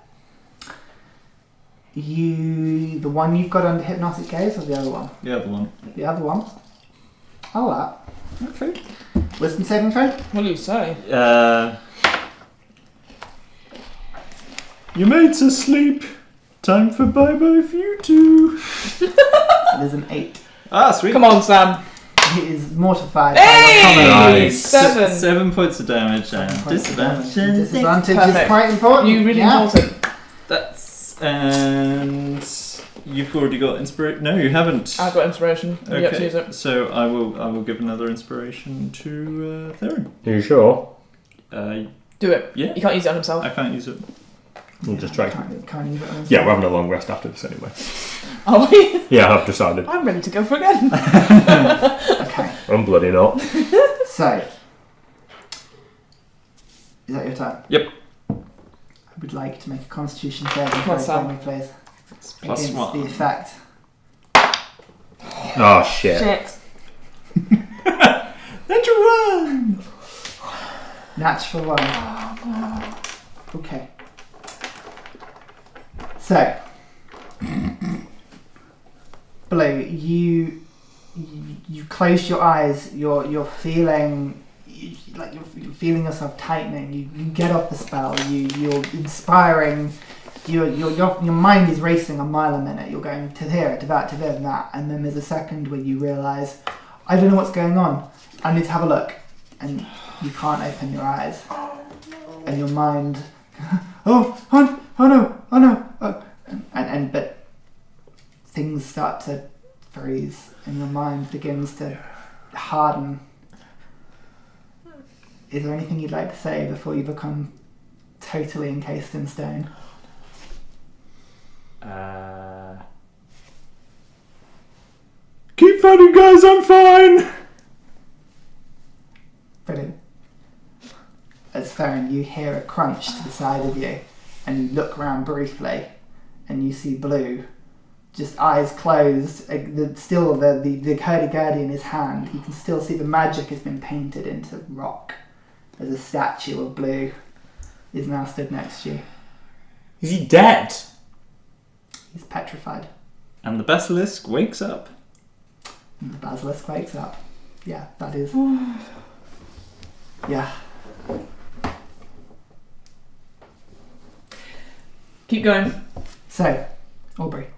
The one you've got under hypnotic gaze, or the other one? The other one. The other one. Oh, that. Okay. Wisdom saving throw. What do you say? Your mate's asleep. Time for bye-bye for you two. It is an 8. Ah, sweet. Come on, Sam. He is mortified. Hey! Nice. 7. 7 points of damage 7 and points of damage. disadvantage. Disadvantage is Perfect. quite important. You really important. That's... And... You've already got inspiration. No, you haven't. I've got inspiration. You have to use Okay, it. so I will give another inspiration to Theren. Are you sure? Do it. Yeah. He can't use it on himself. I can't use it. We'll just try. Can't use it on his Yeah, own. we're having a long rest after this anyway. Are we? Yeah, I've decided. I'm ready to go for again. Okay, I'm bloody not. so is that your turn? Yep. I would like to make a Constitution saving Come on, throw Sam. for me, please. It's Against +1. the effect. Oh shit. Shit. Natural 1! Natural 1. Okay. So, Blue, you close your eyes. You're feeling like you're feeling yourself tightening. You get off the spell. You're inspiring. Your mind is racing a mile a minute. You're going to here, to that, and that, and then there's a second where you realise, I don't know what's going on. I need to have a look, and you can't open your eyes, and your mind, oh no, but things start to freeze, and your mind begins to harden. Is there anything you'd like to say before you become totally encased in stone? Keep fighting, guys, I'm fine! Brilliant. As Theren, you hear a crunch to the side of you, and you look around briefly, and you see Blue, just eyes closed, still the hurdy-gurdy in his hand. You can still see the magic has been painted into rock. There's a statue of Blue is now stood next to you. Is he dead? He's petrified. And the basilisk wakes up. And the basilisk wakes up. Yeah, that is. Yeah. Keep going. So, Aubrey.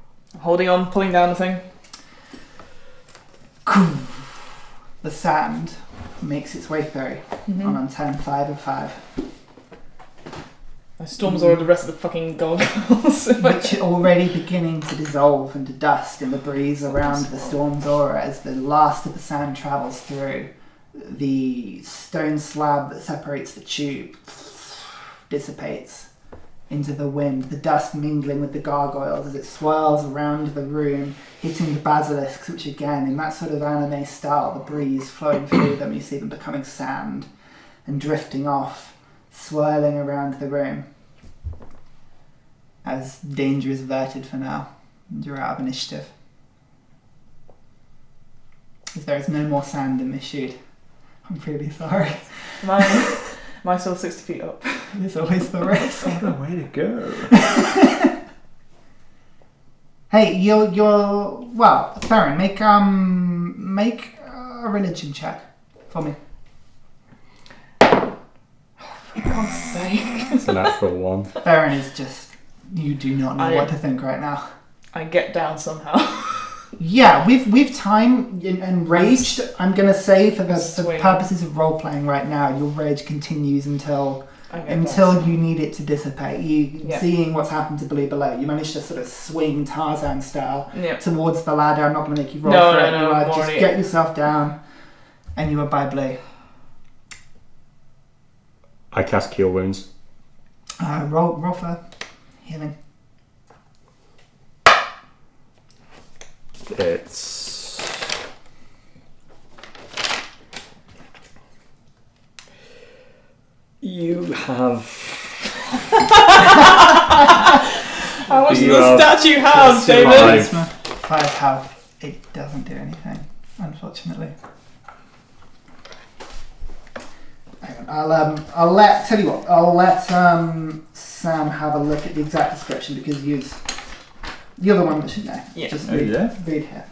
Holding on, pulling down the thing. The sand makes its way through on turn 5 of 5. My storms or the rest of the fucking goggles. Which are already beginning to dissolve into dust in the breeze around the storm's aura as the last of the sand travels through. The stone slab that separates the tube dissipates into the wind, the dust mingling with the gargoyles as it swirls around the room, hitting the basilisks, which again, in that sort of anime style, the breeze flowing through them, you see them becoming sand and drifting off, swirling around the room. as danger is averted for now, and you're out of initiative. As there is no more sand in this chute. I'm really sorry. Am I still 60 feet up? There's always the risk. What a way to go. Hey, you're well, Theren, make a religion check for me. For God's sake. It's a natural one. Theren is just, you do not know what to think right now. I get down somehow. Yeah, with time and raged, I'm gonna say for the Swing. purposes of role playing right now, your rage continues until I get down. you need it to dissipate. Seeing what's happened to Blue below, you managed to sort of swing Tarzan style towards the ladder. I'm not gonna make you roll for it. No, Just get yourself down, and you are by Blue. I cast Cure Wounds. Roll for healing. It's... You have... How much does You the have statue have, David? 5 health. It doesn't do anything, unfortunately. Hang on, I'll let Sam have a look at the exact description because you're the one that should know. Yeah. Just Oh, read, yeah? read here.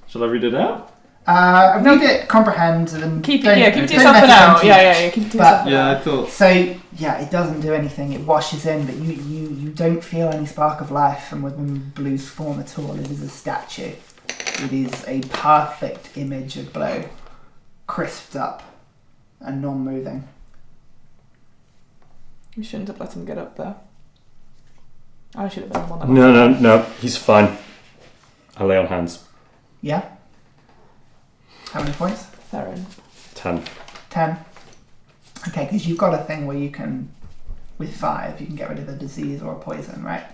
Shall I read it out? Read it, comprehend, and Keep don't- it to don't yourself let for it now. into Yeah, keep it to yourself for Yeah, now. I thought. So yeah, it doesn't do anything. It washes in, but you don't feel any spark of life from within Blue's form at all. It is a statue. It is a perfect image of Blue, crisped up and non-moving. We shouldn't have let him get up there. I should have been the one that No, he's fine. I lay on hands. Yeah. How many points? Theren. 10. 10. Okay, because you've got a thing where you can, with 5, you can get rid of a disease or a poison, right?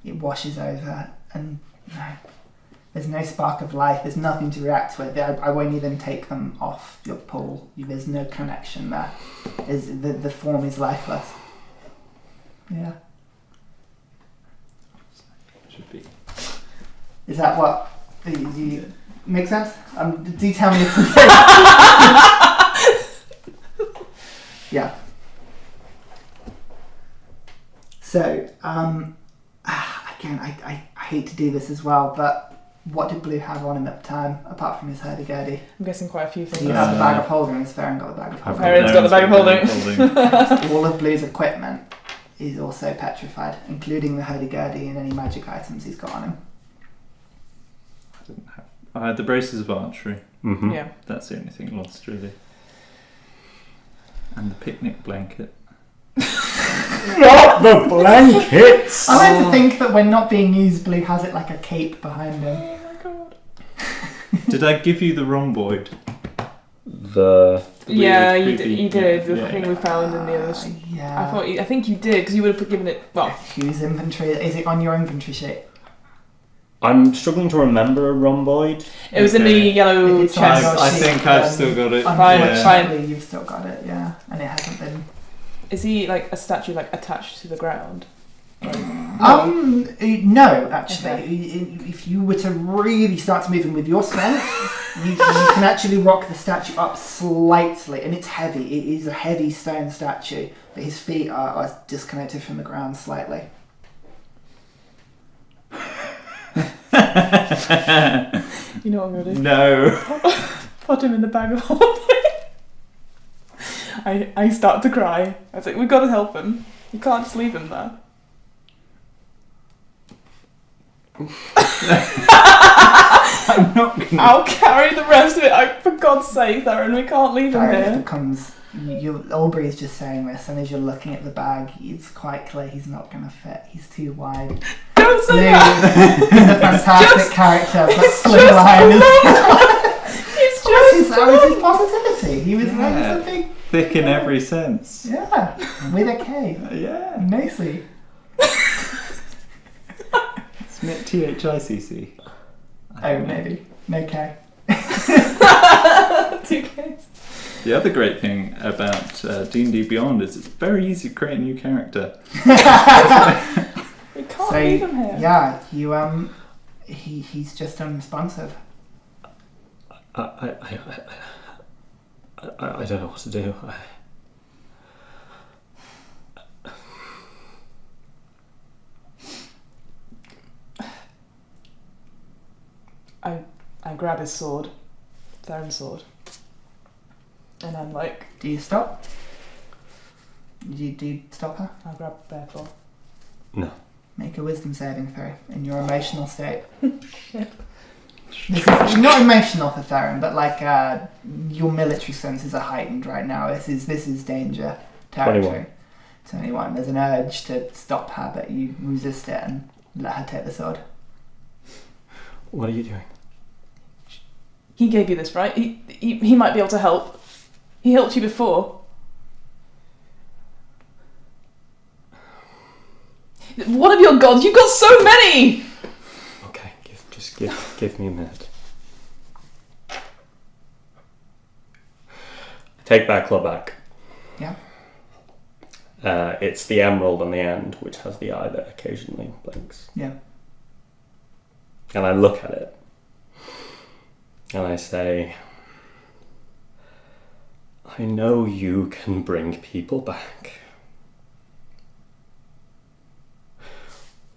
It washes over, and no, there's no spark of life. There's nothing to react with. I won't even take them off your pool. There's no connection there. The form is lifeless. Yeah. Should be. Is that what? Do you make sense? Do you tell me? Yeah. So, again, I hate to do this as well, but what did Blue have on him at the time, apart from his hurdy-gurdy? I'm guessing quite a few So things. you have the bag of holding, and Theren got the bag of holding. Theren's got the bag of holding. All of Blue's equipment is also petrified, including the hurdy-gurdy and any magic items he's got on him. I had the braces of archery. Mm-hmm. Yeah. That's the only thing lost, really. And the picnic blanket. Not the blankets! I like to think that when not being used, Blue has it like a cape behind him. Oh my god. Did I give you the rhomboid? The... Yeah, weird, you creepy- did. The yeah. thing we found in the others. Yeah. I think you did because you would have given it. Well, Whose inventory? Is it on your inventory sheet? I'm struggling to remember a rhomboid. it was in the Okay. yellow If it's on chest. your I sheet, think I've then still got it. Fine, Yeah. fine. Unfortunately, you've still got it, yeah. And it hasn't been... Is he like a statue like attached to the ground? No, actually. Okay. If you were to really start to move him with your strength, you can actually rock the statue up slightly, and it's heavy. It is a heavy stone statue, but his feet are disconnected from the ground slightly. You know what I'm gonna do? No. Put him in the bag of holding. I start to cry. I was like, we've got to help him. You can't just leave him there. I'm not gonna. I'll carry the rest of it. For God's sake, Theren, we can't leave him Theren here. becomes... Aubrey is just saying this, and as you're looking at the bag, it's quite clear he's not going to fit. He's too wide. Don't say Blue that. is a fantastic Just- character, but it's Slimline It's is... just. That was his positivity. He was Yeah. a big... Thick in every sense. Yeah, with a K. Yeah. Nicely. Isn't it THICC? Oh, maybe. No K. 2 Ks. The other great thing about D&D Beyond is it's very easy to create a new character. We can't leave him here. Yeah, he's just unresponsive. I don't know what to do. I grab his sword, Theren's sword, and I'm like... Do you stop? Do you stop her? I'll grab Bearclaw. No. Make a wisdom saving throw in your emotional state. Shit. This is not emotional for Theren, but like your military senses are heightened right now. This is danger territory. 21. There's an urge to stop her, but you resist it and let her take the sword. What are you doing? He gave you this, right? He might be able to help. He helped you before. One of your gods? You've got so many! Okay, give me a minute. Take that club back. Yeah. It's the emerald on the end, which has the eye that occasionally blinks. Yeah. And I look at it. And I say, I know you can bring people back.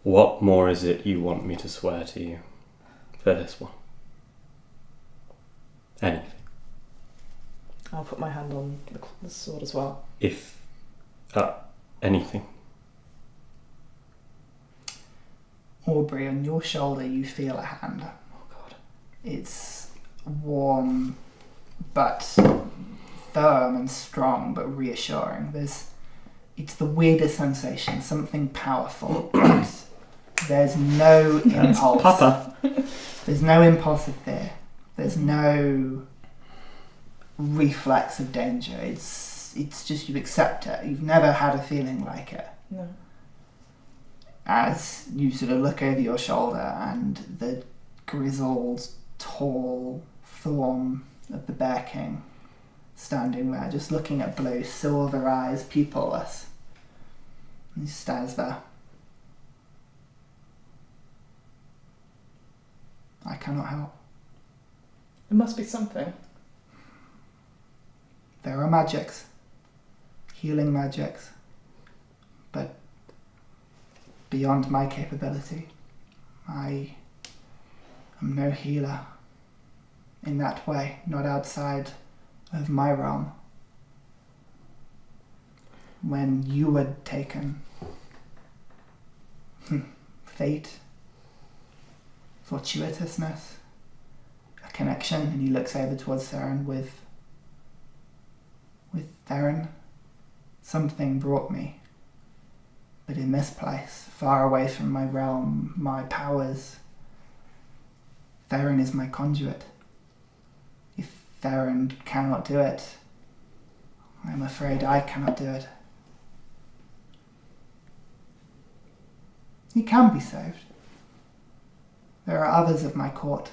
What more is it you want me to swear to you for this one? Anything. I'll put my hand on the sword as well. If, anything. Aubrey, on your shoulder you feel a hand. Oh God. It's warm, but firm and strong, but reassuring. It's the weirdest sensation, something powerful. There's no impulse. Papa. There's no impulse of fear. There's no reflex of danger. It's just you accept it. You've never had a feeling like it. No. As you sort of look over your shoulder and the grizzled, tall form of the Bear King standing there, just looking at blue, silver eyes, pupilless. He stands there. I cannot help. There must be something. There are magics, healing magics, but beyond my capability. I am no healer in that way, not outside of my realm. When you were taken, fate, fortuitousness, a connection, and he looks over towards Theren with Theren, something brought me. But in this place, far away from my realm, my powers, Theren is my conduit. If Theren cannot do it, I'm afraid I cannot do it. He can be saved. There are others of my court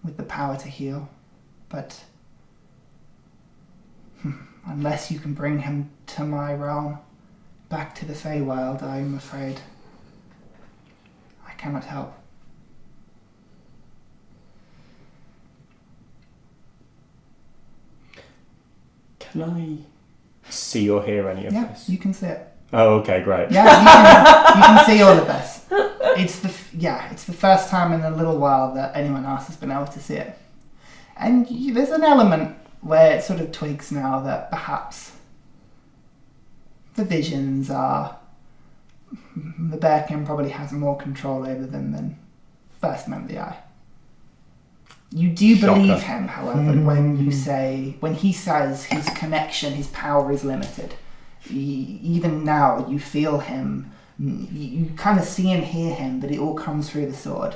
with the power to heal, but unless you can bring him to my realm, back to the Feywild, I'm afraid I cannot help. Can I see or hear any of Yeah, this? you can see it. Oh, okay, great. Yeah, you can see all of this. It's the first time in a little while that anyone else has been able to see it. And there's an element where it sort of twigs now that perhaps the visions are... The Bear King probably has more control over them than first met the eye. You do believe him, however, when he says his connection, his power is limited. Even now, you feel him, you kind of see and hear him, but it all comes through the sword.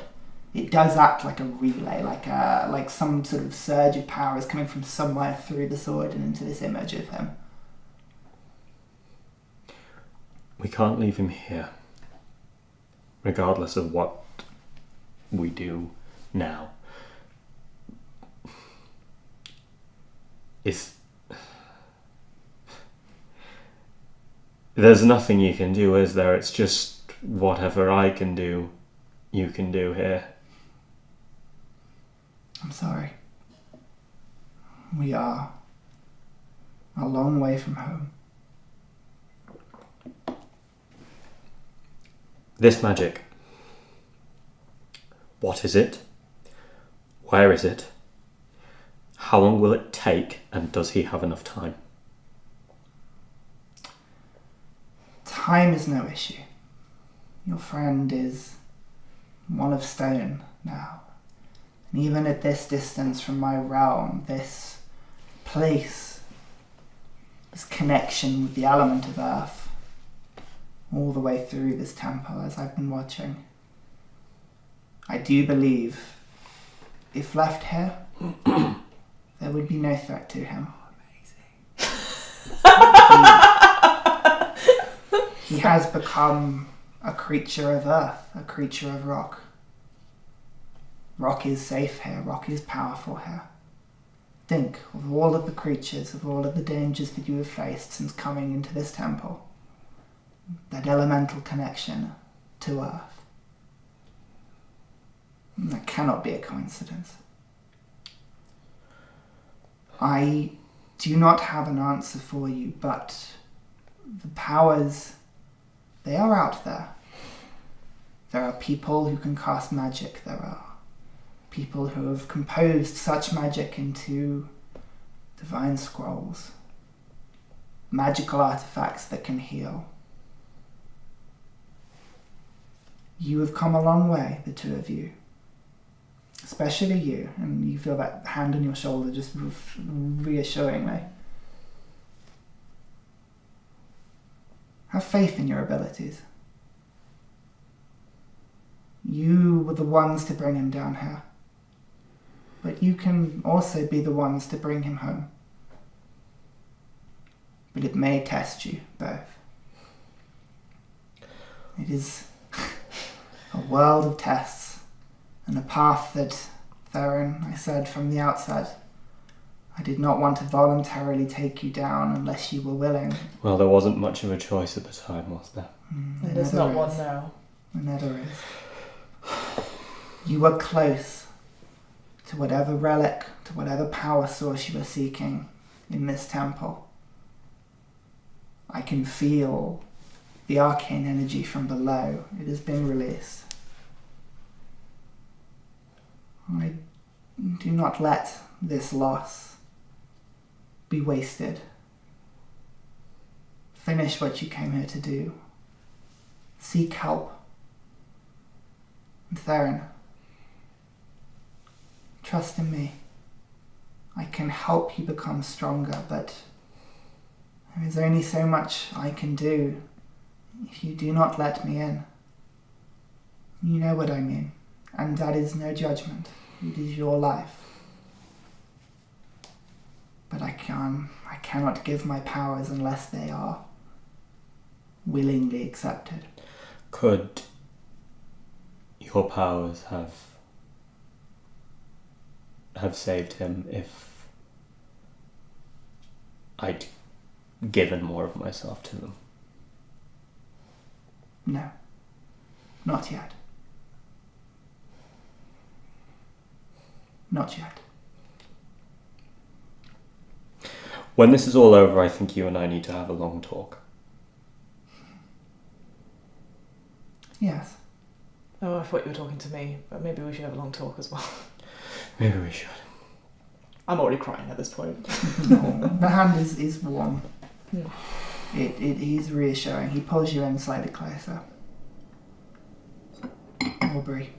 It does act like a relay, like some sort of surge of power is coming from somewhere through the sword and into this image of him. We can't leave him here, regardless of what we do now. is... There's nothing you can do, is there? It's just whatever I can do, you can do here. I'm sorry. We are a long way from home. This magic. What is it? Where is it? How long will it take? And does he have enough time? Time is no issue. Your friend is one of stone now. And even at this distance from my realm, this place, this connection with the element of earth, all the way through this temple as I've been watching, I do believe if left here, there would be no threat to him. He has become a creature of earth, a creature of rock. Rock is safe here, rock is powerful here. Think of all of the creatures, of all of the dangers that you have faced since coming into this temple. That elemental connection to earth. That cannot be a coincidence. I do not have an answer for you, but the powers, they are out there. There are people who can cast magic. There are people who have composed such magic into divine scrolls. Magical artifacts that can heal. You have come a long way, the two of you. Especially you, and you feel that hand on your shoulder just reassuringly. Have faith in your abilities. You were the ones to bring him down here. But you can also be the ones to bring him home. But it may test you both. It is a world of tests, and a path that, Theren, I said from the outset, I did not want to voluntarily take you down unless you were willing. Well, there wasn't much of a choice at the time, was there? There's not one now. There never is. You were close to whatever relic, to whatever power source you were seeking in this temple. I can feel the arcane energy from below. It has been released. I do not let this loss be wasted. Finish what you came here to do. Seek help. And Theren, trust in me. I can help you become stronger, but there is only so much I can do if you do not let me in. You know what I mean, and that is no judgment. It is your life. But I cannot give my powers unless they are willingly accepted. Could your powers have saved him if I'd given more of myself to them? No, not yet. Not yet. When this is all over, I think you and I need to have a long talk. Yes. Oh, I thought you were talking to me, but maybe we should have a long talk as well. Maybe we should. I'm already crying at this point. No, the hand is warm. Yeah. He's reassuring. He pulls you in slightly closer. Aubrey,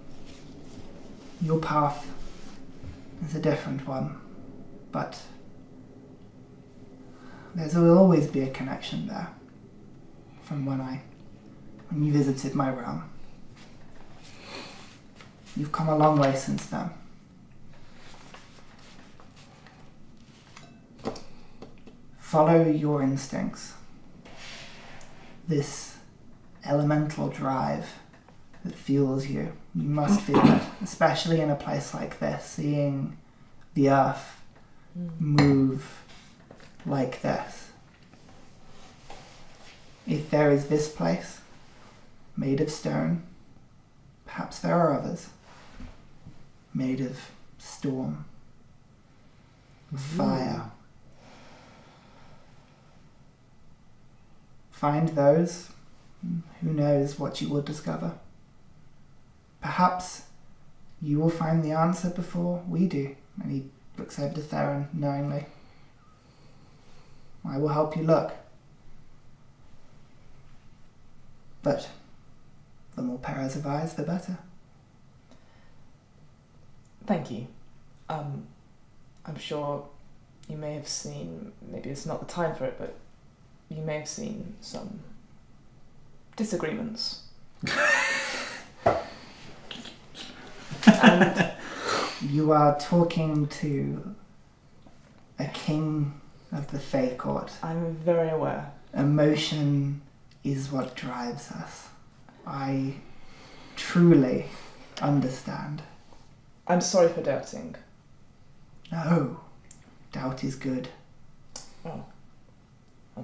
your path is a different one, but there will always be a connection there from when you visited my realm. You've come a long way since then. Follow your instincts. This elemental drive that fuels you. You must feel it, especially in a place like this, seeing the earth move like this. If there is this place, made of stone, perhaps there are others, made of storm, fire. Find those, who knows what you will discover. Perhaps you will find the answer before we do. And he looks over to Theren knowingly. I will help you look. But the more pairs of eyes, the better. Thank you. I'm sure you may have seen, maybe it's not the time for it, but you may have seen some disagreements. And You are talking to a king of the Fae Court. I'm very aware. Emotion is what drives us. I truly understand. I'm sorry for doubting. No, doubt is good. Oh.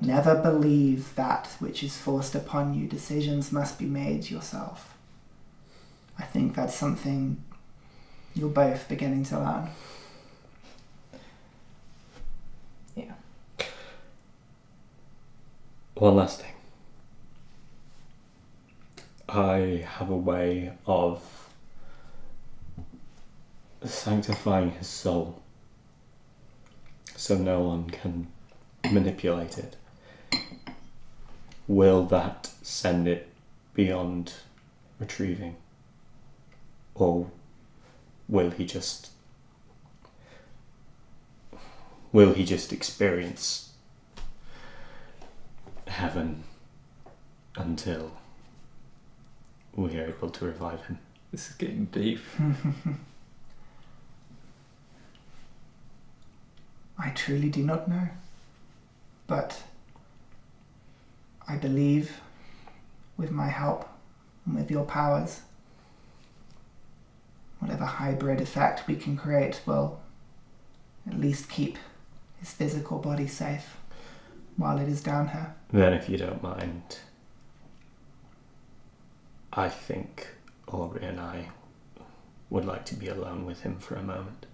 Never believe that which is forced upon you. Decisions must be made yourself. I think that's something you're both beginning to learn. Yeah. One last thing. I have a way of sanctifying his soul so no one can manipulate it. Will that send it beyond retrieving? Or will he just experience heaven until we are able to revive him? This is getting deep. I truly do not know. But I believe with my help and with your powers, whatever hybrid effect we can create will at least keep his physical body safe while it is down here. Then, if you don't mind, I think Aubrey and I would like to be alone with him for a moment.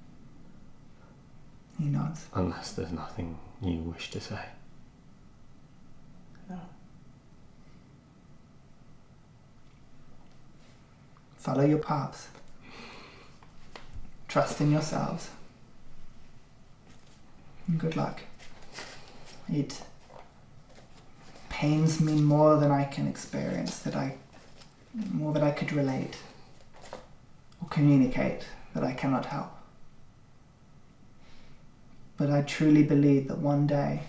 He nods. Unless there's nothing you wish to say. No. Follow your paths. Trust in yourselves. And good luck. It pains me more than I can experience, more that I could relate or communicate that I cannot help. But I truly believe that one day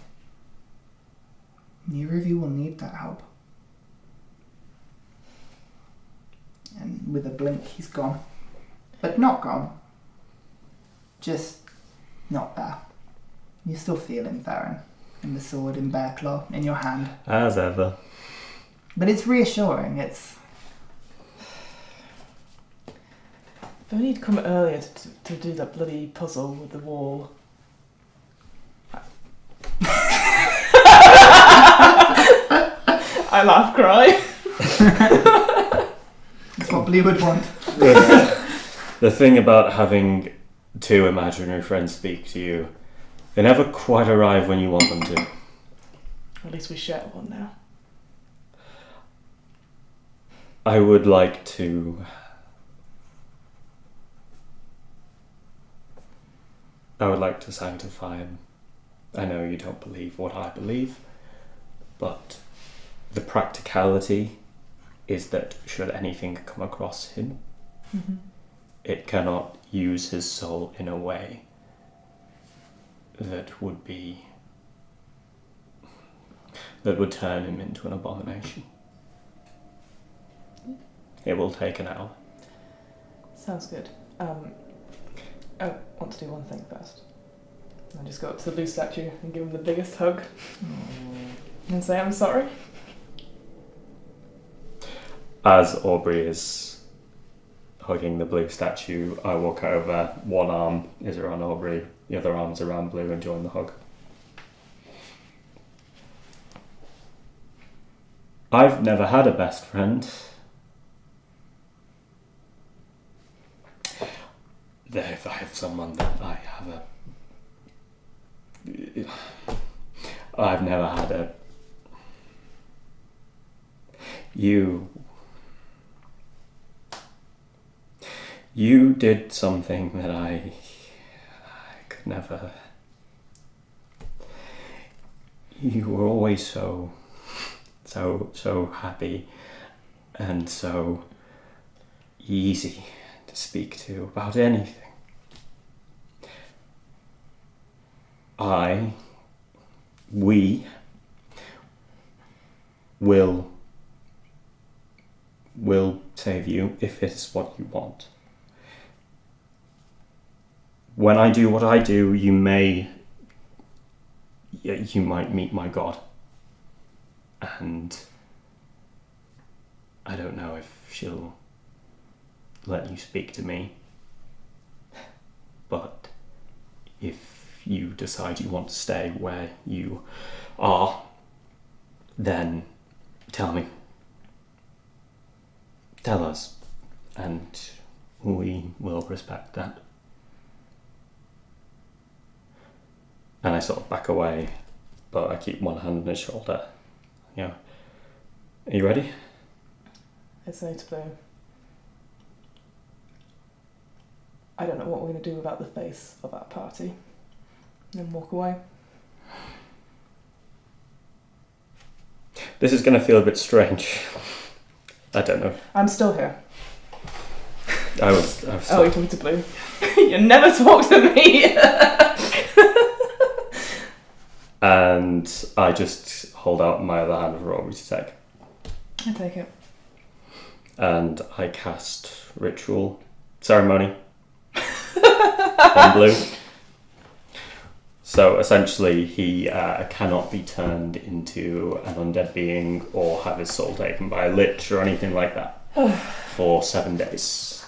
neither of you will need that help. And with a blink, he's gone. But not gone. Just not there. You still feel him, Theren, and the sword in bear claw in your hand. As ever. But it's reassuring. It's If only he'd come earlier to do that bloody puzzle with the wall. I laugh, cry. it's what Blue would want. The thing about having two imaginary friends speak to you, they never quite arrive when you want them to. At least we share one now. I would like to sanctify him. I know you don't believe what I believe, but the practicality is that should anything come across him, it cannot use his soul in a way that would turn him into an abomination. It will take an hour. Sounds good. I want to do one thing first. I just go up to the blue statue and give him the biggest hug and say I'm sorry. As Aubrey is hugging the blue statue, I walk over. One arm is around Aubrey, the other arm is around Blue, and join the hug. I've never had a best friend. If I have someone that I have I've never had a... You did something that I could never... You were always so happy and so easy to speak to about anything. We will save you if it's what you want. When I do what I do, you might meet my God. And I don't know if she'll let you speak to me. But if you decide you want to stay where you are, then tell me. Tell us, and we will respect that. And I sort of back away, but I keep one hand on his shoulder. You know, are you ready? I say to Blue, I don't know what we're going to do about the face of our party. And then walk away. This is going to feel a bit strange. I don't know. I'm still here. I was Oh, you're talking to Blue. You never talk to me! And I just hold out my other hand for Aubrey to take. I take it. And I cast Ritual Ceremony on Blue. So essentially he cannot be turned into an undead being or have his soul taken by a lich or anything like that for 7 days.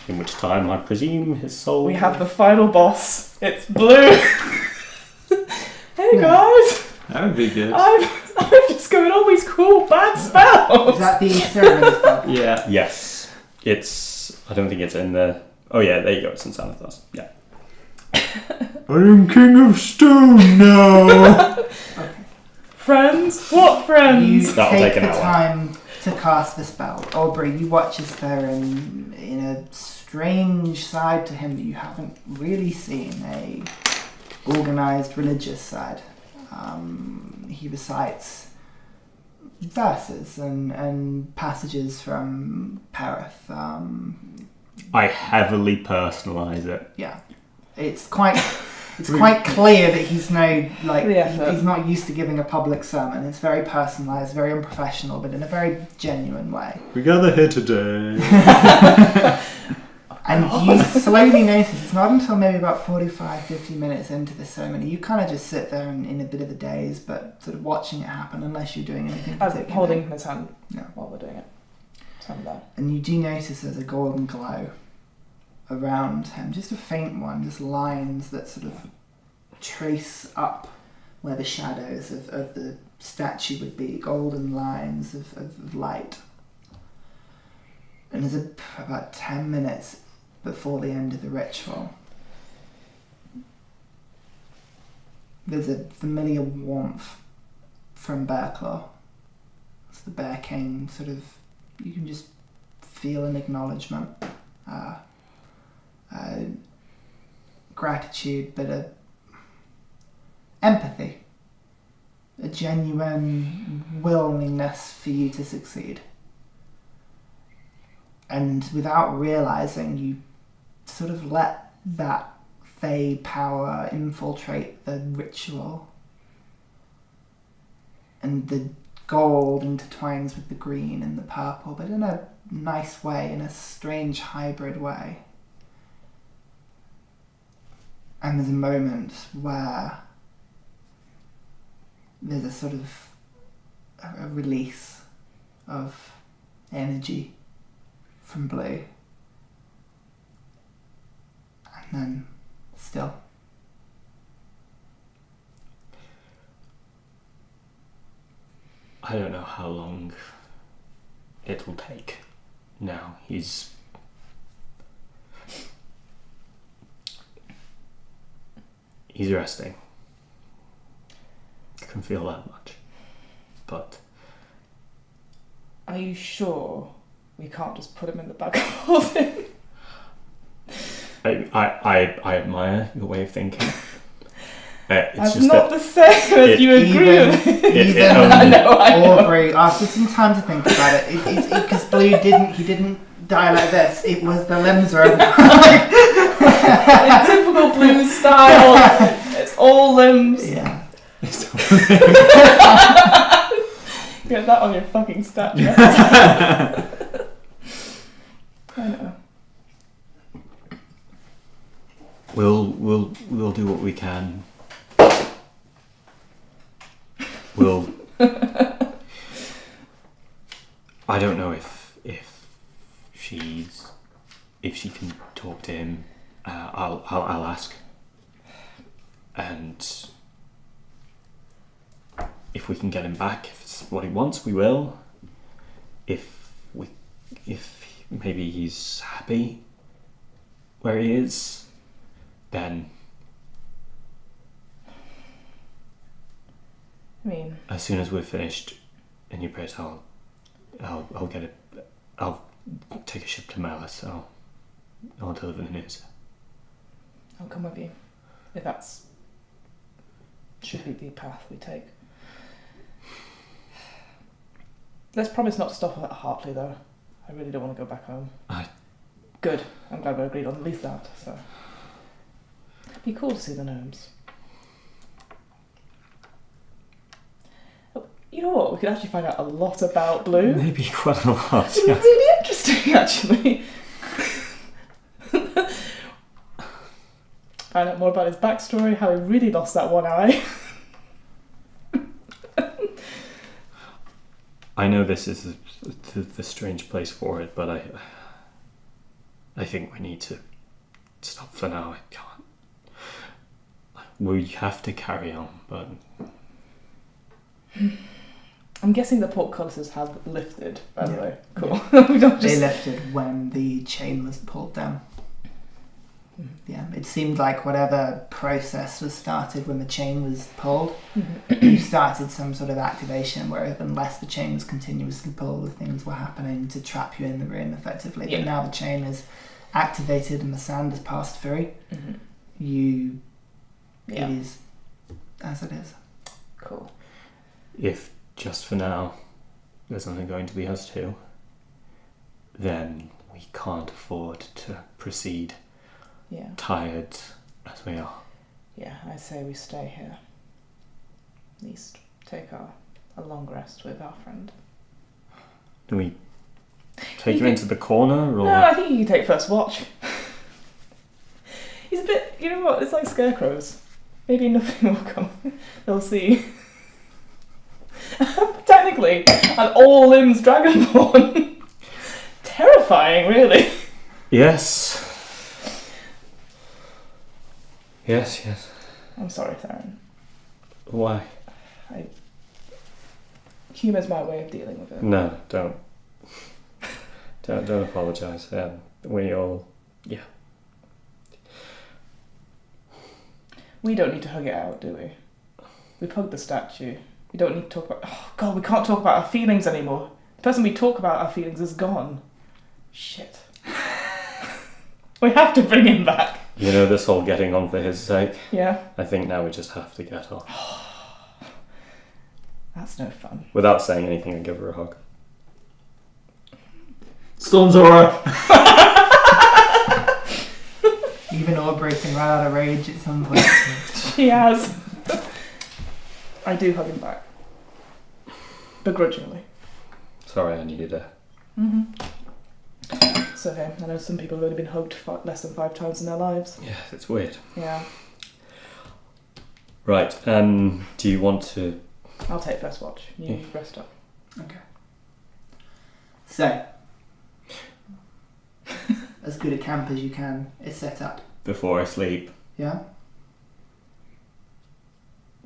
In which time I presume his soul... We have the final boss. It's Blue! Hey guys! That would be good. I'm just going all these cool bad spells! Is that the ceremony spell? Yeah. Yes. It's... I don't think it's in the... Oh yeah, there you go. It's in Sanathos. Yeah. I am King of Stone now! Friends? What friends? You That'll take take an the hour. time to cast the spell. Aubrey, you watch as Theren, in a strange side to him that you haven't really seen, a organised religious side. He recites verses and passages from Parith. I heavily personalise it. Yeah, it's quite clear that he's he's not used to giving a public sermon. It's very personalised, very unprofessional, but in a very genuine way. We gather here today. And you slowly notice, it's not until maybe about 45, 50 minutes into the ceremony, you kind of just sit there in a bit of a daze, but sort of watching it happen unless you're doing anything I'm particular. holding his hand Yeah. while we're doing it. Stand there. And you do notice there's a golden glow around him, just a faint one, just lines that sort of trace up where the shadows of the statue would be, golden lines of light. And there's about 10 minutes before the end of the ritual. There's a familiar warmth from Bearclaw. It's the Bear King, sort of, you can just feel an acknowledgement. Gratitude, but a empathy. A genuine willingness for you to succeed. And without realising, you sort of let that Fey power infiltrate the ritual. And the gold intertwines with the green and the purple, but in a nice way, in a strange hybrid way. And there's a moment where there's a sort of a release of energy from Blue. And then still. I don't know how long it'll take now. He's resting. I can feel that much. But Are you sure we can't just put him in the bag of holding? I admire your way of thinking. It's That's just not that the same as you agree with me. I know. Aubrey, after some time to think about it, because Blue didn't die like this. It was the limbs were over. In typical Blue style, it's all limbs. Yeah. Get that on your fucking statue. I know. We'll do what we can. I don't know if she can talk to him. I'll ask. And if we can get him back, if it's what he wants, we will. If maybe he's happy where he is, then I mean, as soon as we're finished in your place, I'll get it. I'll take a ship to Malice. I'll deliver the news. I'll come with you. If that's should be the path we take. Let's promise not to stop at Hartley, though. I really don't want to go back home. Good. I'm glad we agreed on at least that. So, it'd be cool to see the gnomes. Oh, you know what? We could actually find out a lot about Blue. Maybe quite a lot. It's really interesting, actually. Find out more about his backstory, how he really lost that one eye. I know this is the strange place for it, but I think we need to stop for now. I can't. We have to carry on, but I'm guessing the portcullises have lifted, by the way. Cool. Yeah. We don't They just... lifted when the chain was pulled down. Yeah, it seemed like whatever process was started when the chain was pulled, you started some sort of activation where unless the chain was continuously pulled, the things were happening to trap you in the room effectively. Yeah. But now the chain is activated and the sand has passed through, it is as it is. Cool. if just for now there's only going to be us two, then we can't afford to proceed Yeah. tired as we are. Yeah, I say we stay here. At least take a long rest with our friend. Do we take him into the corner, or...? No, I think you can take first watch. He's a bit, you know what, it's like scarecrows. Maybe nothing will come. They'll see. Technically, an all-limbs dragonborn. Terrifying, really. Yes. Yes. I'm sorry, Theren. Why? Humour's my way of dealing with it. No, don't apologise. We all... Yeah. We don't need to hug it out, do we? We've hugged the statue. We don't need to talk about... Oh, God, we can't talk about our feelings anymore. The person we talk about our feelings is gone. Shit. We have to bring him back. You know, this whole getting on for his sake, Yeah. I think now we just have to get on. That's no fun. Without saying anything, I give her a hug. Storm's alright. Even Aubrey can run out of rage at some point. She has. I do hug him back. Begrudgingly. Sorry, I needed a... So, hey, I know some people have only been hugged less than 5 times in their lives. Yeah, it's weird. Yeah. Right, do you want to... I'll take first watch. You rest up. Okay. So, as good a camp as you can is set up. Before I sleep, Yeah?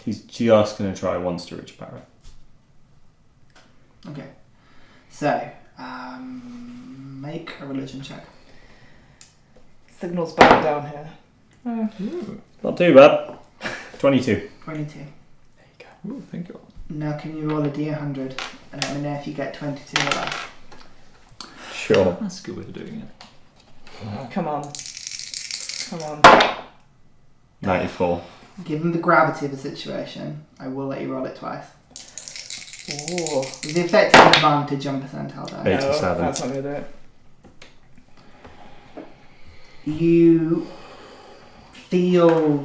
he's just going to try once to reach Barrett. Okay. So, make a religion check. Signal's bad down here. Not too bad. 22. 22. There you go. Ooh, thank you. Now can you roll a d100 and let me know if you get 22 or less? Sure. That's a good way of doing it. Come on. Come on. 94. Given the gravity of the situation, I will let you roll it twice. Ooh. With the effective advantage on percentile die. 87. That's not going to do it. You feel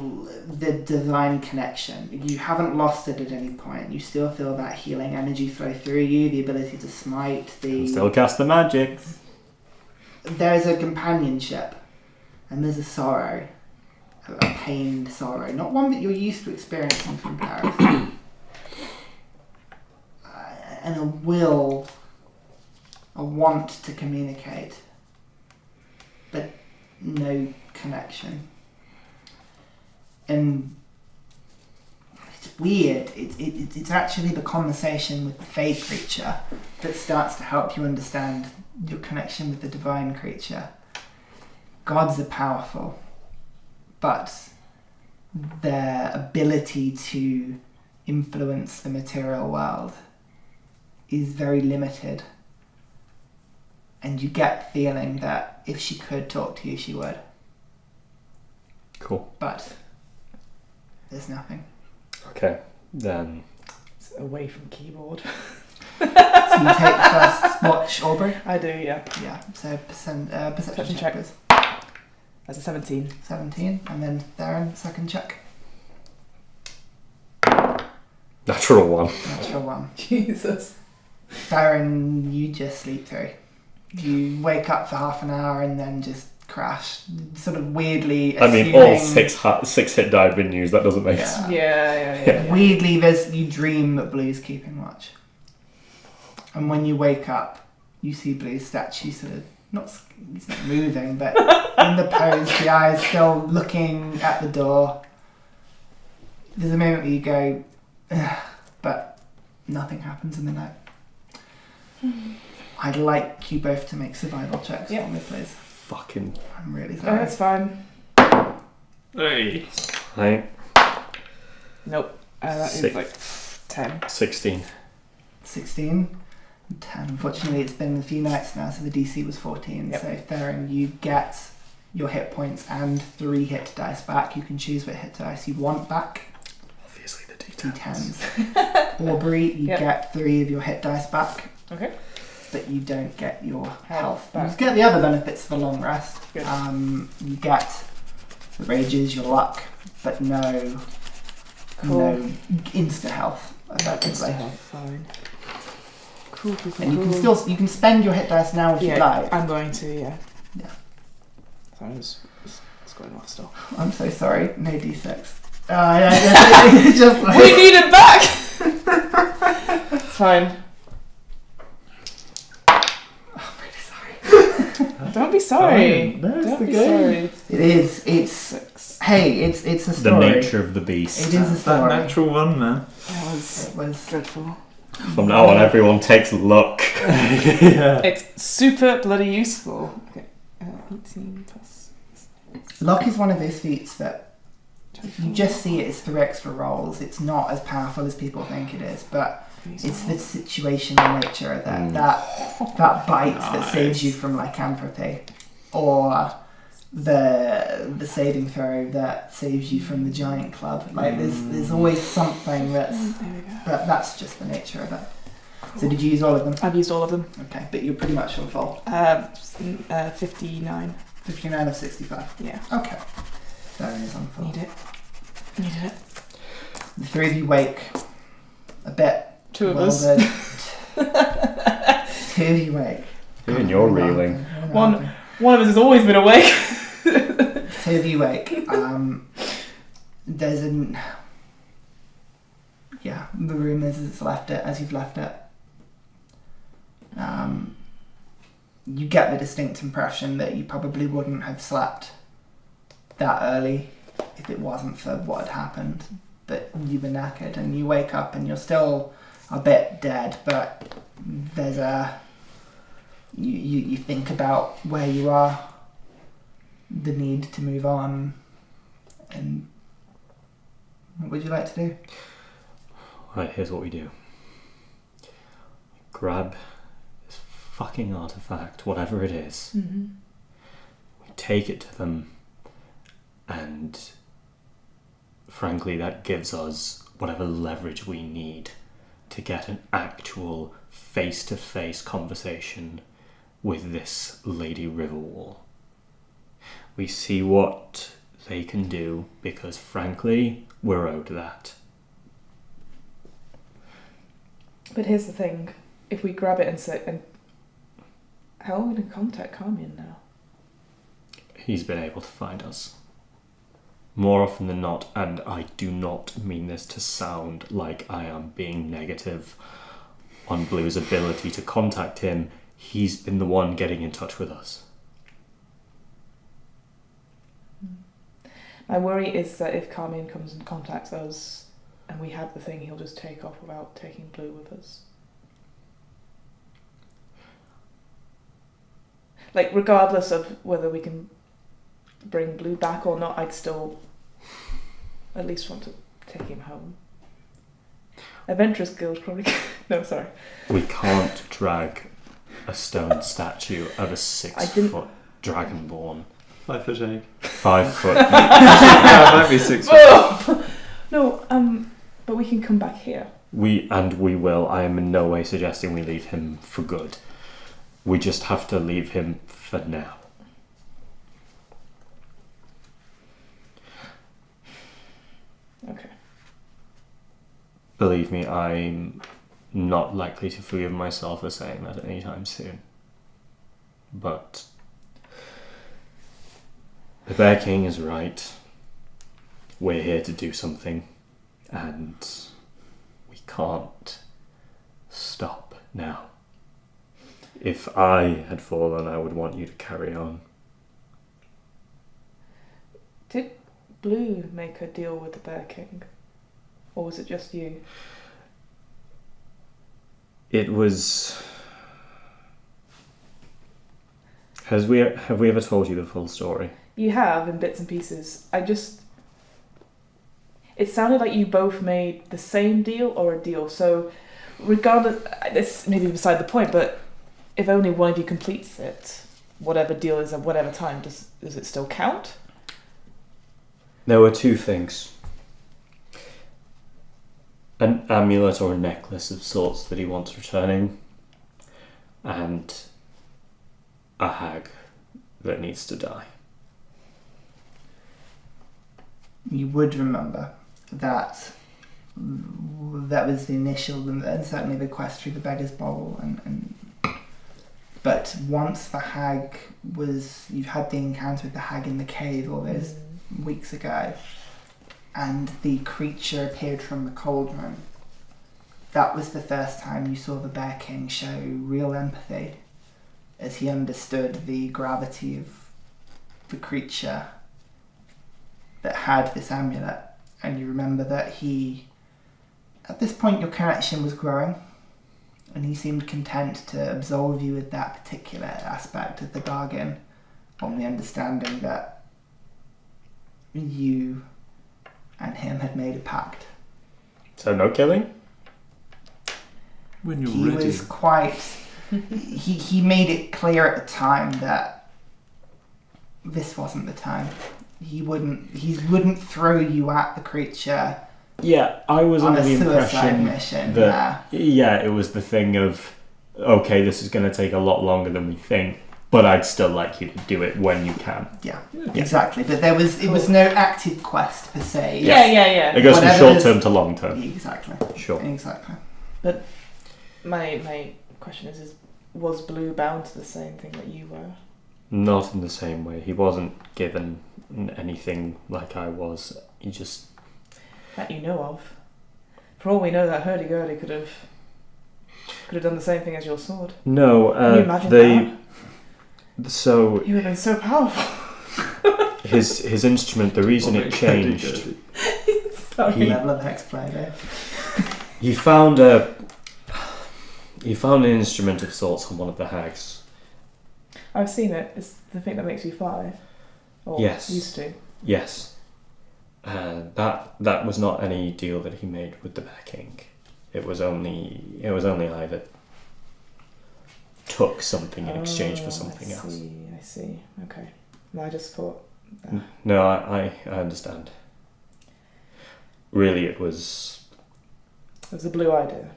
the divine connection. You haven't lost it at any point. You still feel that healing energy flow through you, the ability to smite, Still cast the magic. There's a companionship and there's a sorrow, a pained sorrow, not one that you're used to experiencing from Paris. And a will, a want to communicate, but no connection. And it's weird. It's actually the conversation with the Fey creature that starts to help you understand your connection with the divine creature. Gods are powerful, but their ability to influence the material world is very limited. And you get the feeling that if she could talk to you, she would. Cool. But there's nothing. Okay, then. It's away from keyboard. So you take the first watch, Aubrey? I do, yeah. Yeah, so perception Perception check check. is That's a 17. 17, and then Theren, second check. Natural 1. Natural 1. Jesus. Theren, you just sleep through. You wake up for half an hour and then just crash. Sort of weirdly I mean, assuming- all six hit die have been used. That doesn't make sense. Yeah. Weirdly, you dream that Blue's keeping watch. And when you wake up, you see Blue's statue sort of, he's not moving, but in the pose, the eyes still looking at the door. There's a moment where you go, ugh, but nothing happens in the night. I'd like you both to make survival checks for me, please. Fucking. I'm really Oh, sorry. that's fine. Hey. Right. Nope. That is Six. like 10. 16. 16. 10. Unfortunately, it's been a few nights now, so the DC was 14. Yep. So, Theren, you get your hit points and 3 hit dice back. You can choose what hit dice you want back. Obviously the D10s. D10s. Aubrey, you Yep. get 3 of your hit dice back, Okay. but you don't get your health. back. You get the other benefits for long rest. Good. You get the rages, your luck, but no insta health. Effectively. Fine. Cool. And you can spend your hit dice now if you like. I'm going to, yeah. Yeah. Sorry, it's going off still. I'm so sorry, no d6. Yeah, just like, We need it back! It's fine. I'm really sorry. Don't be sorry. There's Don't the be game. It is. It's 6. hey. It's a The story. nature of the beast. It is a That story. natural one, man. That was It was. dreadful. From now on, everyone takes luck. Yeah. It's super bloody useful. Okay. 18 plus. Luck is one of those feats that if you 24. just see it as 3 extra rolls, it's not as powerful as people think it is. But it's the situational nature of that bite that saves you from lycanthropy, or the saving throw that saves you from the giant club. Like there's always something There we go. but that's just the nature of it. So did you use all of them? I've used all of them. Okay, but you're pretty much on full. 59. 59 of 65. Yeah. Okay. That is on full. Needed it. The 3 of you wake a bit. 2 of bewildered. us. 2 of you wake. And you're reeling. One of us has always been awake. 2 of you wake. There's an... Yeah, the room as it's left it, as you've left it. You get the distinct impression that you probably wouldn't have slept that early if it wasn't for what had happened. But you were knackered, and you wake up and you're still a bit dead, but there's you think about where you are, the need to move on, and what would you like to do? Right, here's what we do. Grab this fucking artefact, whatever it is. Mm-hmm. We take it to them, and frankly, that gives us whatever leverage we need to get an actual face-to-face conversation with this Lady Riverwall. We see what they can do, because frankly, we're owed that. But here's the thing: if we grab it and say, and how are we going to contact Carmion now? He's been able to find us. More often than not, and I do not mean this to sound like I am being negative on Blue's ability to contact him, he's been the one getting in touch with us. My worry is that if Carmion comes and contacts us and we have the thing, he'll just take off without taking Blue with us. Like, regardless of whether we can bring Blue back or not, I'd still at least want to take him home. Adventurers Guild probably... No, sorry. We can't drag a stone statue of a 6-foot dragonborn. 5'8". 5 foot. Yeah, it might be 6 foot. No, but we can come back here. We will. I am in no way suggesting we leave him for good. We just have to leave him for now. Okay. Believe me, I'm not likely to forgive myself for saying that anytime soon. But the Bear King is right. We're here to do something, and we can't stop now. If I had fallen, I would want you to carry on. Did Blue make a deal with the Bear King? Or was it just you? It was... Have we ever told you the full story? You have, in bits and pieces. It sounded like you both made the same deal or a deal. So, regardless, this may be beside the point, but if only one of you completes it, whatever deal is at whatever time, does it still count? There were two things. An amulet or a necklace of sorts that he wants returning, and a hag that needs to die. You would remember that was the initial, and certainly the quest through the Beggar's Bowl, but once the hag you've had the encounter with the hag in the cave all those weeks ago, and the creature appeared from the cauldron, that was the first time you saw the Bear King show real empathy, as he understood the gravity of the creature that had this amulet. And you remember that at this point your connection was growing, and he seemed content to absolve you with that particular aspect of the bargain, on the understanding that you and him had made a pact. So no killing? When you're He ready. was quite... he made it clear at the time that this wasn't the time. He wouldn't throw you at the creature. Yeah, I was on under a the suicide impression mission. that it was the thing of, okay, this is going to take a lot longer than we think, but I'd still like you to do it when you can. Yeah, exactly. But it was no active quest per se. Yeah. It goes from Whatever short term to long term. Exactly. Sure. Exactly. But my question is was Blue bound to the same thing that you were? Not in the same way. He wasn't given anything like I was. He just... That you know of. For all we know, that hurdy-gurdy could have done the same thing as your sword. No, Can you imagine that? So... You would have been so powerful. his instrument, the reason it changed... Sorry. Level of hexplay there. He found a You found an instrument of sorts on one of the hags. I've seen it. It's the thing that makes you fly. Or Yes. used to. Yes. That was not any deal that he made with the Bear King. It was only I that took something in exchange for something else. I see. Okay. No, I just thought... No, I understand. Really, it was... It was a blue idea.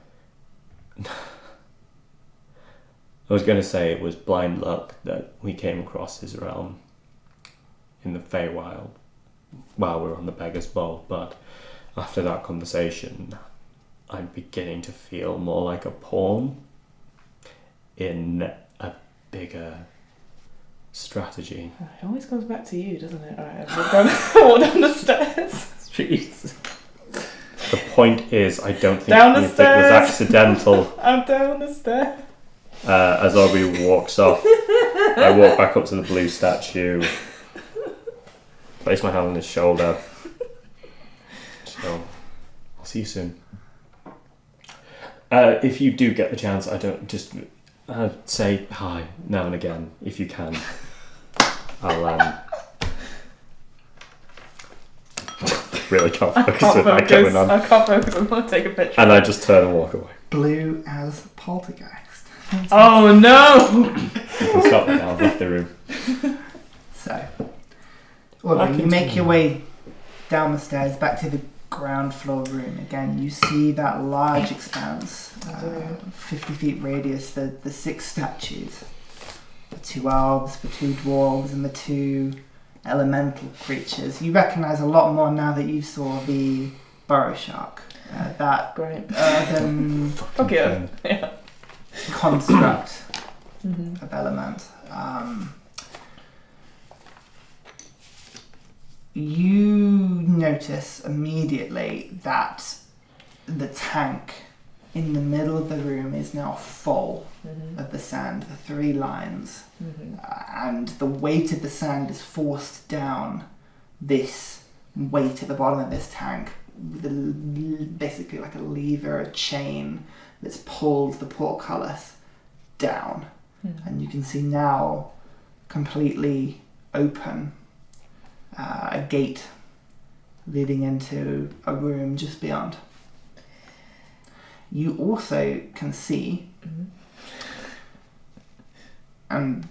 I was going to say it was blind luck that we came across his realm in the Feywild while we were on the Beggar's Bowl, but after that conversation, I'm beginning to feel more like a pawn in a bigger strategy. It always comes back to you, doesn't it? Alright, I've walked down the stairs. Jeez. The point is, I don't think Down the anything was stairs. accidental. I'm down the stairs. As Aubrey walks off, I walk back up to the blue statue, place my hand on his shoulder. So, I'll see you soon. If you do get the chance, I don't just say hi now and again if you can. I'll really can't focus with that going on, I can't focus. I'm going to take a picture. and I just turn and walk away. Blue as poltergeist. Oh no! You can stop me now. I've left the room. So, well, you make your way down the stairs back to the ground floor room. Again, you see that large expanse, 50 feet radius, the 6 statues. The 2 elves, the 2 dwarves, and the 2 elemental creatures. You recognise a lot more now that you saw the burrow shark. That Great. earthen Fuck yeah. Yeah. construct Mm-hmm. of element. You notice immediately that the tank in the middle of the room is now full of the sand, the 3 lines, and the weight of the sand is forced down this weight at the bottom of this tank with basically like a lever, a chain that's pulled the portcullis down. And you can see now completely open a gate leading into a room just beyond. You also can see, and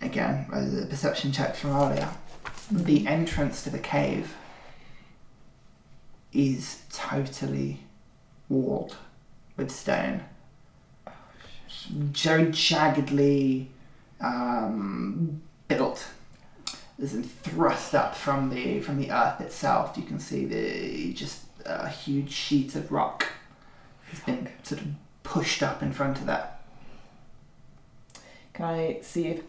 again, a perception check from earlier, the entrance to the cave is totally walled with stone. Very jaggedly built, as in thrust up from the earth itself. You can see just a huge sheet of rock has been sort of pushed up in front of that. Can I see if,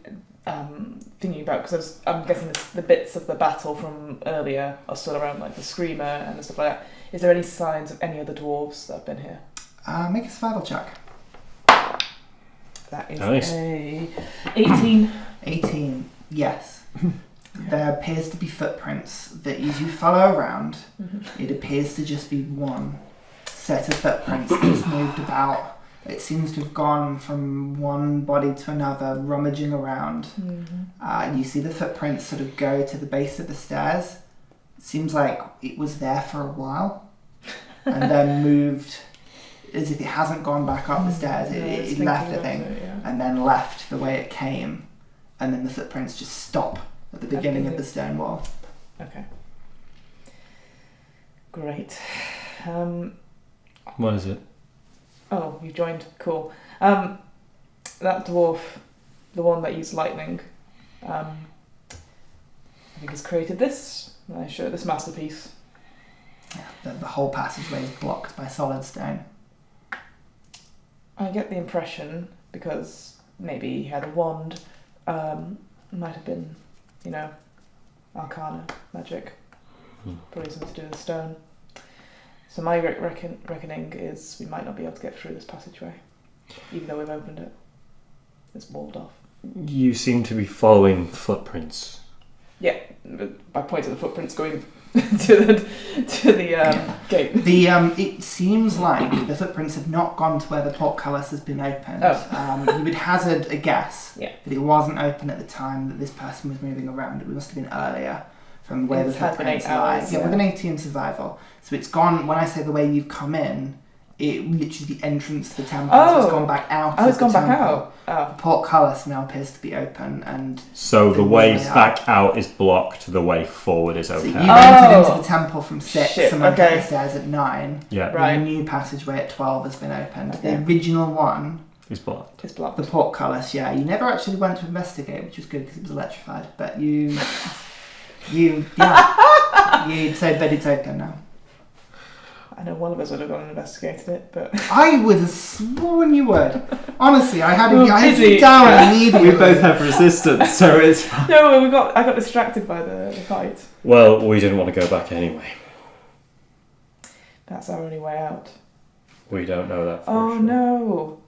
thinking about, because I'm guessing the bits of the battle from earlier are still around, like the screamer and stuff like that. Is there any signs of any other dwarves that have been here? Make a survival check. That is Nice. a 18. 18, yes. There appears to be footprints that as you follow around, it appears to just be one set of footprints that's moved about. It seems to have gone from one body to another, rummaging around. You see the footprints sort of go to the base of the stairs. It seems like it was there for a while and then moved as if it hasn't gone back up the stairs. It left the thing and then left the way it came, and then the footprints just stop at the beginning of the stone wall. Okay. Great. What is it? Oh, you joined. Cool. That dwarf, the one that used lightning, I think has created this. And I show this masterpiece. Yeah, the whole passageway is blocked by solid stone. I get the impression, because maybe he had a wand, might have been, arcana magic. Probably something to do with stone. So my reckoning is we might not be able to get through this passageway, even though we've opened it. It's walled off. You seem to be following footprints. Yeah, by point of the footprints going to the gate. It seems like the footprints have not gone to where the portcullis has been opened. You would hazard a guess that it wasn't open at the time that this person was moving around. It must have been earlier from where the footprints lie. Yeah, with an 80 survival. So it's gone. When I say the way you've come in, it literally the entrance to the temple has gone back out. It's gone back out. The portcullis now appears to be open, and so the way back out is blocked. The way forward is open. So you entered into the temple from 6 and went up the stairs at 9. Yeah. The new passageway at 12 has been opened. The original one is blocked. It's blocked. The portcullis. Yeah, you never actually went to investigate, which was good because it was electrified. But you, but it's open now. I know one of us would have gone and investigated it, but I would have sworn you would. Honestly, I had you down immediately. We both have resistance, so it's fine. No, I got distracted by the fight. Well, we didn't want to go back anyway. That's our only way out. We don't know that for sure. No.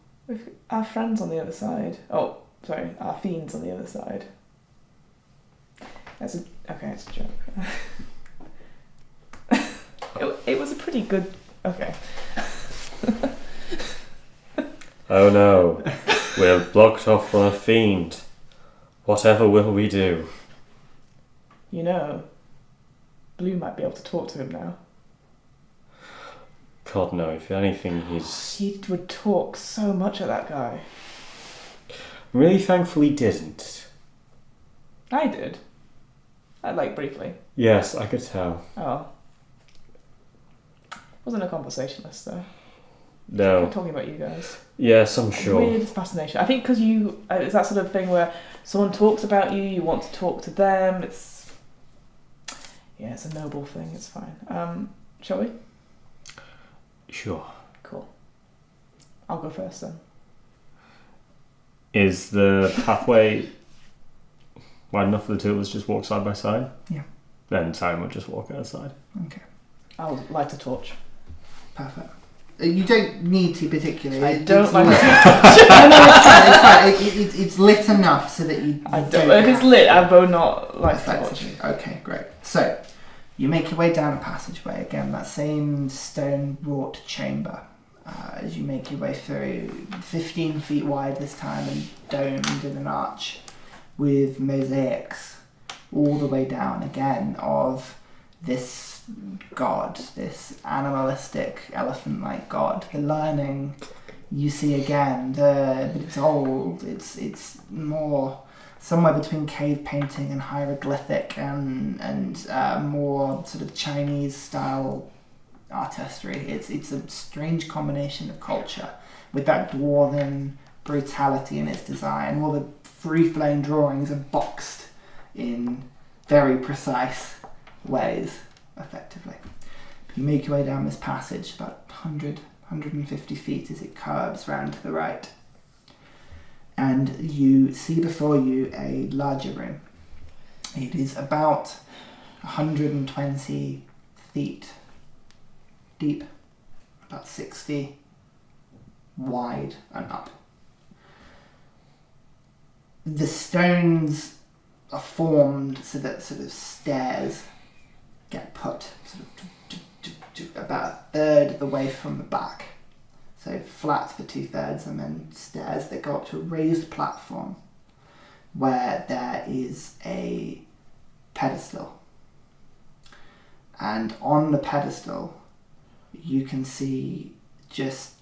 Our friends on the other side. Oh, sorry, our fiends on the other side. It's a joke. It was a pretty good... Okay. Oh no. We're blocked off from a fiend. Whatever will we do? You know, Blue might be able to talk to him now. God no, if anything He would talk so much at that guy. I'm really thankful he didn't. I did. Briefly. Yes, I could tell. Oh. Wasn't a conversationalist though. No. I'm talking about you guys. Yes, I'm sure. Weird fascination. I think because you, it's that sort of thing where someone talks about you, you want to talk to them. It's a noble thing. It's fine. Shall we? Sure. Cool. I'll go first then. Is the pathway wide enough for the two of us just walk side by side? Yeah. Then Theren would just walk outside. Okay. I'll light a torch. Perfect. You don't need to particularly. I don't like lit. It's fine. It's lit enough so that you. If it's lit, I will not light a torch. Okay, great. So, you make your way down a passageway again. That same stone-wrought chamber. As you make your way through, 15 feet wide this time and domed in an arch, with mosaics all the way down again of this god, this animalistic elephant-like god. The learning you see again, but it's old. It's more somewhere between cave painting and hieroglyphic and more sort of Chinese style artistry. It's a strange combination of culture with that dwarven brutality in its design. All the free-flowing drawings are boxed in very precise ways, effectively. You make your way down this passage about 150 feet as it curves round to the right, and you see before you a larger room. It is about 120 feet deep, about 60 wide and up. The stones are formed so that sort of stairs get put sort of about a third of the way from the back. So flat for 2/3 and then stairs that go up to a raised platform where there is a pedestal. And on the pedestal you can see just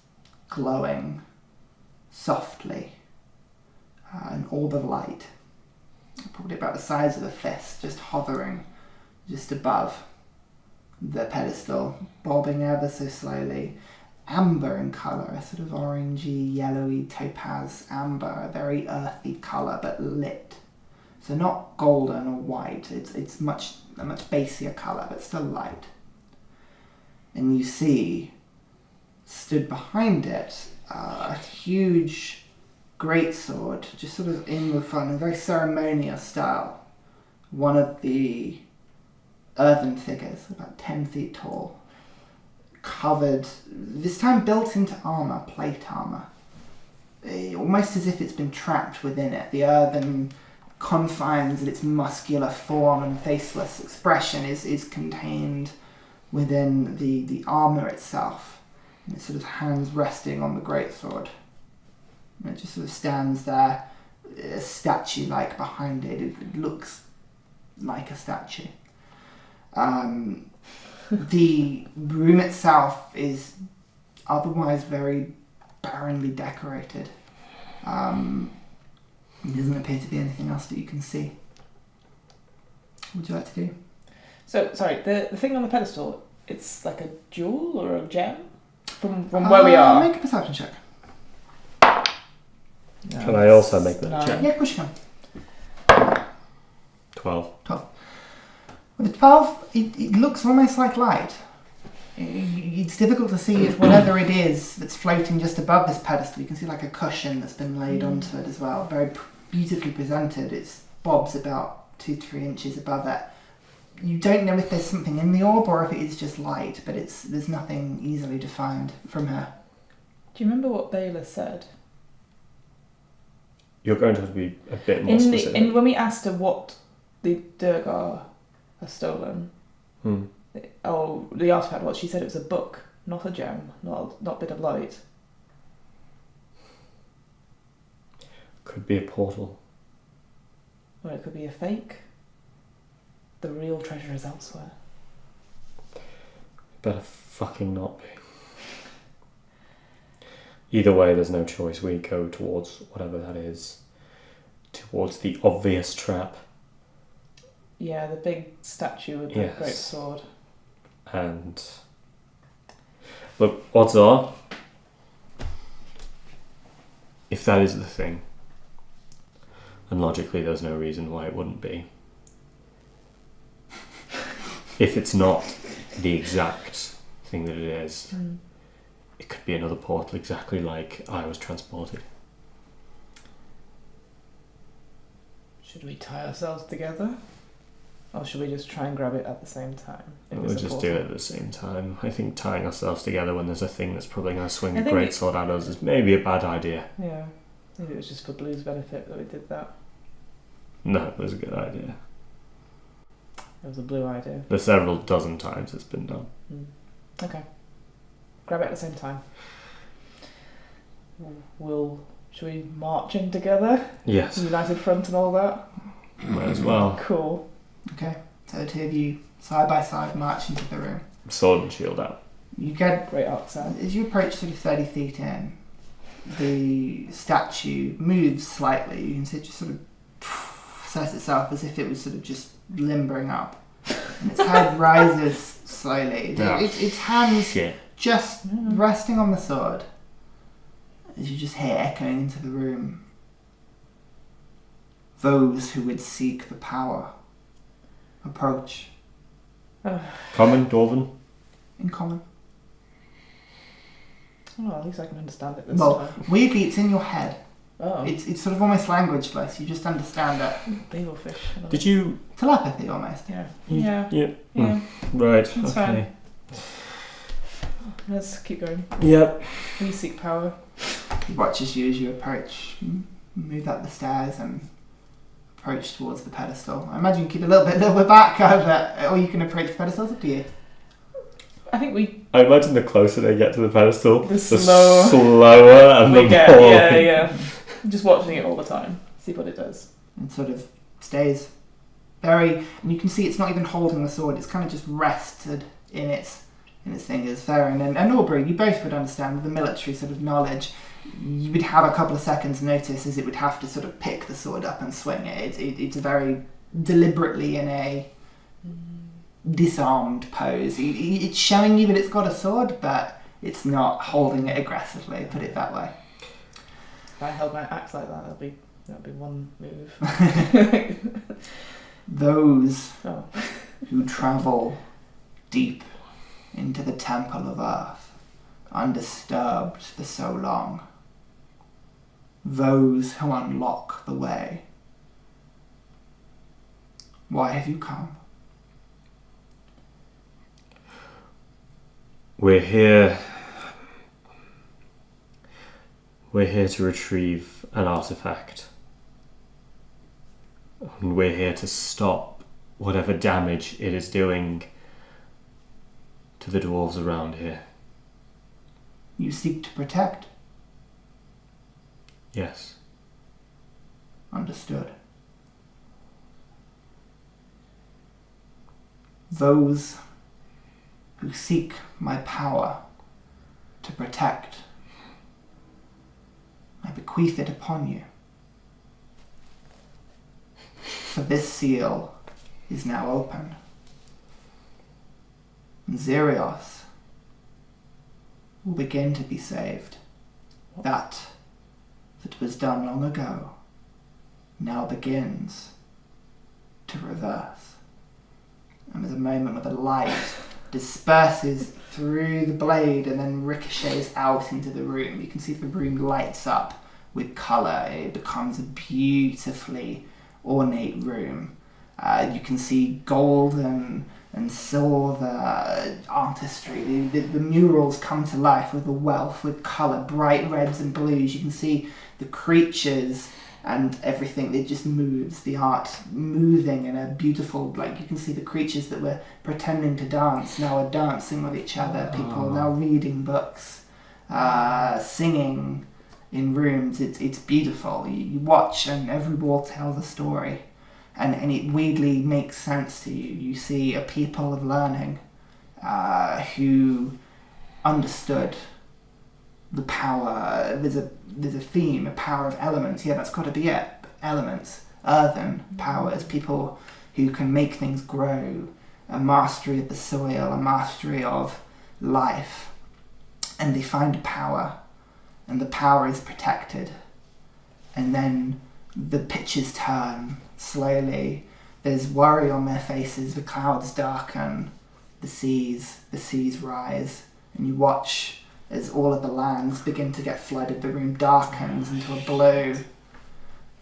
glowing softly an orb of light, probably about the size of a fist, just hovering just above the pedestal, bobbing ever so slowly, amber in colour, a sort of orangey, yellowy, topaz amber, a very earthy colour but lit. So not golden or white, it's a much basier colour but still light. And you see, stood behind it, a huge greatsword, just sort of in the front, in a very ceremonious style. One of the earthen figures, about 10 feet tall, covered, this time built into armour, plate armour, almost as if it's been trapped within it. The earthen confines and its muscular form and faceless expression is contained within the armour itself. And its sort of hands resting on the greatsword. And it just sort of stands there, a statue-like behind it. It looks like a statue. The room itself is otherwise very barrenly decorated. There doesn't appear to be anything else that you can see. What would you like to do? So, sorry, the thing on the pedestal, it's like a jewel or a gem? From where we are? Make a perception check. No, Can I also make that no. check? Yeah, of course you can. 12. With the 12, it looks almost like light. It's difficult to see if whatever it is that's floating just above this pedestal, you can see like a cushion that's been laid onto it as well. Very beautifully presented. Its bob's about 2-3 inches above it. You don't know if there's something in the orb or if it is just light, but there's nothing easily defined from her. Do you remember what Baylor said? You're going to have to be a bit more specific. When we asked her what the Durgar has stolen, the artifact, what she said, it was a book, not a gem, not a bit of light. Could be a portal. Or it could be a fake. The real treasure is elsewhere. Better fucking not be. Either way, there's no choice. We go towards whatever that is. Towards the obvious trap. Yeah, the big statue with the Yes. great sword. And look, odds are, if that is the thing, and logically there's no reason why it wouldn't be, if it's not the exact thing that it is, it could be another portal exactly like I was transported. Should we tie ourselves together? Or should we just try and grab it at the same time? if We'll it's a just do portal? it at the same time. I think tying ourselves together when there's a thing that's probably going to swing I a think great sword at us is maybe a bad idea. Yeah. Maybe it was just for Blue's benefit that we did that. No, it was a good idea. It was a Blue idea. There's several dozen times it's been done. Okay. Grab it at the same time. Should we march in together? Yes, United front and all that? might as well. Cool. Okay, so the two of you side by side march into the room. Sword and shield out. You get, Great arc sound. as you approach sort of 30 feet in, the statue moves slightly. You can see it just sort of sets itself as if it was sort of just limbering up. And its head rises slowly. Yeah. Its hands Shit. just resting on the sword. As you just hear echoing into the room. Those who would seek the power approach. Common, Dwarven. In common. Oh, at least I can understand it this Well, time. weirdly, it's in your head. Oh, It's sort of almost languageless. You just understand it. Beaglefish. Did you? Telepathy, almost. Yeah. you Yeah. Yeah. Yeah. Right. It's okay. fine. Let's keep going. Yep. We seek power. He watches you as you approach, move up the stairs and approach towards the pedestal. I imagine you keep a little bit back, or you can approach the pedestal. It's up to you. I think we I imagine the closer they get to the pedestal, The slower- slower and we the get. more. Yeah. Just watching it all the time. See what it does. It sort of stays very, and you can see it's not even holding the sword. It's kind of just rested in its fingers. Theren and Aubrey, you both would understand with the military sort of knowledge. You would have a couple of seconds notice as it would have to sort of pick the sword up and swing it. It's very deliberately in a disarmed pose. It's showing you that it's got a sword, but it's not holding it aggressively, put it that way. If I held my axe like that, that'd be one move. Those Oh. who travel deep into the temple of earth, undisturbed for so long. Those who unlock the way. Why have you come? We're here to retrieve an artefact And we're here to stop whatever damage it is doing to the dwarves around here. You seek to protect. Yes. Understood. Those who seek my power to protect, I bequeath it upon you. For this seal is now open. And Xerieos will begin to be saved. That was done long ago now begins to reverse. And there's a moment where the light disperses through the blade and then ricochets out into the room. You can see the room lights up with colour. It becomes a beautifully ornate room. You can see golden and silver artistry. The murals come to life with a wealth, with colour, bright reds and blues. You can see the creatures and everything. It just moves, the art moving in a beautiful, like you can see the creatures that were pretending to dance now are dancing with each other. People are now reading books, singing in rooms. It's beautiful. You watch and every wall tells a story. And it weirdly makes sense to you. You see a people of learning who understood the power. There's a theme, a power of elements. Yeah, that's got to be it. Elements, earthen powers, people who can make things grow, a mastery of the soil, a mastery of life. And they find power, and the power is protected. And then the pitches turn slowly. There's worry on their faces, the clouds darken, the seas rise, and you watch as all of the lands begin to get flooded. The room darkens into a blue.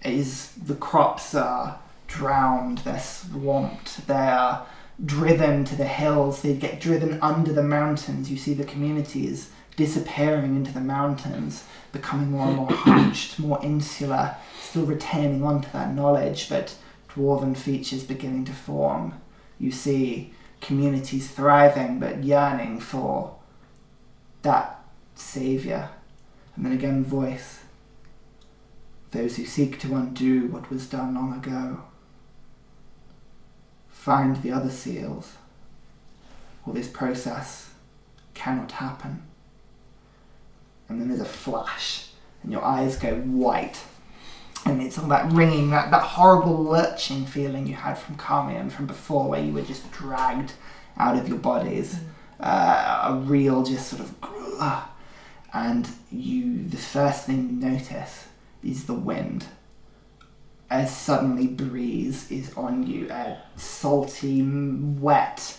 As the crops are drowned, they're swamped, they're driven to the hills, they get driven under the mountains. You see the communities disappearing into the mountains, becoming more and more hunched, more insular, still retaining onto that knowledge, but dwarven features beginning to form. You see communities thriving but yearning for that saviour. And then again, voice. Those who seek to undo what was done long ago, find the other seals, or this process cannot happen. And then there's a flash, and your eyes go white. And it's all that ringing, that horrible lurching feeling you had from Carmian from before, where you were just dragged out of your bodies. A real just sort of... And the first thing you notice is the wind. A suddenly breeze is on you, a salty, wet,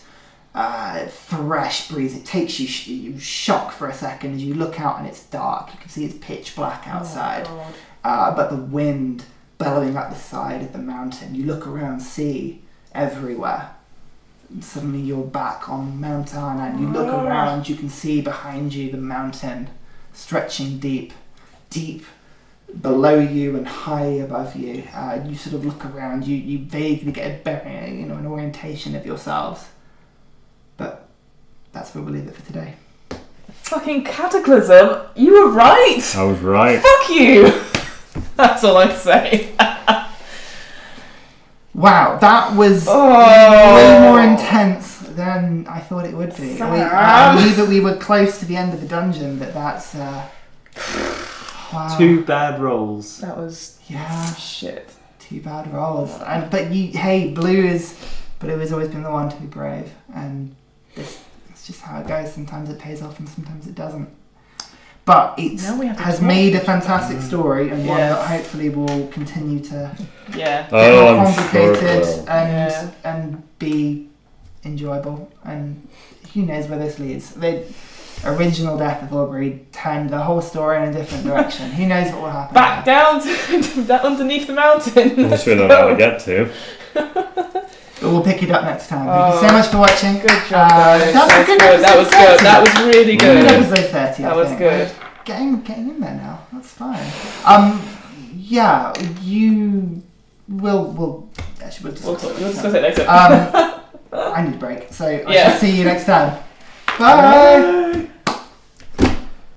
fresh breeze. It takes you shock for a second as you look out and it's dark. You can see it's pitch black outside. But the wind bellowing up the side of the mountain. You look around, see everywhere. And suddenly you're back on Mount Arna, and you look around, you can see behind you the mountain stretching deep below you and high above you. You sort of look around, you vaguely get a bearing, an orientation of yourselves. But that's where we'll leave it for today. Fucking cataclysm! You were right! I was right. Fuck you! That's all I say. Wow, that was way more intense than I thought it would be. I knew that we were close to the end of the dungeon, but that's... wow. 2 bad rolls. That was... Yeah. Shit. 2 bad rolls. But Blue is... But it has always been the one to be brave. And it's just how it goes. Sometimes it pays off and sometimes it doesn't. But it has made a fantastic story, and one that hopefully will continue to get more complicated and be enjoyable. And who knows where this leads. The original death of Aubrey turned the whole story in a different direction. Who knows what will happen? Back down to underneath the mountain. I'm sure not how to get to. But we'll pick it up next time. Thank you so much for watching. Good job, guys. That was good. That was really good. Good episode 30. That was good. Getting in there now. That's fine. You we'll We'll discuss discuss it it next time. I need a break, so I Yeah. shall see you next time. Bye.